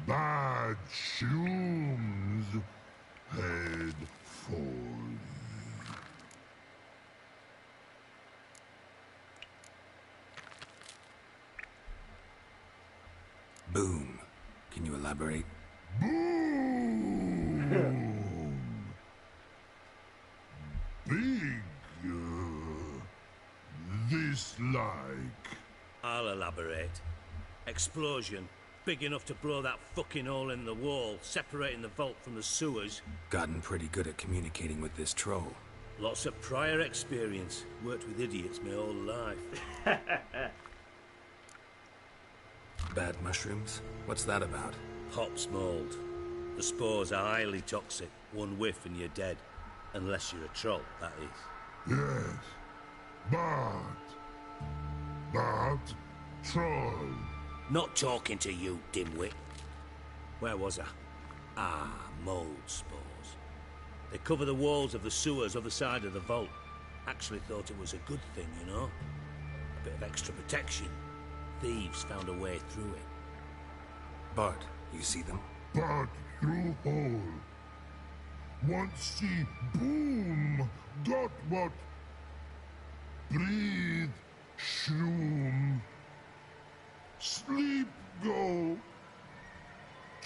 Bad shrooms. Head falls. Boom. Can you elaborate? Boom. Big. This like. I'll elaborate. Explosion. Big enough to blow that fucking hole in the wall, separating the vault from the sewers. Gotten pretty good at communicating with this troll. Lots of prior experience. Worked with idiots my whole life. Bad mushrooms? What's that about? Hops mold. The spores are highly toxic. One whiff and you're dead. Unless you're a troll, that is. Yes. But troll. Not talking to you, dimwit. Where was I? Ah, mold spores. They cover the walls of the sewers other side of the vault. Actually thought it was a good thing, you know? A bit of extra protection. Thieves found a way through it. Bart, you see them? Bart through hole. Once see boom. Got what? Breathe. Shroom. Sleep go.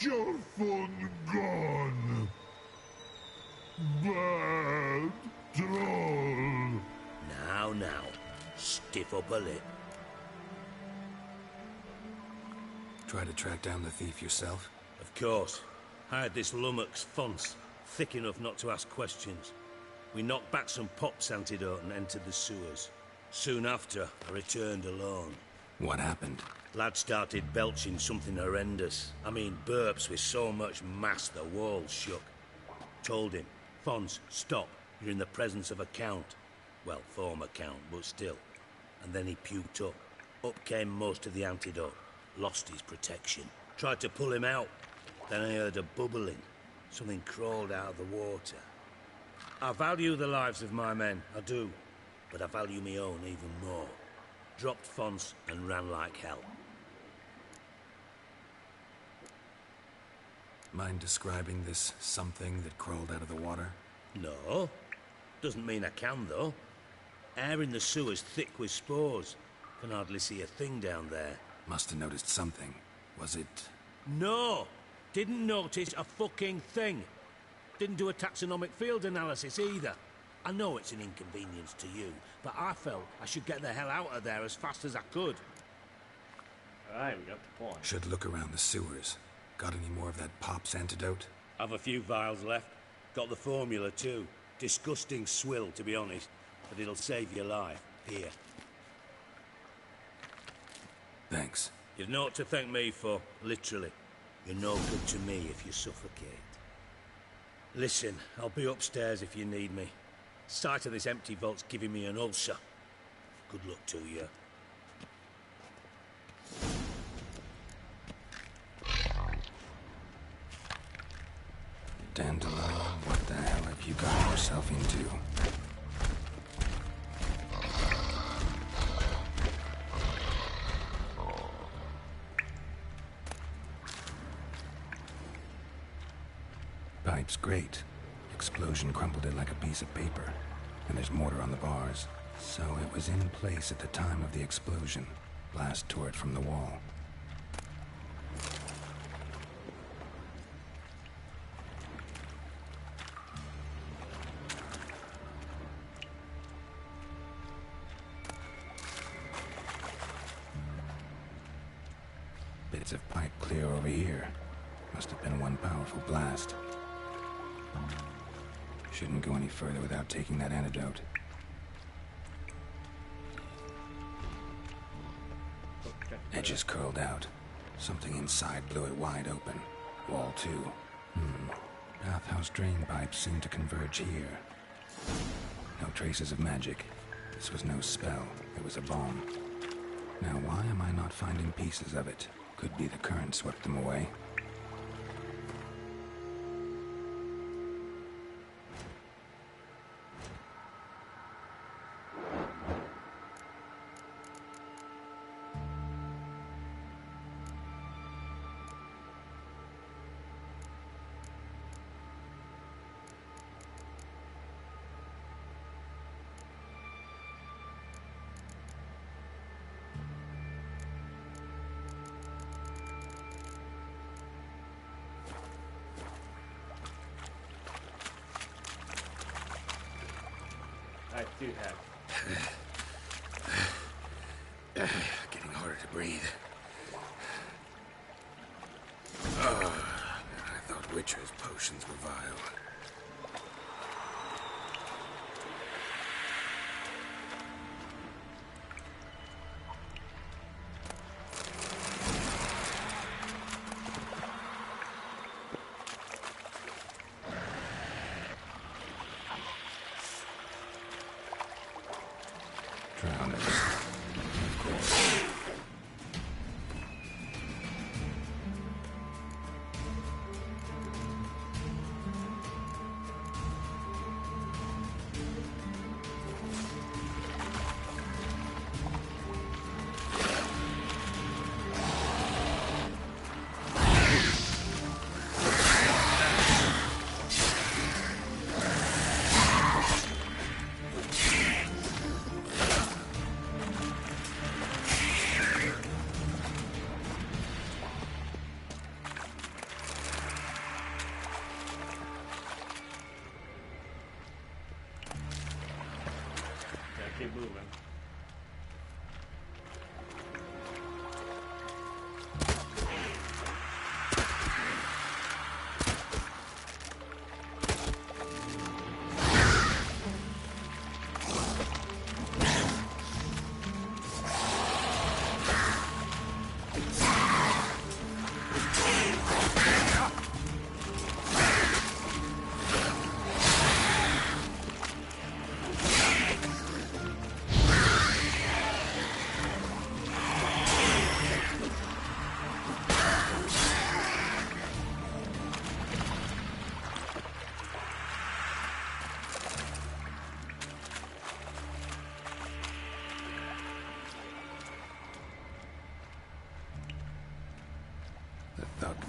Your phone gone. Bad. worth a bullet. Try to track down the thief yourself? Of course. I had this lummox Fons, thick enough not to ask questions. We knocked back some Pop's antidote and entered the sewers. Soon after, I returned alone. What happened? Lad started belching something horrendous. I mean, burps with so much mass the walls shook. Told him, Fons, stop. You're in the presence of a count. Well, former count, but still. And then he puked up. Up came most of the antidote. Lost his protection. Tried to pull him out. Then I heard a bubbling. Something crawled out of the water. I value the lives of my men, I do. But I value my own even more. Dropped Fons and ran like hell. Mind describing this something that crawled out of the water? No. Doesn't mean I can, though. Air in the sewer's thick with spores. Can hardly see a thing down there. Must have noticed something. Was it... No! Didn't notice a fucking thing. Didn't do a taxonomic field analysis either. I know it's an inconvenience to you, but I felt I should get the hell out of there as fast as I could. Alright, we got the point. Should look around the sewers. Got any more of that Pop's antidote? I've a few vials left. Got the formula too. Disgusting swill, to be honest. But it'll save your life. Here. Thanks. You've naught to thank me for, literally. You're no good to me if you suffocate. Listen, I'll be upstairs if you need me. Sight of this empty vault's giving me an ulcer. Good luck to you. Dandelion, what the hell have you got yourself into? Pipe's great. Explosion crumpled it like a piece of paper. And there's mortar on the bars. So it was in place at the time of the explosion. Blast tore it from the wall. Bits of pipe clear over here. Must have been one powerful blast. Shouldn't go any further without taking that antidote. Edges curled out. Something inside blew it wide open. Wall too. Bathhouse drain pipes seem to converge here. No traces of magic. This was no spell. It was a bomb. Now why am I not finding pieces of it? Could be the current swept them away. I do have. Getting harder to breathe. I thought Witcher's potions were vile.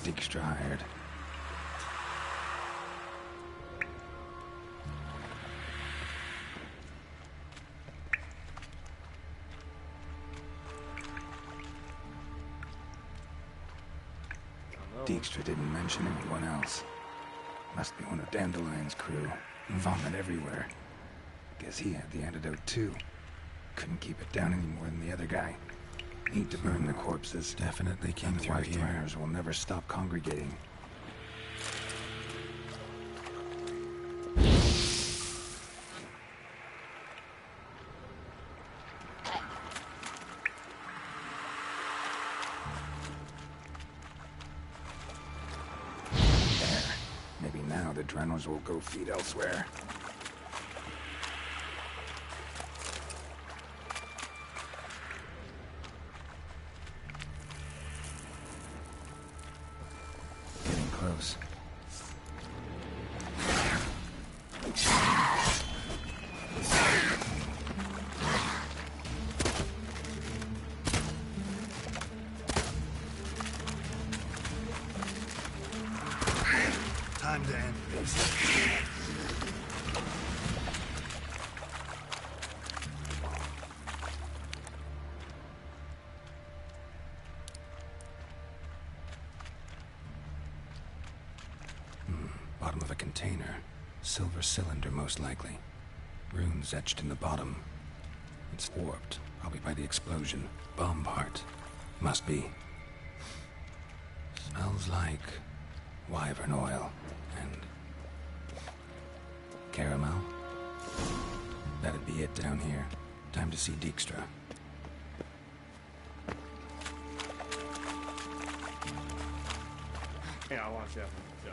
Dijkstra hired. Dijkstra didn't mention anyone else. Must be one of Dandelion's crew. Vomit everywhere. Guess he had the antidote too. Couldn't keep it down any more than the other guy. Need to burn the corpses. Definitely came through Otherwise, here. miners will never stop congregating. There. Maybe now the Drenors will go feed elsewhere. Close. Time to end this. Bottom of a container. Silver cylinder, most likely. Runes etched in the bottom. It's warped, probably by the explosion. Bomb part. Must be. Smells like wyvern oil and caramel. That'd be it down here. Time to see Dijkstra. Yeah, I want you. So.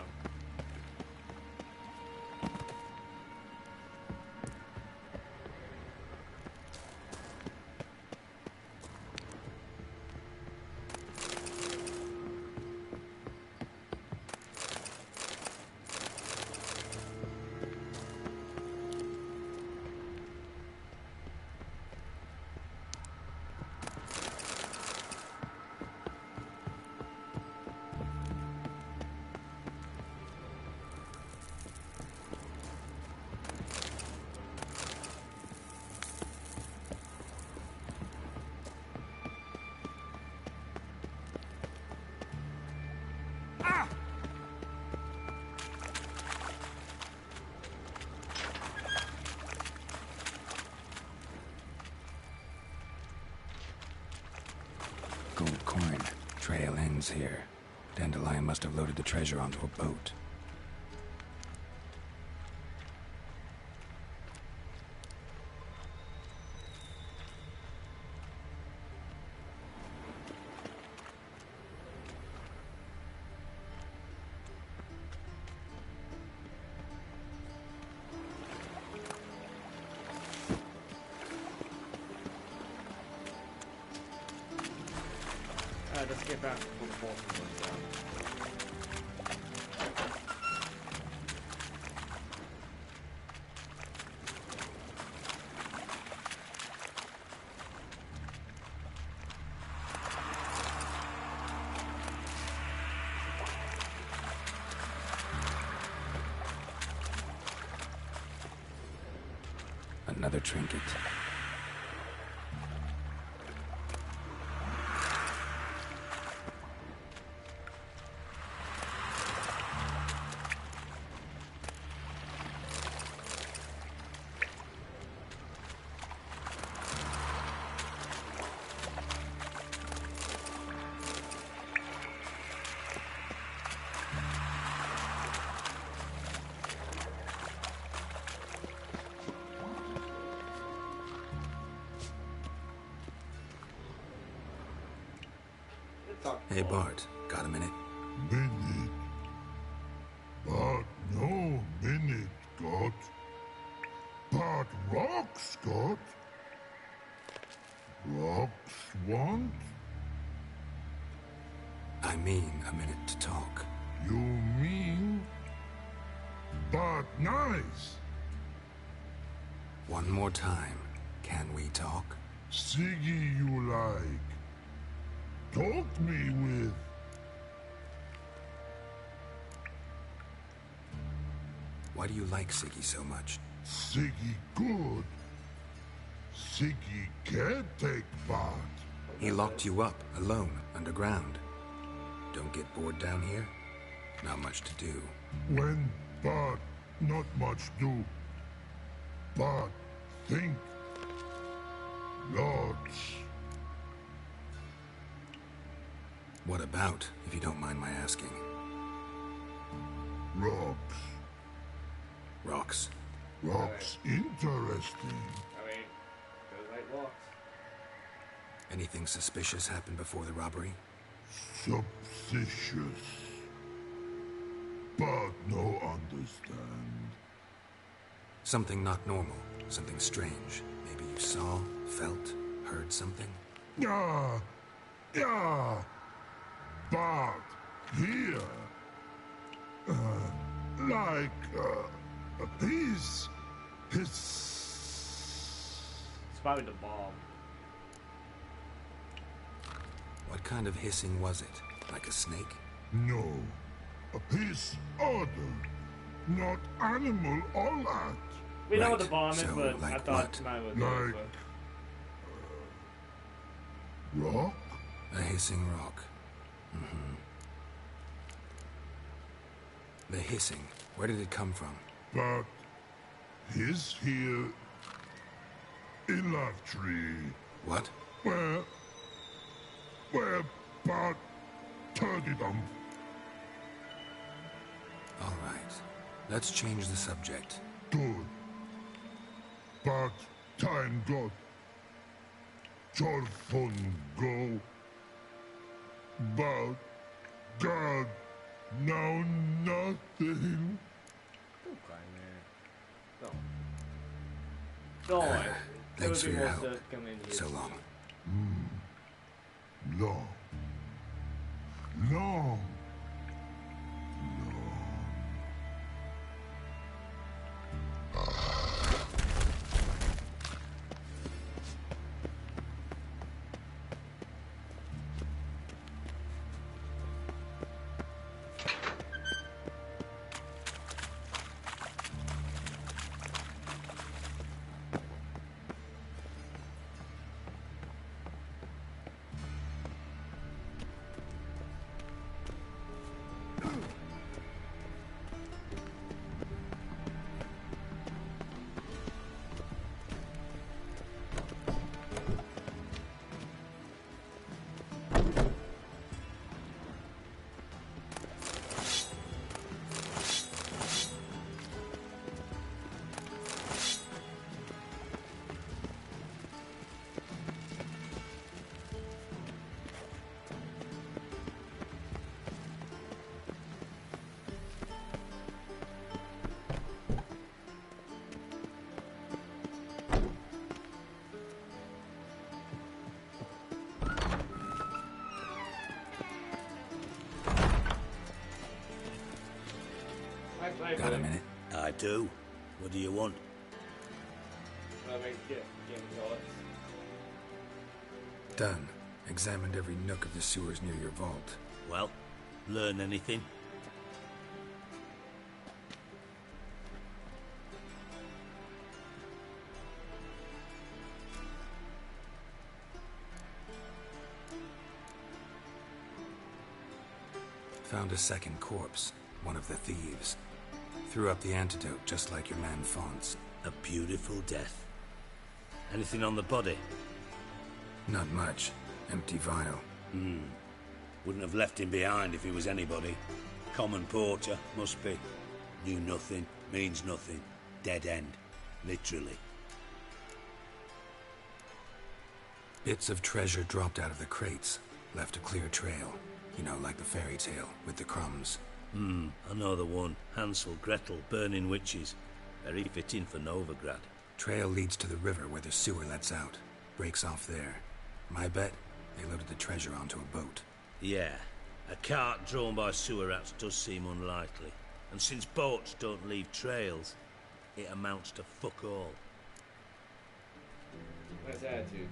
Gold coin. Trail ends here. Dandelion must have loaded the treasure onto a boat. Let's get back to the forces. Another trinket. Hey, Bart, got a minute? Minute. But no minute, got. But rocks, got. Rocks want? I mean a minute to talk. You mean? But nice. One more time. Can we talk? Siggy you like. Talk me with. Why do you like Siggy so much? Siggy good. Siggy can't take part. He locked you up, alone, underground. Don't get bored down here? Not much to do. When but not much do. But think. Lots. What about, if you don't mind my asking? Rocks. Rocks? Rocks interesting. I mean, those right rocks. Anything suspicious happened before the robbery? Suspicious. But no understand. Something not normal, something strange. Maybe you saw, felt, heard something? Yeah. But here, his. It's probably the bomb. What kind of hissing was it? Like a snake? No. His order. Not animal all that. We know what the bomb is, So, but like I thought what? mine was Like... rock? A hissing rock. Mm-hmm. The hissing, where did it come from? But his here in love tree. What? Where but turdy them. All right. Let's change the subject. Good. But time got. Jorfun go. But God now nothing. Okay, man. Don't worry. Thanks for There your will be more help. stuff coming here. So long. Long. Long. Got a minute? I do. What do you want? Done. Examined every nook of the sewers near your vault. Well, learn anything? Found a second corpse. One of the thieves. Threw up the antidote just like your man Fonz. A beautiful death. Anything on the body? Not much. Empty vial. Wouldn't have left him behind if he was anybody. Common porter, must be. Knew nothing, means nothing. Dead end. Literally. Bits of treasure dropped out of the crates. Left a clear trail. You know, like the fairy tale, with the crumbs. I know the one. Hansel, Gretel, burning witches. Very fitting for Novigrad. Trail leads to the river where the sewer lets out. Breaks off there. My bet, they loaded the treasure onto a boat. Yeah. A cart drawn by sewer rats does seem unlikely. And since boats don't leave trails, it amounts to fuck all. Nice attitude.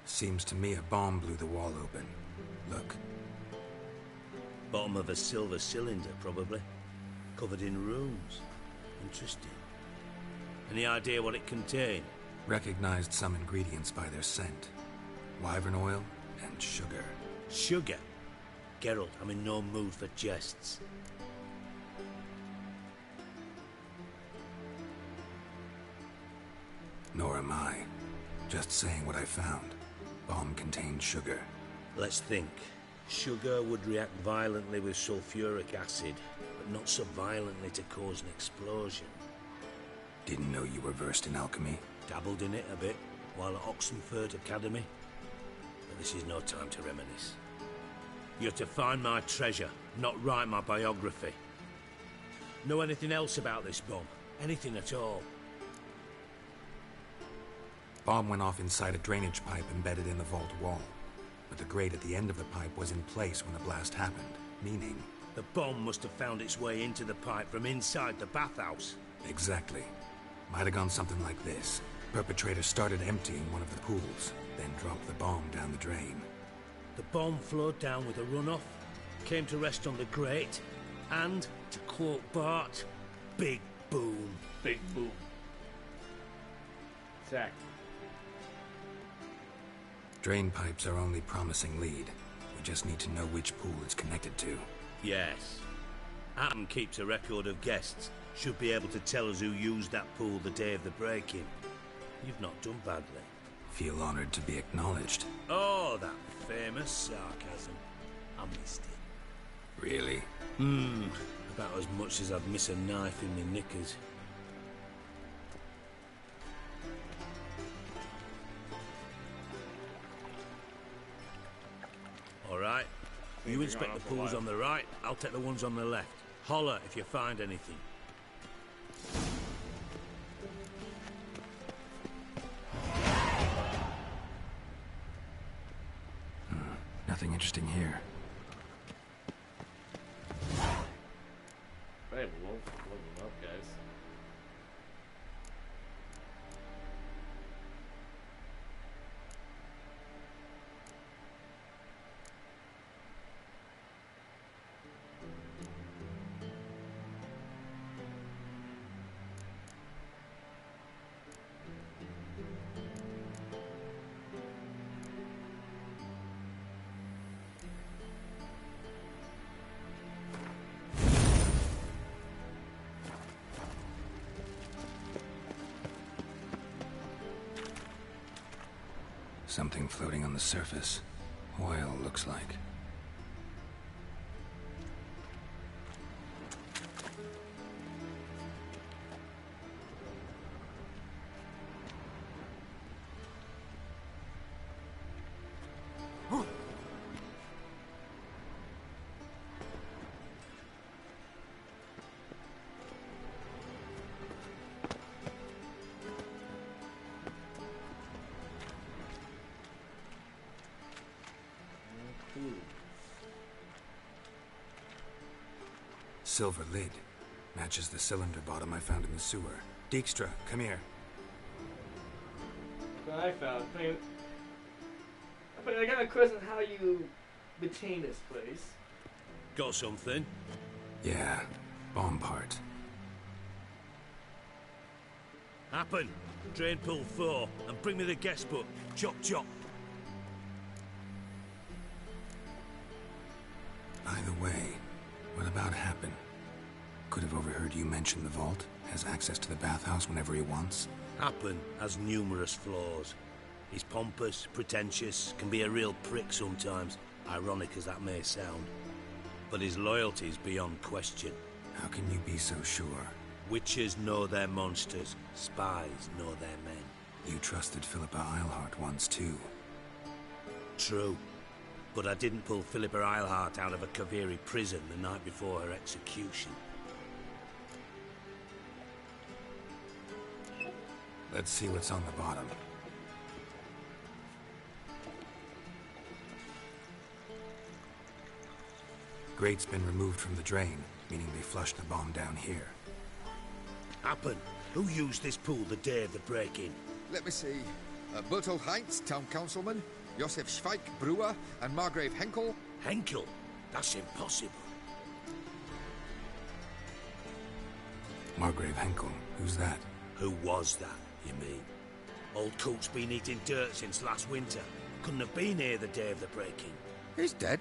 Seems to me a bomb blew the wall open. Look. Bottom of a silver cylinder, probably. Covered in runes. Interesting. Any idea what it contained? Recognized some ingredients by their scent. Wyvern oil and sugar. Sugar? Geralt, I'm in no mood for jests. Nor am I. Just saying what I found. Bomb contained sugar. Let's think. Sugar would react violently with sulfuric acid, but not so violently to cause an explosion. Didn't know you were versed in alchemy. Dabbled in it a bit while at Oxenford Academy. But this is no time to reminisce. You're to find my treasure, not write my biography. Know anything else about this bomb? Anything at all? Bomb went off inside a drainage pipe embedded in the vault wall. But the grate at the end of the pipe was in place when the blast happened, meaning... The bomb must have found its way into the pipe from inside the bathhouse. Exactly. Might have gone something like this. Perpetrator started emptying one of the pools, then dropped the bomb down the drain. The bomb flowed down with a runoff, came to rest on the grate, and, to quote Bart, big boom. Big boom. Exactly. Drain pipes are only promising lead. We just need to know which pool it's connected to. Yes. Atom keeps a record of guests. Should be able to tell us who used that pool the day of the break-in. You've not done badly. Feel honored to be acknowledged. Oh, that famous sarcasm. I missed it. Really? About as much as I'd miss a knife in my knickers. All right. You inspect the pools on the right, I'll take the ones on the left. Holler if you find anything. Nothing interesting here. Right, we'll load them up, guys. Something floating on the surface. Oil, looks like. Silver lid. Matches the cylinder bottom I found in the sewer. Dijkstra, come here. What I found. I got a question how you maintain this place. Got something? Yeah, bomb part. Happen. Drain pool 4 and bring me the guest book. Chop chop. By the way, what about Happen? Could have overheard you mention the vault. Has access to the bathhouse whenever he wants. Happen has numerous flaws. He's pompous, pretentious, can be a real prick sometimes, ironic as that may sound. But his loyalty's beyond question. How can you be so sure? Witches know their monsters, spies know their men. You trusted Philippa Eilhart once too. True. But I didn't pull Philippa Eilhart out of a Kaviri prison the night before her execution. Let's see what's on the bottom. Grate's been removed from the drain, meaning they flushed the bomb down here. Happen. Who used this pool the day of the break-in? Let me see. Bertolt Heinz, town councilman, Josef Schweik, brewer, and Margrave Henkel. Henkel? That's impossible. Margrave Henkel, who's that? Who was that, you mean? Old Coot's been eating dirt since last winter. Couldn't have been here the day of the breaking. He's dead?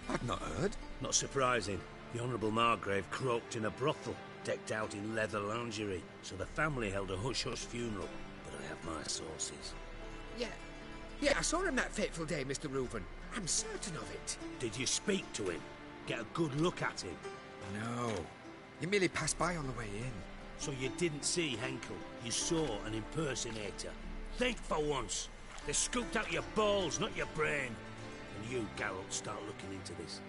I'd not heard. Not surprising. The Honourable Margrave croaked in a brothel, decked out in leather lingerie, so the family held a hush-hush funeral. But I have my sources. Yeah, I saw him that fateful day, Mr. Reuben. I'm certain of it. Did you speak to him? Get a good look at him? No. He merely passed by on the way in. So you didn't see Henkel. You saw an impersonator. Think for once. They scooped out your balls, not your brain. And you, Geralt, start looking into this.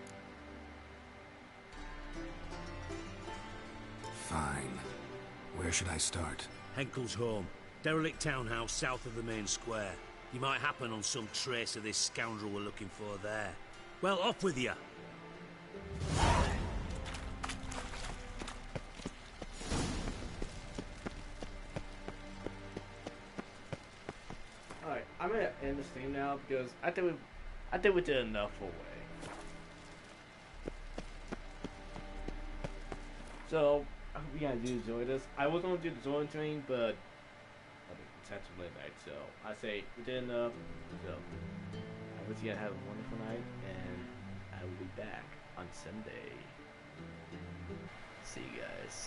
Fine. Where should I start? Henkel's home. Derelict townhouse south of the main square. You might happen on some trace of this scoundrel we're looking for there. Well, off with you. Alright, I'm gonna end the stream now because I think we did enough already. So I hope you guys do enjoy this. I was gonna do the Zoran train, but I think it's such a late night, so I say we did enough. So I wish you guys have a wonderful night, and I will be back on Sunday. See you guys.